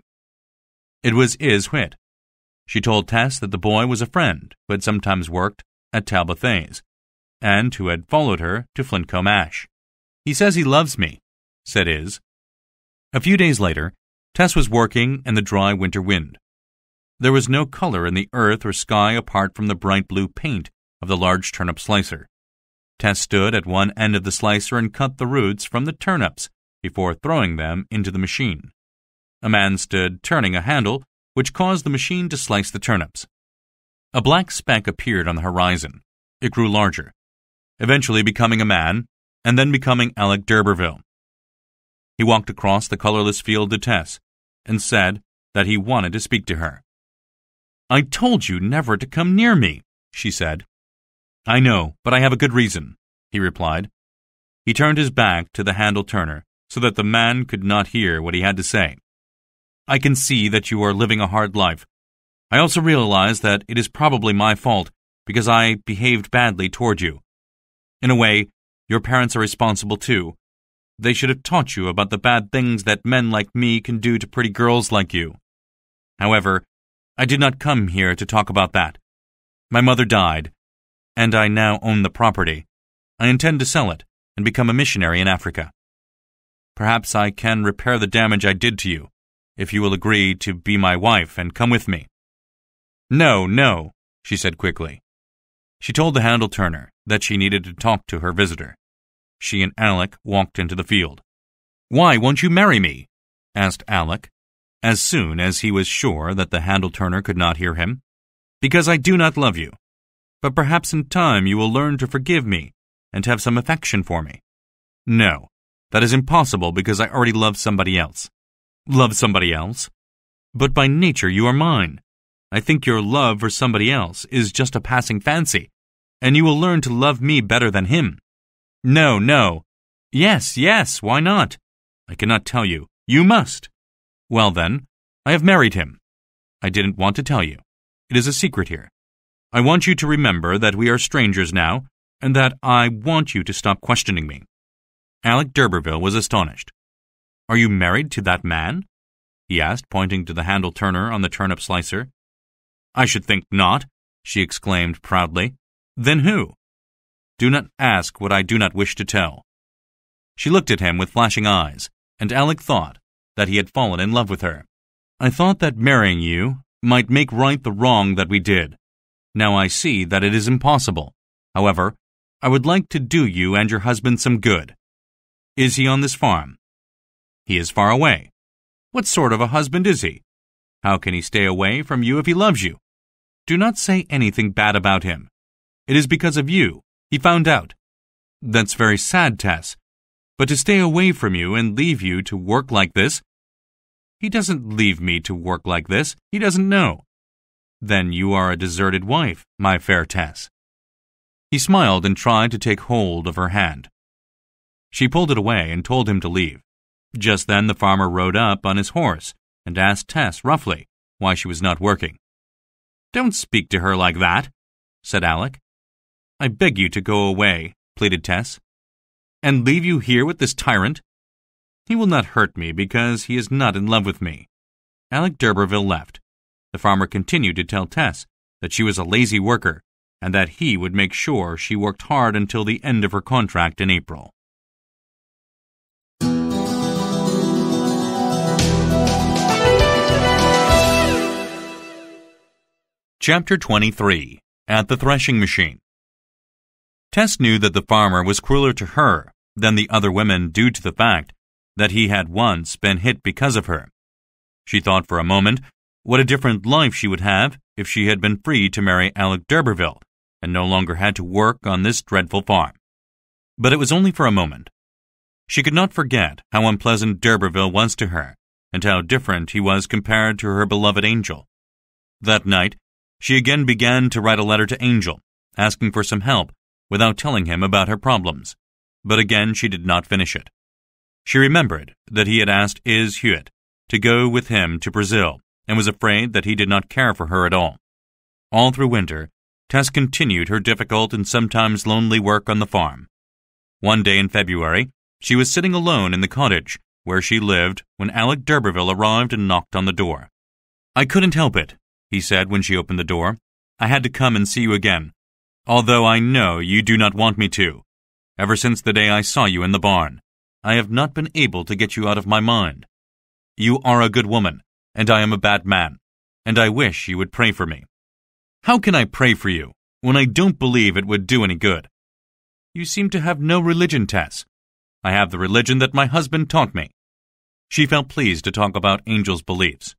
[SPEAKER 1] It was Is Whit. She told Tess that the boy was a friend who had sometimes worked at Talbothays, and who had followed her to Flintcomb Ash. He says he loves me, said Is. A few days later, Tess was working in the dry winter wind. There was no color in the earth or sky apart from the bright blue paint of the large turnip slicer. Tess stood at one end of the slicer and cut the roots from the turnips before throwing them into the machine. A man stood turning a handle, which caused the machine to slice the turnips. A black speck appeared on the horizon. It grew larger, eventually becoming a man, and then becoming Alec d'Urberville. He walked across the colorless field to Tess and said that he wanted to speak to her. I told you never to come near me, she said. I know, but I have a good reason, he replied. He turned his back to the handle turner so that the man could not hear what he had to say. I can see that you are living a hard life. I also realize that it is probably my fault because I behaved badly toward you. In a way, your parents are responsible too. They should have taught you about the bad things that men like me can do to pretty girls like you. However, I did not come here to talk about that. My mother died, and I now own the property. I intend to sell it and become a missionary in Africa. Perhaps I can repair the damage I did to you, if you will agree to be my wife and come with me. No, no, she said quickly. She told the handle turner that she needed to talk to her visitor. She and Alec walked into the field. Why won't you marry me? Asked Alec, as soon as he was sure that the handle turner could not hear him. Because I do not love you. But perhaps in time you will learn to forgive me and have some affection for me. No, that is impossible because I already love somebody else. Love somebody else? But by nature you are mine. I think your love for somebody else is just a passing fancy, and you will learn to love me better than him. No, no. Yes, yes, why not? I cannot tell you. You must. Well then, I have married him. I didn't want to tell you. It is a secret here. I want you to remember that we are strangers now, and that I want you to stop questioning me. Alec d'Urberville was astonished. Are you married to that man? He asked, pointing to the handle turner on the turnip slicer. I should think not, she exclaimed proudly. Then who? Do not ask what I do not wish to tell. She looked at him with flashing eyes, and Alec thought that he had fallen in love with her. I thought that marrying you might make right the wrong that we did. Now I see that it is impossible. However, I would like to do you and your husband some good. Is he on this farm? He is far away. What sort of a husband is he? How can he stay away from you if he loves you? Do not say anything bad about him. It is because of you. He found out. That's very sad, Tess. But to stay away from you and leave you to work like this? He doesn't leave me to work like this. He doesn't know. Then you are a deserted wife, my fair Tess. He smiled and tried to take hold of her hand. She pulled it away and told him to leave. Just then the farmer rode up on his horse and asked Tess roughly why she was not working. Don't speak to her like that, said Alec. I beg you to go away," pleaded Tess. "And leave you here with this tyrant?" "He will not hurt me because he is not in love with me." Alec d'Urberville left. The farmer continued to tell Tess that she was a lazy worker and that he would make sure she worked hard until the end of her contract in April. Chapter 23. At the Threshing Machine. Tess knew that the farmer was crueler to her than the other women due to the fact that he had once been hit because of her. She thought for a moment what a different life she would have if she had been free to marry Alec d'Urberville and no longer had to work on this dreadful farm. But it was only for a moment. She could not forget how unpleasant d'Urberville was to her and how different he was compared to her beloved Angel. That night, she again began to write a letter to Angel, asking for some help without telling him about her problems. But again she did not finish it. She remembered that he had asked Is Hewitt to go with him to Brazil and was afraid that he did not care for her at all. All through winter, Tess continued her difficult and sometimes lonely work on the farm. One day in February, she was sitting alone in the cottage where she lived when Alec d'Urberville arrived and knocked on the door. "I couldn't help it," he said when she opened the door. "I had to come and see you again, although I know you do not want me to. Ever since the day I saw you in the barn, I have not been able to get you out of my mind. You are a good woman, and I am a bad man, and I wish you would pray for me." "How can I pray for you when I don't believe it would do any good?" "You seem to have no religion, Tess." "I have the religion that my husband taught me." She felt pleased to talk about Angel's beliefs.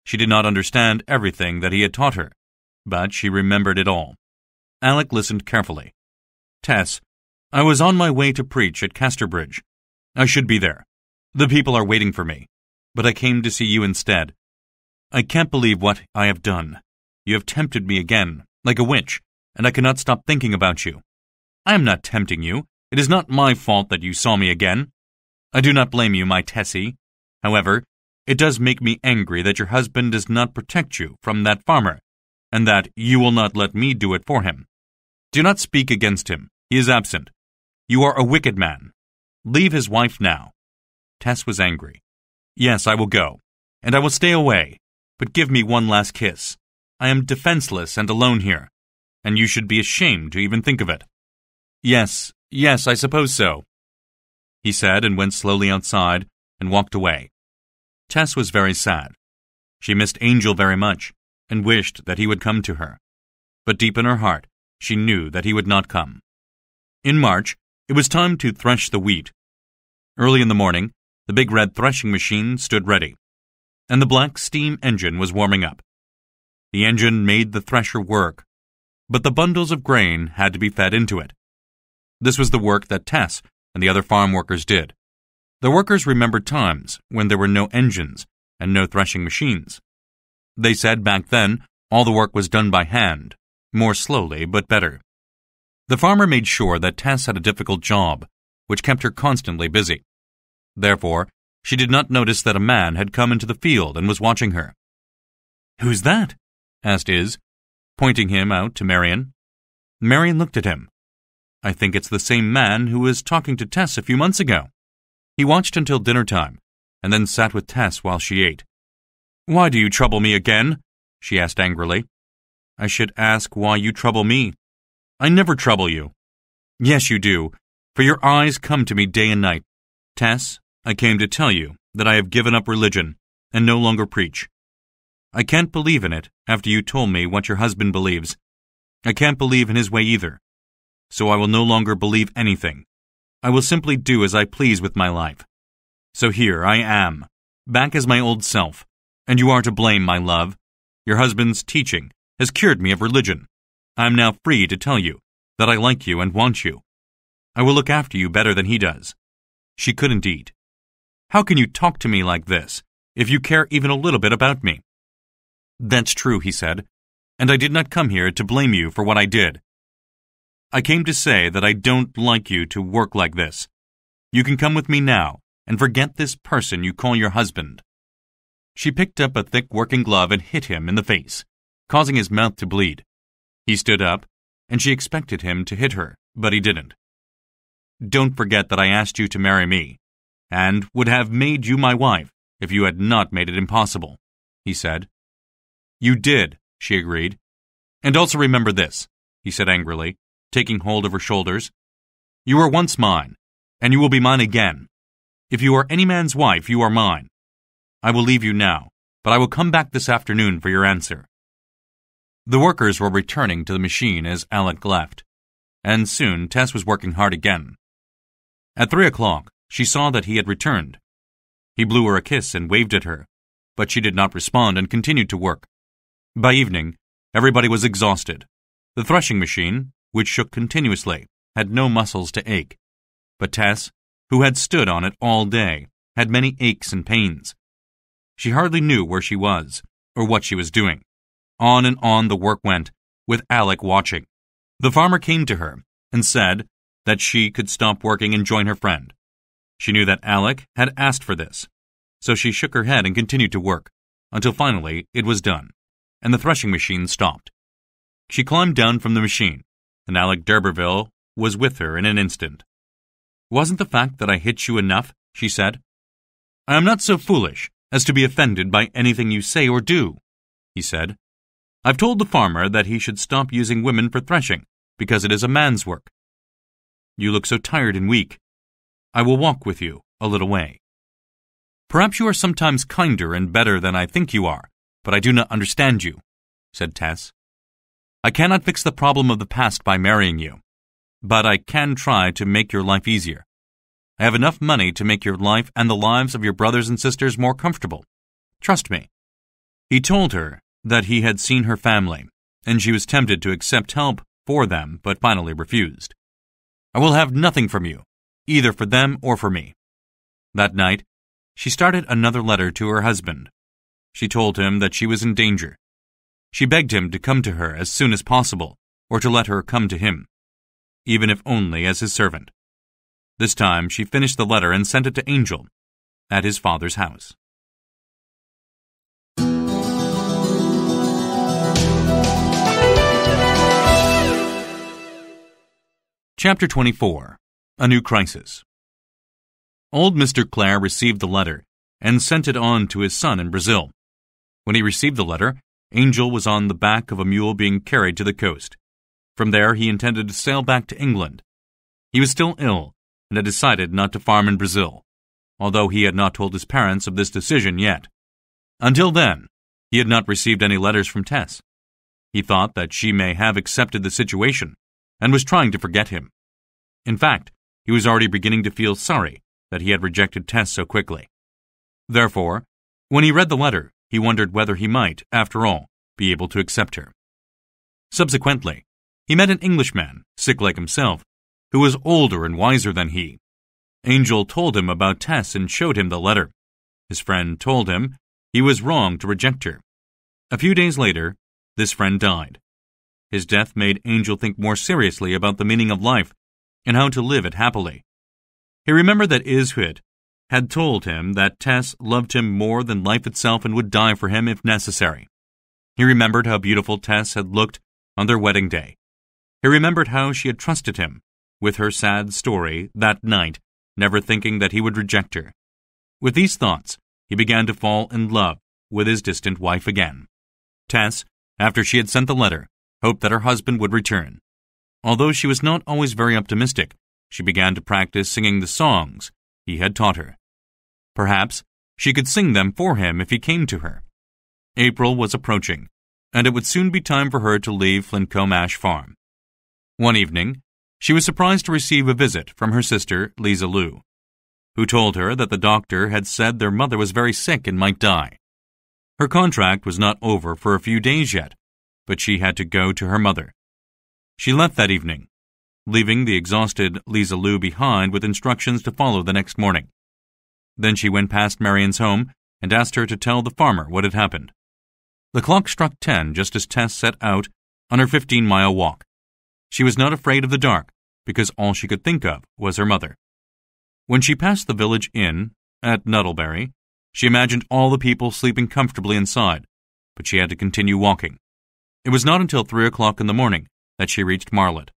[SPEAKER 1] She did not understand everything that he had taught her, but she remembered it all. Alec listened carefully. "Tess, I was on my way to preach at Casterbridge. I should be there. The people are waiting for me, but I came to see you instead. I can't believe what I have done. You have tempted me again, like a witch, and I cannot stop thinking about you. I am not tempting you. It is not my fault that you saw me again. I do not blame you, my Tessie. However, it does make me angry that your husband does not protect you from that farmer, and that you will not let me do it for him. Do not speak against him. He is absent. You are a wicked man. Leave his wife now." Tess was angry. "Yes, I will go, and I will stay away, but give me one last kiss. I am defenseless and alone here, and you should be ashamed to even think of it." Yes, I suppose so," he said and went slowly outside and walked away. Tess was very sad. She missed Angel very much and wished that he would come to her. But deep in her heart, she knew that he would not come. In March, it was time to thresh the wheat. Early in the morning, the big red threshing machine stood ready, and the black steam engine was warming up. The engine made the thresher work, but the bundles of grain had to be fed into it. This was the work that Tess and the other farm workers did. The workers remembered times when there were no engines and no threshing machines. They said back then all the work was done by hand, more slowly but better. The farmer made sure that Tess had a difficult job, which kept her constantly busy. Therefore, she did not notice that a man had come into the field and was watching her. "Who's that?" asked Is, pointing him out to Marion. Marion looked at him. "I think it's the same man who was talking to Tess a few months ago." He watched until dinner time, and then sat with Tess while she ate. "Why do you trouble me again?" she asked angrily. "I should ask why you trouble me." "I never trouble you." "Yes, you do, for your eyes come to me day and night. Tess, I came to tell you that I have given up religion and no longer preach. I can't believe in it after you told me what your husband believes. I can't believe in his way either. So I will no longer believe anything. I will simply do as I please with my life. So here I am, back as my old self, and you are to blame, my love. Your husband's teaching has cured me of religion. I am now free to tell you that I like you and want you. I will look after you better than he does." She couldn't eat. "How can you talk to me like this, if you care even a little bit about me?" "That's true," he said, "and I did not come here to blame you for what I did. I came to say that I don't like you to work like this. You can come with me now and forget this person you call your husband." She picked up a thick working glove and hit him in the face, causing his mouth to bleed. He stood up, and she expected him to hit her, but he didn't. "Don't forget that I asked you to marry me, and would have made you my wife if you had not made it impossible," he said. "You did," she agreed. "And also remember this," he said angrily, taking hold of her shoulders. "You were once mine, and you will be mine again. If you are any man's wife, you are mine. I will leave you now, but I will come back this afternoon for your answer." The workers were returning to the machine as Alec left, and soon Tess was working hard again. At 3 o'clock, she saw that he had returned. He blew her a kiss and waved at her, but she did not respond and continued to work. By evening, everybody was exhausted. The threshing machine, which shook continuously, had no muscles to ache. But Tess, who had stood on it all day, had many aches and pains. She hardly knew where she was, or what she was doing. On and on the work went, with Alec watching. The farmer came to her and said that she could stop working and join her friend. She knew that Alec had asked for this, so she shook her head and continued to work, until finally it was done, and the threshing machine stopped. She climbed down from the machine, and Alec d'Urberville was with her in an instant. "Wasn't the fact that I hit you enough?" she said. "I am not so foolish as to be offended by anything you say or do," he said. "I've told the farmer that he should stop using women for threshing, because it is a man's work. You look so tired and weak. I will walk with you a little way." "Perhaps you are sometimes kinder and better than I think you are, but I do not understand you," said Tess. "I cannot fix the problem of the past by marrying you, but I can try to make your life easier. I have enough money to make your life and the lives of your brothers and sisters more comfortable. Trust me." He told her that he had seen her family, and she was tempted to accept help for them, but finally refused. "I will have nothing from you, either for them or for me." That night, she started another letter to her husband. She told him that she was in danger. She begged him to come to her as soon as possible, or to let her come to him, even if only as his servant. This time she finished the letter and sent it to Angel at his father's house. Chapter 24. A New Crisis. Old Mr. Clare received the letter and sent it on to his son in Brazil. When he received the letter, Angel was on the back of a mule being carried to the coast. From there he intended to sail back to England. He was still ill and had decided not to farm in Brazil, although he had not told his parents of this decision yet. Until then, he had not received any letters from Tess. He thought that she may have accepted the situation and was trying to forget him. In fact, he was already beginning to feel sorry that he had rejected Tess so quickly. Therefore, when he read the letter, he wondered whether he might, after all, be able to accept her. Subsequently, he met an Englishman, sick like himself, who was older and wiser than he. Angel told him about Tess and showed him the letter. His friend told him he was wrong to reject her. A few days later, this friend died. His death made Angel think more seriously about the meaning of life and how to live it happily. He remembered that Ishut had told him that Tess loved him more than life itself and would die for him if necessary. He remembered how beautiful Tess had looked on their wedding day. He remembered how she had trusted him with her sad story that night, never thinking that he would reject her. With these thoughts, he began to fall in love with his distant wife again. Tess, after she had sent the letter, hoped that her husband would return. Although she was not always very optimistic, she began to practice singing the songs he had taught her. Perhaps she could sing them for him if he came to her. April was approaching, and it would soon be time for her to leave Flintcomb Ash Farm. One evening, she was surprised to receive a visit from her sister, Lisa Lou, who told her that the doctor had said their mother was very sick and might die. Her contract was not over for a few days yet, but she had to go to her mother. She left that evening, leaving the exhausted Lisa Lou behind with instructions to follow the next morning. Then she went past Marion's home and asked her to tell the farmer what had happened. The clock struck 10 just as Tess set out on her 15-mile walk. She was not afraid of the dark, because all she could think of was her mother. When she passed the village inn at Nuttlebury, she imagined all the people sleeping comfortably inside, but she had to continue walking. It was not until 3 o'clock in the morning that she reached Marlet,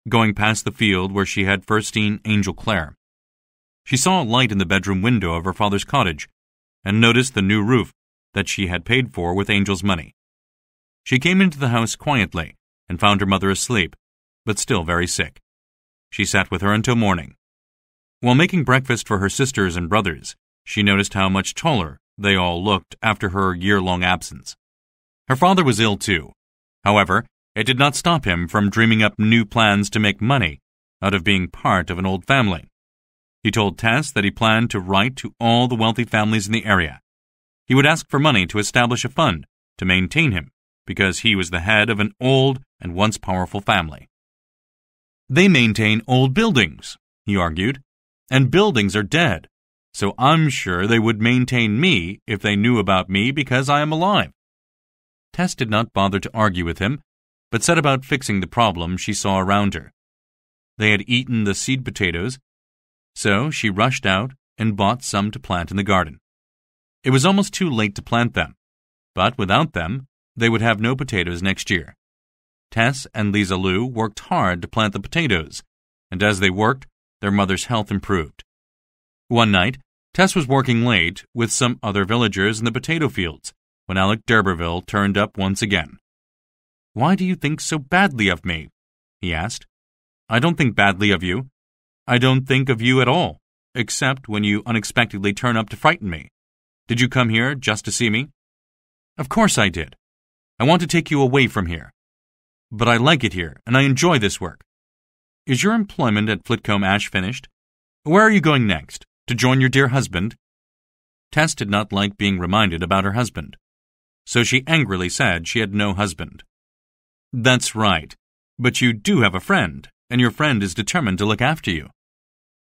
[SPEAKER 1] going past the field where she had first seen Angel Clare. She saw a light in the bedroom window of her father's cottage and noticed the new roof that she had paid for with Angel's money. She came into the house quietly and found her mother asleep, but still very sick. She sat with her until morning. While making breakfast for her sisters and brothers, she noticed how much taller they all looked after her year-long absence. Her father was ill too. However, it did not stop him from dreaming up new plans to make money out of being part of an old family. He told Tess that he planned to write to all the wealthy families in the area. He would ask for money to establish a fund to maintain him, because he was the head of an old and once powerful family. They maintain old buildings, he argued, and buildings are dead, so I'm sure they would maintain me if they knew about me because I am alive. Tess did not bother to argue with him, but set about fixing the problem she saw around her. They had eaten the seed potatoes, so she rushed out and bought some to plant in the garden. It was almost too late to plant them, but without them, they would have no potatoes next year. Tess and Lisa Lou worked hard to plant the potatoes, and as they worked, their mother's health improved. One night, Tess was working late with some other villagers in the potato fields when Alec d'Urberville turned up once again. "Why do you think so badly of me?" he asked. "I don't think badly of you. I don't think of you at all, except when you unexpectedly turn up to frighten me. Did you come here just to see me?" "Of course I did. I want to take you away from here. But I like it here, and I enjoy this work. Is your employment at Flitcombe Ash finished? Where are you going next? To join your dear husband?" Tess did not like being reminded about her husband, so she angrily said she had no husband. "That's right, but you do have a friend, and your friend is determined to look after you.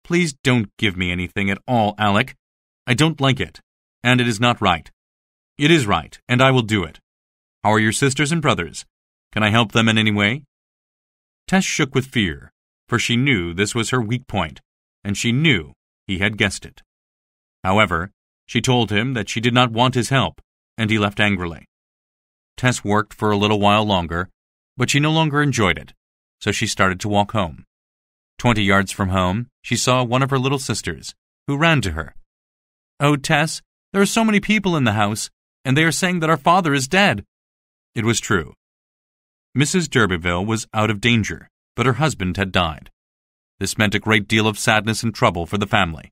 [SPEAKER 1] Please don't give me anything at all, Alec. I don't like it, and it is not right. It is right, and I will do it. How are your sisters and brothers? Can I help them in any way?" Tess shook with fear, for she knew this was her weak point, and she knew he had guessed it. However, she told him that she did not want his help, and he left angrily. Tess worked for a little while longer, but she no longer enjoyed it, so she started to walk home. 20 yards from home, she saw one of her little sisters, who ran to her. "Oh, Tess, there are so many people in the house, and they are saying that our father is dead." It was true. Mrs. d'Urberville was out of danger, but her husband had died. This meant a great deal of sadness and trouble for the family.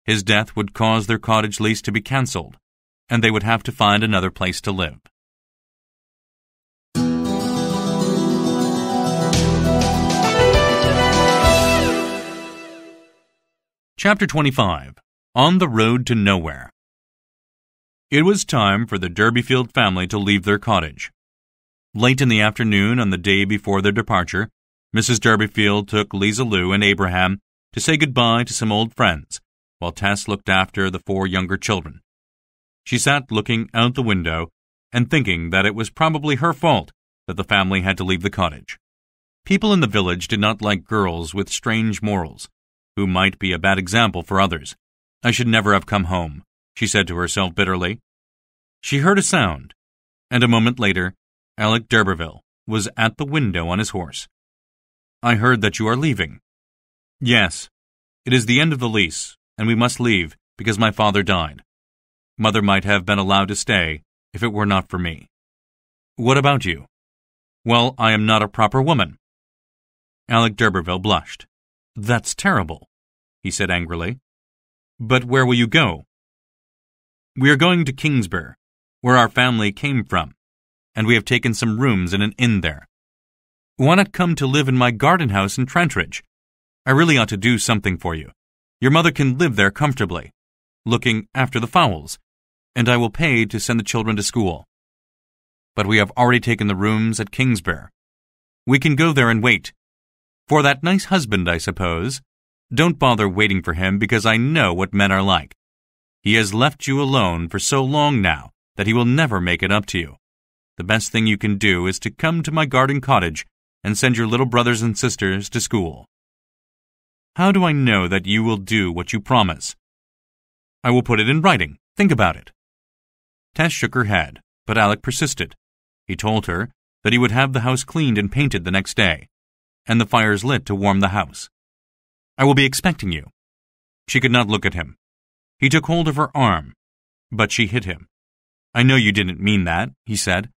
[SPEAKER 1] His death would cause their cottage lease to be cancelled, and they would have to find another place to live. Chapter 25. On the Road to Nowhere. It was time for the Derbyfield family to leave their cottage. Late in the afternoon on the day before their departure, Mrs. Derbyfield took Lisa Lou and Abraham to say goodbye to some old friends, while Tess looked after the 4 younger children. She sat looking out the window and thinking that it was probably her fault that the family had to leave the cottage. People in the village did not like girls with strange morals, who might be a bad example for others. "I should never have come home," she said to herself bitterly. She heard a sound, and a moment later, Alec d'Urberville was at the window on his horse. "I heard that you are leaving." "Yes. It is the end of the lease, and we must leave because my father died. Mother might have been allowed to stay if it were not for me." "What about you?" "Well, I am not a proper woman." Alec d'Urberville blushed. "That's terrible," he said angrily. "But where will you go?" "We are going to Kingsburgh, where our family came from, and we have taken some rooms in an inn there. Why not come to live in my garden house in Trentridge? I really ought to do something for you. Your mother can live there comfortably, looking after the fowls, and I will pay to send the children to school. But we have already taken the rooms at Kingsburgh. We can go there and wait. For that nice husband, I suppose. Don't bother waiting for him because I know what men are like. He has left you alone for so long now that he will never make it up to you. The best thing you can do is to come to my garden cottage and send your little brothers and sisters to school." "How do I know that you will do what you promise?" "I will put it in writing. Think about it." Tess shook her head, but Alec persisted. He told her that he would have the house cleaned and painted the next day, and the fires lit to warm the house. "I will be expecting you." She could not look at him. He took hold of her arm, but she hit him. "I know you didn't mean that," he said.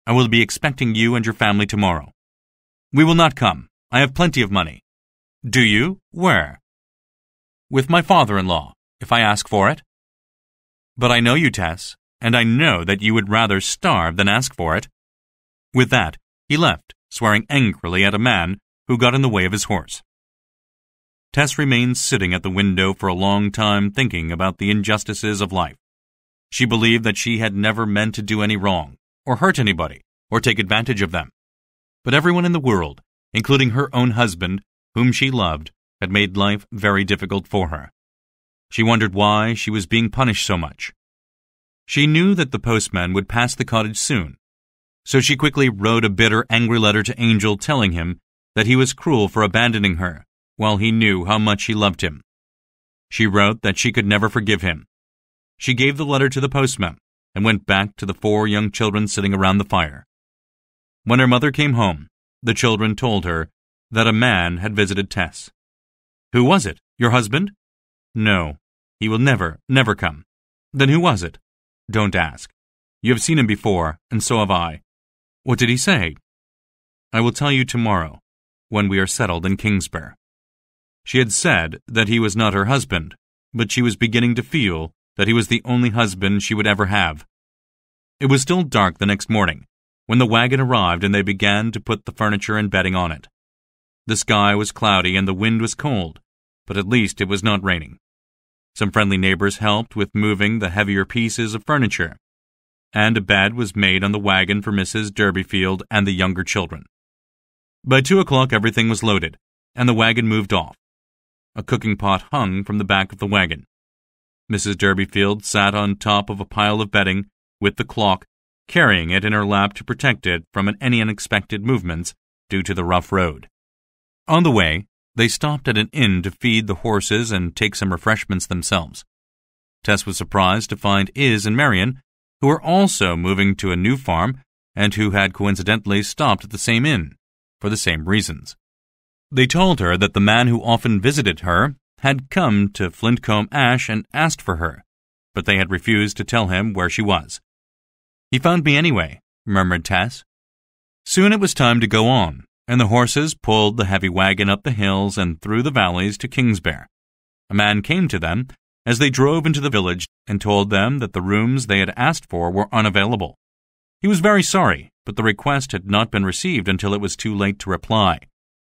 [SPEAKER 1] "I will be expecting you and your family tomorrow." "We will not come. I have plenty of money." "Do you? Where?" "With my father-in-law, if I ask for it." "But I know you, Tess, and I know that you would rather starve than ask for it." With that, he left, swearing angrily at a man who got in the way of his horse. Tess remained sitting at the window for a long time thinking about the injustices of life. She believed that she had never meant to do any wrong, or hurt anybody, or take advantage of them. But everyone in the world, including her own husband, whom she loved, had made life very difficult for her. She wondered why she was being punished so much. She knew that the postman would pass the cottage soon, so she quickly wrote a bitter, angry letter to Angel telling him that he was cruel for abandoning her, while he knew how much she loved him. She wrote that she could never forgive him. She gave the letter to the postman and went back to the 4 young children sitting around the fire. When her mother came home, the children told her that a man had visited Tess. "Who was it? Your husband?" "No, he will never come." "Then who was it?" "Don't ask. You have seen him before, and so have I." "What did he say?" "I will tell you tomorrow, when we are settled in Kingsburgh." She had said that he was not her husband, but she was beginning to feel that he was the only husband she would ever have. It was still dark the next morning, when the wagon arrived and they began to put the furniture and bedding on it. The sky was cloudy and the wind was cold, but at least it was not raining. Some friendly neighbors helped with moving the heavier pieces of furniture, and a bed was made on the wagon for Mrs. Durbeyfield and the younger children. By 2 o'clock everything was loaded, and the wagon moved off. A cooking pot hung from the back of the wagon. Mrs. Durbeyfield sat on top of a pile of bedding, with the clock, carrying it in her lap to protect it from any unexpected movements due to the rough road. On the way, they stopped at an inn to feed the horses and take some refreshments themselves. Tess was surprised to find Iz and Marion, who were also moving to a new farm and who had coincidentally stopped at the same inn, for the same reasons. They told her that the man who often visited her had come to Flintcomb Ash and asked for her, but they had refused to tell him where she was. "He found me anyway," murmured Tess. Soon it was time to go on, and the horses pulled the heavy wagon up the hills and through the valleys to Kingsburgh. A man came to them as they drove into the village and told them that the rooms they had asked for were unavailable. He was very sorry, but the request had not been received until it was too late to reply,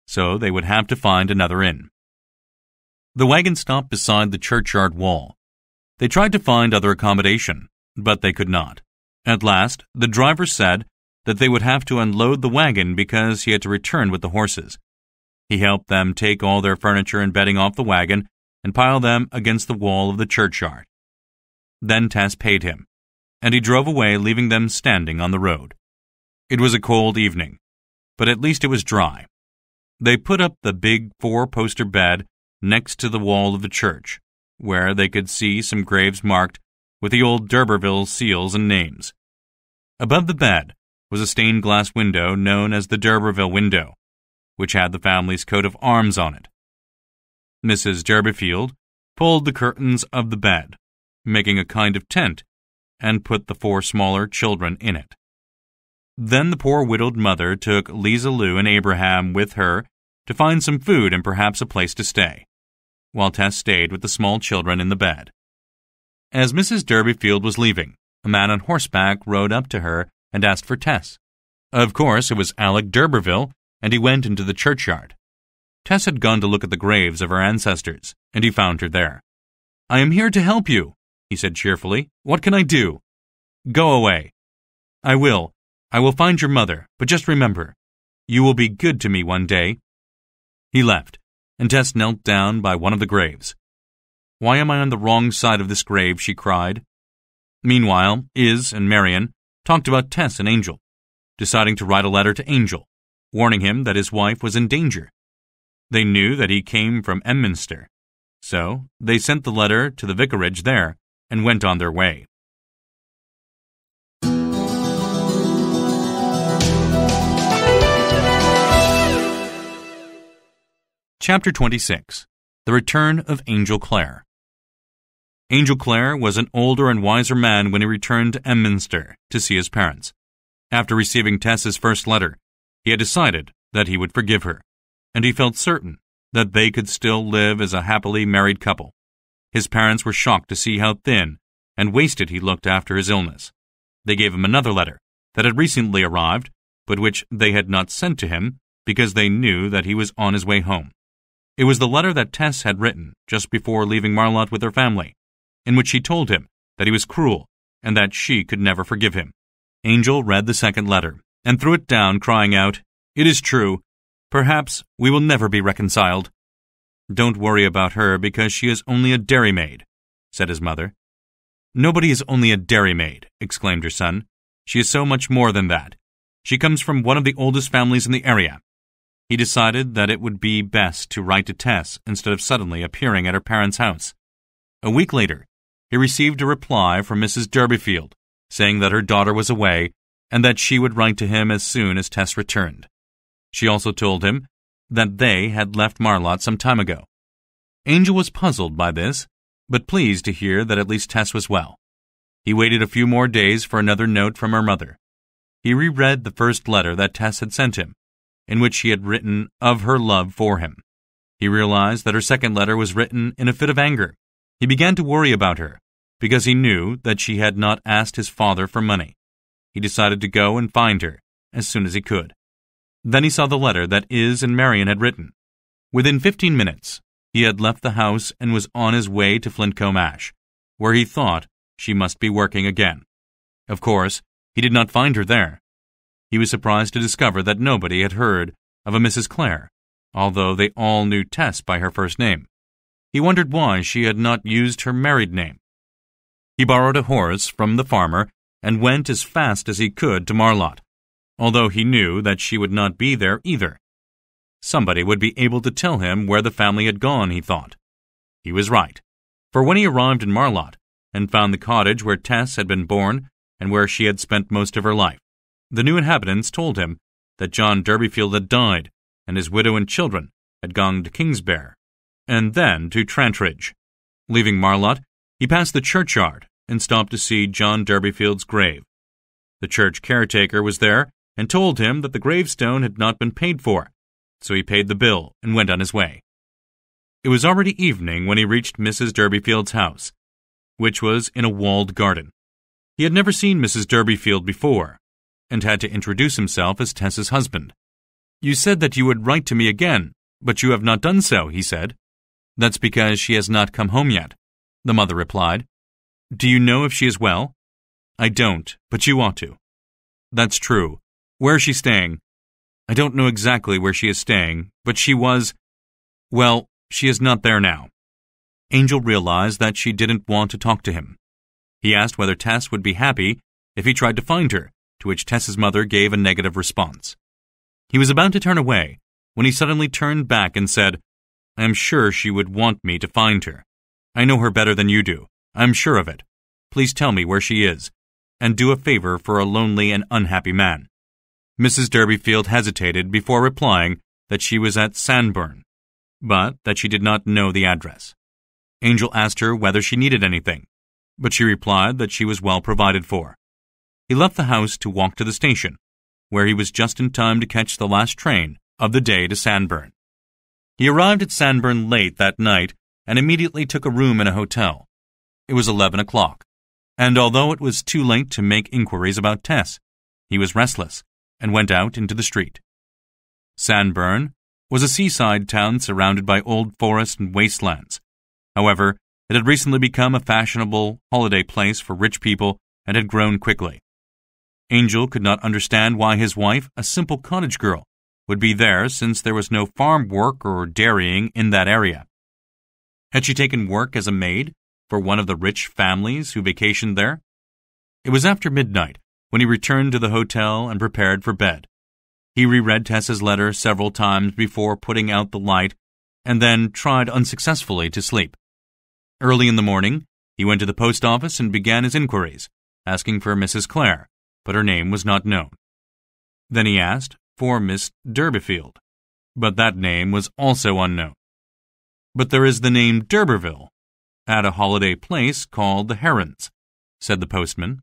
[SPEAKER 1] so they would have to find another inn. The wagon stopped beside the churchyard wall. They tried to find other accommodation, but they could not. At last, the driver said that they would have to unload the wagon because he had to return with the horses. He helped them take all their furniture and bedding off the wagon and pile them against the wall of the churchyard. Then Tess paid him, and he drove away, leaving them standing on the road. It was a cold evening, but at least it was dry. They put up the big 4-poster bed next to the wall of the church, where they could see some graves marked with the old D'Urberville seals and names. Above the bed was a stained glass window known as the D'Urberville window, which had the family's coat of arms on it. Mrs. Durbeyfield pulled the curtains of the bed, making a kind of tent, and put the 4 smaller children in it. Then the poor widowed mother took Lisa Lou and Abraham with her to find some food and perhaps a place to stay, while Tess stayed with the small children in the bed. As Mrs. Durbeyfield was leaving, a man on horseback rode up to her and asked for Tess. Of course, it was Alec d'Urberville, and he went into the churchyard. Tess had gone to look at the graves of her ancestors, and he found her there. "I am here to help you," he said cheerfully. "What can I do?" "Go away." "I will. I will find your mother, but just remember, you will be good to me one day." He left, and Tess knelt down by one of the graves. "Why am I on the wrong side of this grave?" she cried. Meanwhile, Iz and Marion talked about Tess and Angel, deciding to write a letter to Angel, warning him that his wife was in danger. They knew that he came from Emminster, so they sent the letter to the vicarage there and went on their way. Chapter 26. The Return of Angel Clare. Angel Clare was an older and wiser man when he returned to Emminster to see his parents. After receiving Tess's first letter, he had decided that he would forgive her, and he felt certain that they could still live as a happily married couple. His parents were shocked to see how thin and wasted he looked after his illness. They gave him another letter that had recently arrived, but which they had not sent to him because they knew that he was on his way home. It was the letter that Tess had written just before leaving Marlott with her family, in which she told him that he was cruel and that she could never forgive him. Angel read the second letter and threw it down, crying out, "It is true. Perhaps we will never be reconciled." "Don't worry about her because she is only a dairymaid," said his mother. "Nobody is only a dairymaid," exclaimed her son. "She is so much more than that. She comes from one of the oldest families in the area." He decided that it would be best to write to Tess instead of suddenly appearing at her parents' house. A week later, he received a reply from Mrs. Durbeyfield, saying that her daughter was away and that she would write to him as soon as Tess returned. She also told him that they had left Marlott some time ago. Angel was puzzled by this, but pleased to hear that at least Tess was well. He waited a few more days for another note from her mother. He reread the first letter that Tess had sent him, in which she had written of her love for him. He realized that her second letter was written in a fit of anger. He began to worry about her, because he knew that she had not asked his father for money. He decided to go and find her as soon as he could. Then he saw the letter that Iz and Marion had written. Within 15 minutes, he had left the house and was on his way to Flintcomb Ash, where he thought she must be working again. Of course, he did not find her there. He was surprised to discover that nobody had heard of a Mrs. Clare, although they all knew Tess by her first name. He wondered why she had not used her married name. He borrowed a horse from the farmer and went as fast as he could to Marlott, although he knew that she would not be there either. Somebody would be able to tell him where the family had gone, he thought. He was right, for when he arrived in Marlott and found the cottage where Tess had been born and where she had spent most of her life, the new inhabitants told him that John Durbeyfield had died and his widow and children had gone to Kingsbear, and then to Trantridge. Leaving Marlott, he passed the churchyard and stopped to see John Durbeyfield's grave. The church caretaker was there and told him that the gravestone had not been paid for, so he paid the bill and went on his way. It was already evening when he reached Mrs. Durbeyfield's house, which was in a walled garden. He had never seen Mrs. Durbeyfield before, and had to introduce himself as Tess's husband. "You said that you would write to me again, but you have not done so," he said. "That's because she has not come home yet," the mother replied. "Do you know if she is well?" "I don't, but you ought to." "That's true. Where is she staying?" "I don't know exactly where she is staying, but she was... Well, she is not there now." Angel realized that she didn't want to talk to him. He asked whether Tess would be happy if he tried to find her, to which Tess's mother gave a negative response. He was about to turn away when he suddenly turned back and said, "I am sure she would want me to find her. I know her better than you do. I am sure of it. Please tell me where she is, and do a favor for a lonely and unhappy man." Mrs. Durbeyfield hesitated before replying that she was at Sandburn, but that she did not know the address. Angel asked her whether she needed anything, but she replied that she was well provided for. He left the house to walk to the station, where he was just in time to catch the last train of the day to Sandburn. He arrived at Sandburn late that night and immediately took a room in a hotel. It was 11 o'clock, and although it was too late to make inquiries about Tess, he was restless and went out into the street. Sandburn was a seaside town surrounded by old forests and wastelands. However, it had recently become a fashionable holiday place for rich people and had grown quickly. Angel could not understand why his wife, a simple cottage girl, would be there since there was no farm work or dairying in that area. Had she taken work as a maid for one of the rich families who vacationed there? It was after midnight when he returned to the hotel and prepared for bed. He reread Tess's letter several times before putting out the light and then tried unsuccessfully to sleep. Early in the morning, he went to the post office and began his inquiries, asking for Mrs. Clare, but her name was not known. Then he asked for Miss Durbeyfield, but that name was also unknown. "But there is the name d'Urberville, at a holiday place called the Herons," said the postman.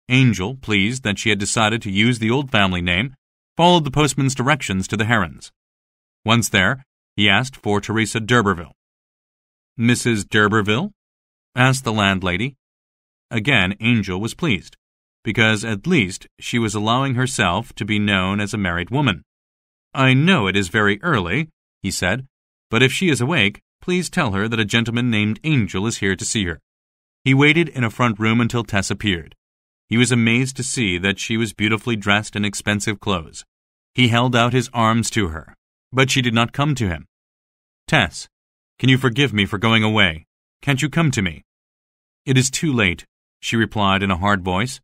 [SPEAKER 1] Angel, pleased that she had decided to use the old family name, followed the postman's directions to the Herons. Once there, he asked for Teresa d'Urberville. "Mrs. d'Urberville?" asked the landlady. Again, Angel was pleased, because at least she was allowing herself to be known as a married woman. "I know it is very early," he said, "but if she is awake, please tell her that a gentleman named Angel is here to see her." He waited in a front room until Tess appeared. He was amazed to see that she was beautifully dressed in expensive clothes. He held out his arms to her, but she did not come to him. "Tess, can you forgive me for going away? Can't you come to me?" "It is too late," she replied in a hard voice.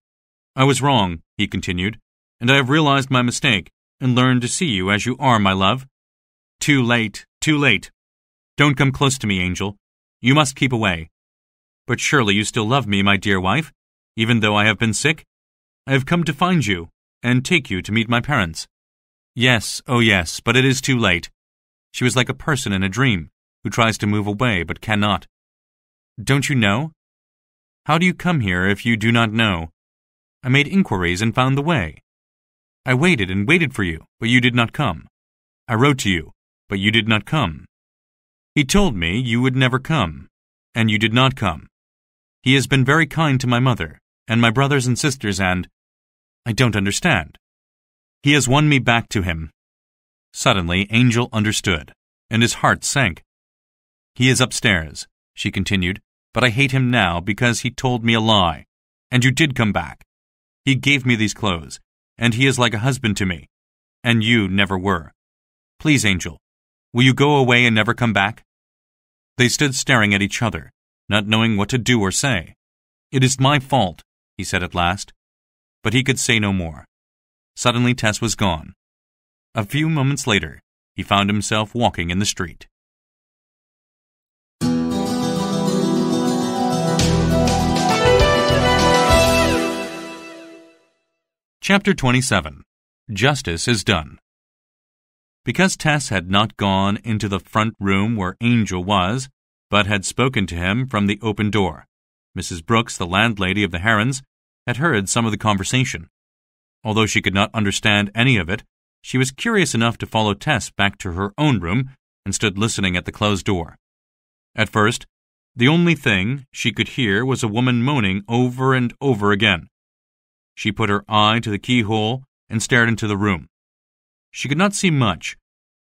[SPEAKER 1] "I was wrong," he continued, "and I have realized my mistake and learned to see you as you are, my love." "Too late, too late. Don't come close to me, Angel. You must keep away." "But surely you still love me, my dear wife, even though I have been sick? I have come to find you and take you to meet my parents." "Yes, oh yes, but it is too late." She was like a person in a dream who tries to move away but cannot. "Don't you know? How do you come here if you do not know? I made inquiries and found the way. I waited and waited for you, but you did not come. I wrote to you, but you did not come. He told me you would never come, and you did not come. He has been very kind to my mother, and my brothers and sisters, and I don't understand. He has won me back to him." Suddenly, Angel understood, and his heart sank. "He is upstairs," she continued, "but I hate him now because he told me a lie, and you did come back. He gave me these clothes, and he is like a husband to me, and you never were. Please, Angel, will you go away and never come back?" They stood staring at each other, not knowing what to do or say. "It is my fault," he said at last, but he could say no more. Suddenly Tess was gone. A few moments later, he found himself walking in the street. Chapter 27. Justice is Done. Because Tess had not gone into the front room where Angel was, but had spoken to him from the open door, Mrs. Brooks, the landlady of the Herons, had heard some of the conversation. Although she could not understand any of it, she was curious enough to follow Tess back to her own room and stood listening at the closed door. At first, the only thing she could hear was a woman moaning over and over again. She put her eye to the keyhole and stared into the room. She could not see much,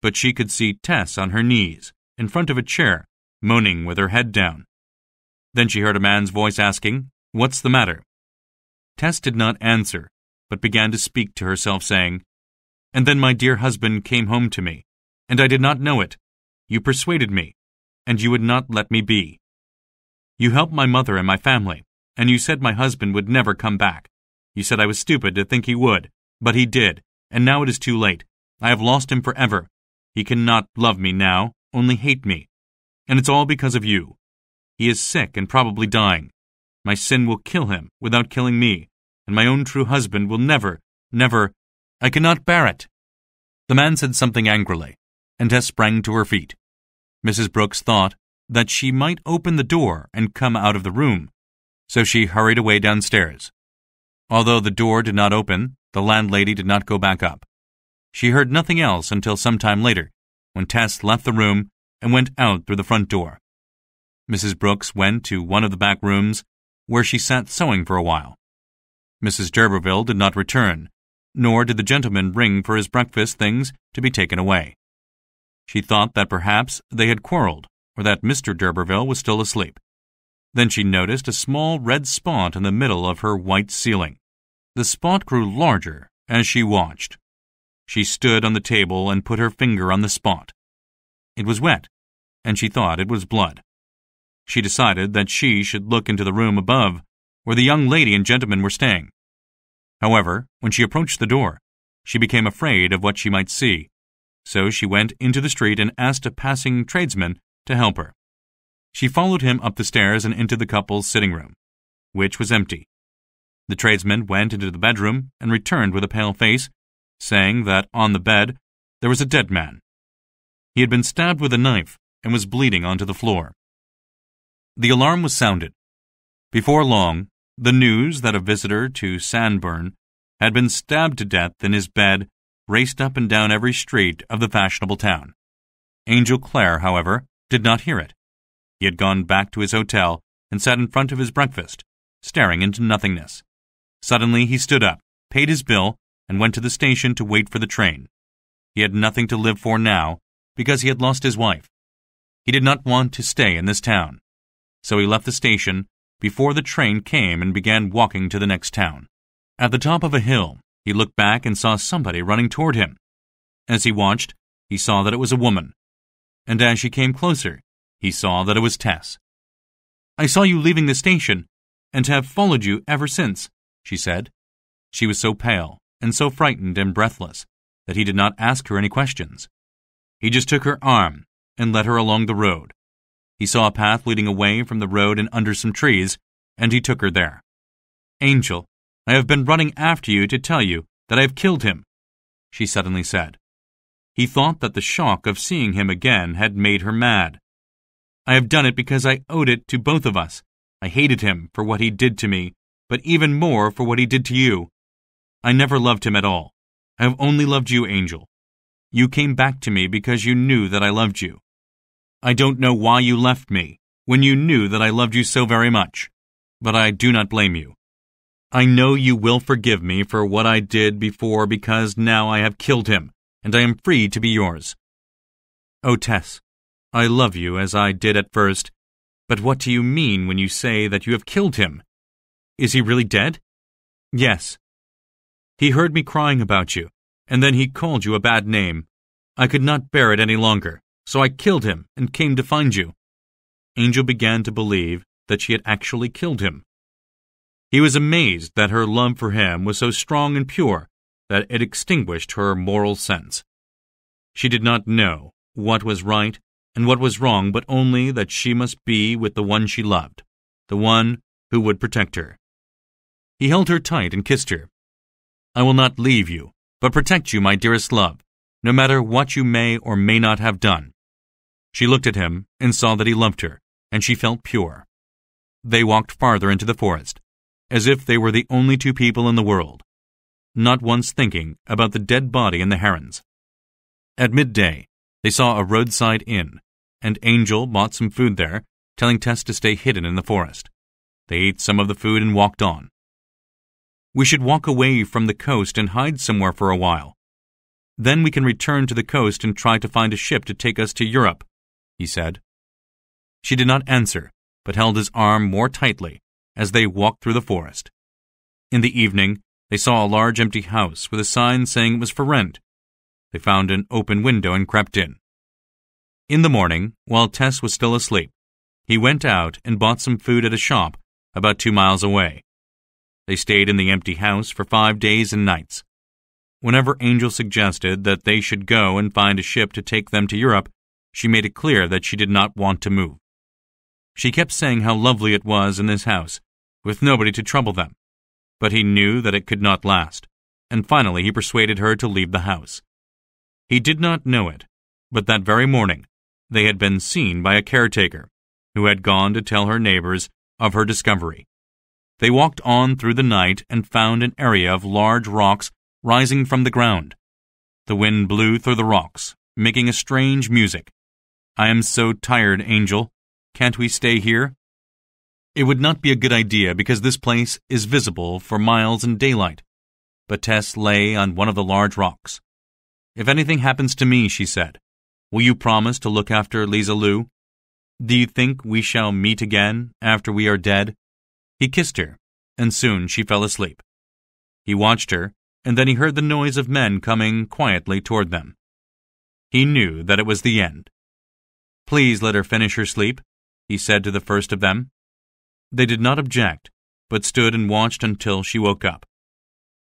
[SPEAKER 1] but she could see Tess on her knees, in front of a chair, moaning with her head down. Then she heard a man's voice asking, "What's the matter?" Tess did not answer, but began to speak to herself, saying, "And then my dear husband came home to me, and I did not know it. You persuaded me, and you would not let me be. You helped my mother and my family, and you said my husband would never come back. You said I was stupid to think he would, but he did, and now it is too late. I have lost him forever. He cannot love me now, only hate me. And it's all because of you. He is sick and probably dying. My sin will kill him without killing me, and my own true husband will never, I cannot bear it." The man said something angrily, and Tess sprang to her feet. Mrs. Brooks thought that she might open the door and come out of the room, so she hurried away downstairs. Although the door did not open, the landlady did not go back up. She heard nothing else until some time later, when Tess left the room and went out through the front door. Mrs. Brooks went to one of the back rooms, where she sat sewing for a while. Mrs. d'Urberville did not return, nor did the gentleman ring for his breakfast things to be taken away. She thought that perhaps they had quarreled, or that Mr. d'Urberville was still asleep. Then she noticed a small red spot in the middle of her white ceiling. The spot grew larger as she watched. She stood on the table and put her finger on the spot. It was wet, and she thought it was blood. She decided that she should look into the room above, where the young lady and gentleman were staying. However, when she approached the door, she became afraid of what she might see, so she went into the street and asked a passing tradesman to help her. She followed him up the stairs and into the couple's sitting room, which was empty. The tradesman went into the bedroom and returned with a pale face, saying that on the bed there was a dead man. He had been stabbed with a knife, and was bleeding onto the floor. The alarm was sounded. Before long, the news that a visitor to Sandburn had been stabbed to death in his bed raced up and down every street of the fashionable town. Angel Clare, however, did not hear it. He had gone back to his hotel and sat in front of his breakfast, staring into nothingness. Suddenly he stood up, paid his bill, and went to the station to wait for the train. He had nothing to live for now because he had lost his wife. He did not want to stay in this town, so he left the station before the train came and began walking to the next town. At the top of a hill, he looked back and saw somebody running toward him. As he watched, he saw that it was a woman, and as she came closer, he saw that it was Tess. "I saw you leaving the station, and have followed you ever since," she said. She was so pale and so frightened and breathless that he did not ask her any questions. He just took her arm and led her along the road. He saw a path leading away from the road and under some trees, and he took her there. "Angel, I have been running after you to tell you that I have killed him," she suddenly said. He thought that the shock of seeing him again had made her mad. "I have done it because I owed it to both of us. I hated him for what he did to me, but even more for what he did to you. I never loved him at all. I have only loved you, Angel. You came back to me because you knew that I loved you. I don't know why you left me when you knew that I loved you so very much, but I do not blame you. I know you will forgive me for what I did before because now I have killed him, and I am free to be yours. Oh, Tess, I love you as I did at first, but what do you mean when you say that you have killed him? Is he really dead?" "Yes. He heard me crying about you, and then he called you a bad name. I could not bear it any longer, so I killed him and came to find you." Angel began to believe that she had actually killed him. He was amazed that her love for him was so strong and pure that it extinguished her moral sense. She did not know what was right and what was wrong, but only that she must be with the one she loved, the one who would protect her. He held her tight and kissed her. "I will not leave you, but protect you, my dearest love, no matter what you may or may not have done." She looked at him and saw that he loved her, and she felt pure. They walked farther into the forest, as if they were the only two people in the world, not once thinking about the dead body and the herons. At midday, they saw a roadside inn, and Angel bought some food there, telling Tess to stay hidden in the forest. They ate some of the food and walked on. "We should walk away from the coast and hide somewhere for a while. Then we can return to the coast and try to find a ship to take us to Europe," he said. She did not answer, but held his arm more tightly as they walked through the forest. In the evening, they saw a large empty house with a sign saying it was for rent. They found an open window and crept in. In the morning, while Tess was still asleep, he went out and bought some food at a shop about 2 miles away. They stayed in the empty house for 5 days and nights. Whenever Angel suggested that they should go and find a ship to take them to Europe, she made it clear that she did not want to move. She kept saying how lovely it was in this house, with nobody to trouble them. But he knew that it could not last, and finally he persuaded her to leave the house. He did not know it, but that very morning they had been seen by a caretaker, who had gone to tell her neighbors of her discovery. They walked on through the night and found an area of large rocks rising from the ground. The wind blew through the rocks, making a strange music. "I am so tired, Angel. Can't we stay here?" It would not be a good idea because this place is visible for miles in daylight. But Tess lay on one of the large rocks. "If anything happens to me," she said, "will you promise to look after Lisa Lou? Do you think we shall meet again after we are dead?" He kissed her, and soon she fell asleep. He watched her, and then he heard the noise of men coming quietly toward them. He knew that it was the end. "Please let her finish her sleep," he said to the first of them. They did not object, but stood and watched until she woke up.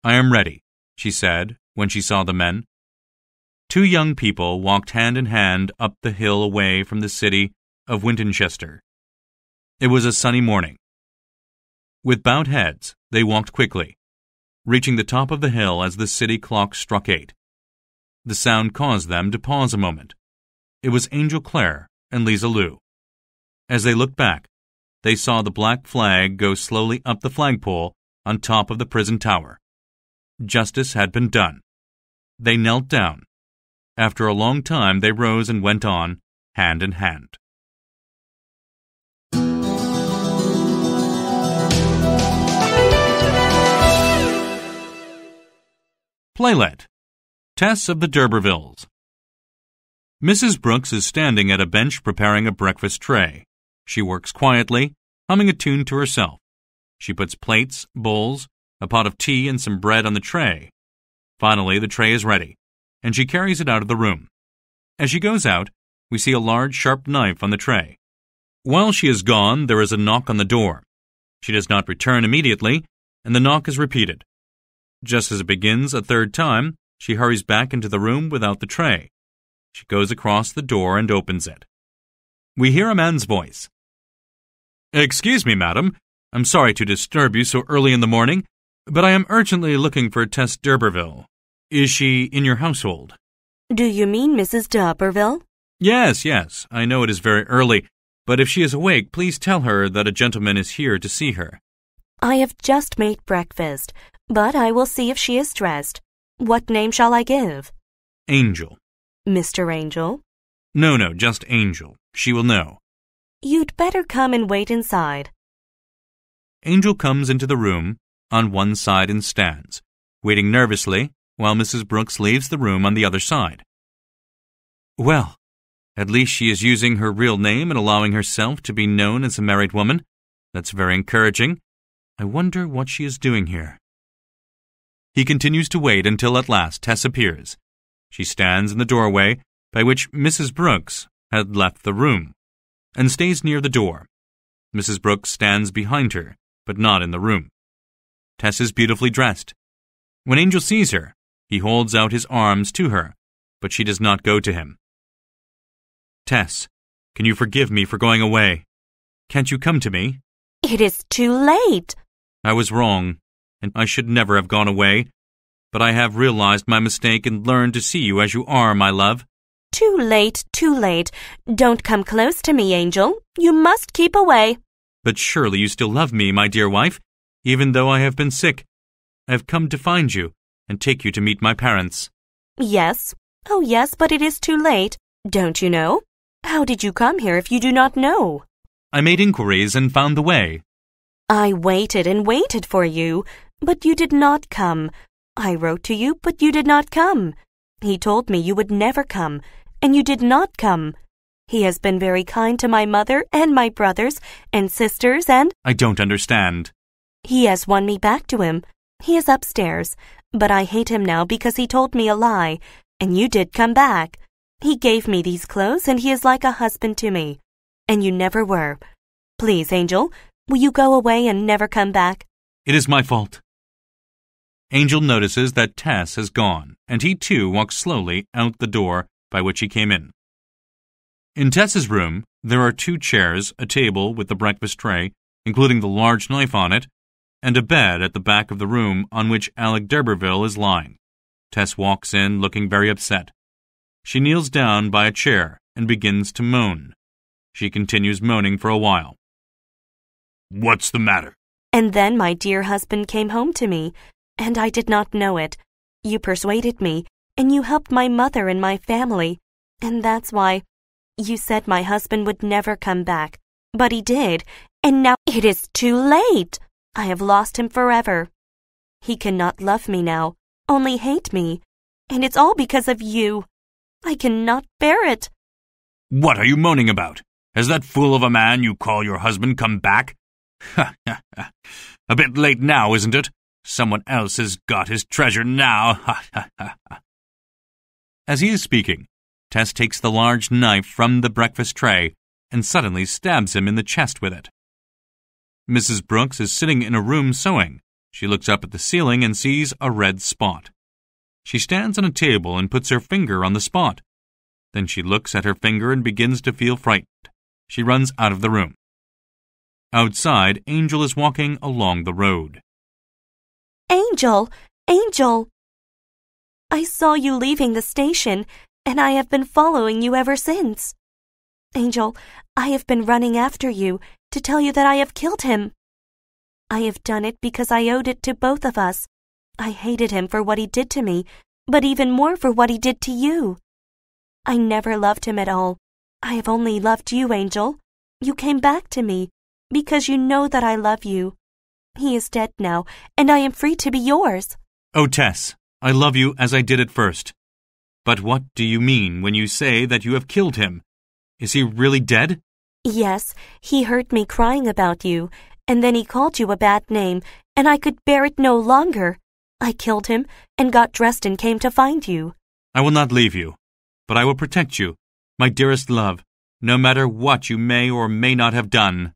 [SPEAKER 1] "I am ready," she said when she saw the men. 2 young people walked hand in hand up the hill away from the city of Wintoncester. It was a sunny morning. With bowed heads, they walked quickly, reaching the top of the hill as the city clock struck 8. The sound caused them to pause a moment. It was Angel Clare and Lisa Lou. As they looked back, they saw the black flag go slowly up the flagpole on top of the prison tower. Justice had been done. They knelt down. After a long time, they rose and went on, hand in hand. Playlet. Tess of the D'Urbervilles. Mrs. Brooks is standing at a bench preparing a breakfast tray. She works quietly, humming a tune to herself. She puts plates, bowls, a pot of tea, and some bread on the tray. Finally, the tray is ready, and she carries it out of the room. As she goes out, we see a large, sharp knife on the tray. While she is gone, there is a knock on the door. She does not return immediately, and the knock is repeated. Just as it begins a third time, she hurries back into the room without the tray. She goes across the door and opens it. We hear a man's voice. "Excuse me, madam. I'm sorry to disturb you so early in the morning, but I am urgently looking for Tess d'Urberville. Is she in your household?"
[SPEAKER 2] Do you mean Mrs. d'Urberville?
[SPEAKER 1] Yes. I know it is very early, but if she is awake, please tell her that a gentleman is here to see her.
[SPEAKER 2] I have just made breakfast, but I will see if she is dressed. What name shall I give?
[SPEAKER 1] Angel.
[SPEAKER 2] Mr. Angel?
[SPEAKER 1] No, just Angel. She will know.
[SPEAKER 2] You'd better come and wait inside.
[SPEAKER 1] Angel comes into the room on one side and stands, waiting nervously while Mrs. Brooks leaves the room on the other side. Well, at least she is using her real name and allowing herself to be known as a married woman. That's very encouraging. I wonder what she is doing here. He continues to wait until at last Tess appears. She stands in the doorway by which Mrs. Brooks had left the room, and stays near the door. Mrs. Brooks stands behind her, but not in the room. Tess is beautifully dressed. When Angel sees her, he holds out his arms to her, but she does not go to him. "Tess, can you forgive me for going away? Can't you come to me?"
[SPEAKER 2] It is too late.
[SPEAKER 1] "I was wrong, and I should never have gone away, but I have realized my mistake and learned to see you as you are, my love."
[SPEAKER 2] Too late. Don't come close to me, Angel. You must keep away.
[SPEAKER 1] "But surely you still love me, my dear wife, even though I have been sick. I have come to find you and take you to meet my parents."
[SPEAKER 2] Yes. Oh, yes, but it is too late. Don't you know? How did you come here if you do not know?
[SPEAKER 1] "I made inquiries and found the way."
[SPEAKER 2] I waited and waited for you, but you did not come. I wrote to you, but you did not come. He told me you would never come, and you did not come. He has been very kind to my mother and my brothers and sisters and—
[SPEAKER 1] "I don't understand."
[SPEAKER 2] He has won me back to him. He is upstairs, but I hate him now because he told me a lie, and you did come back. He gave me these clothes, and he is like a husband to me, and you never were. Please, Angel, will you go away and never come back?
[SPEAKER 1] "It is my fault." Angel notices that Tess has gone, and he too walks slowly out the door by which he came in. In Tess's room, there are 2 chairs, a table with the breakfast tray, including the large knife on it, and a bed at the back of the room on which Alec d'Urberville is lying. Tess walks in looking very upset. She kneels down by a chair and begins to moan. She continues moaning for a while. "What's the matter?"
[SPEAKER 2] And then my dear husband came home to me, and I did not know it. You persuaded me, and you helped my mother and my family, and that's why you said my husband would never come back. But he did, and now it is too late. I have lost him forever. He cannot love me now, only hate me, and it's all because of you. I cannot bear it.
[SPEAKER 1] "What are you moaning about? Has that fool of a man you call your husband come back? A bit late now, isn't it? Someone else has got his treasure now. As he is speaking, Tess takes the large knife from the breakfast tray and suddenly stabs him in the chest with it. Mrs. Brooks is sitting in a room sewing. She looks up at the ceiling and sees a red spot. She stands on a table and puts her finger on the spot. Then she looks at her finger and begins to feel frightened. She runs out of the room. Outside, Angel is walking along the road.
[SPEAKER 2] Angel! I saw you leaving the station, and I have been following you ever since. Angel, I have been running after you to tell you that I have killed him. I have done it because I owed it to both of us. I hated him for what he did to me, but even more for what he did to you. I never loved him at all. I have only loved you, Angel. You came back to me because you know that I love you. He is dead now, and I am free to be yours.
[SPEAKER 1] Oh, Tess, I love you as I did at first. But what do you mean when you say that you have killed him? Is he really dead?
[SPEAKER 2] Yes, he heard me crying about you, and then he called you a bad name, and I could bear it no longer. I killed him and got dressed and came to find you.
[SPEAKER 1] I will not leave you, but I will protect you, my dearest love, no matter what you may or may not have done.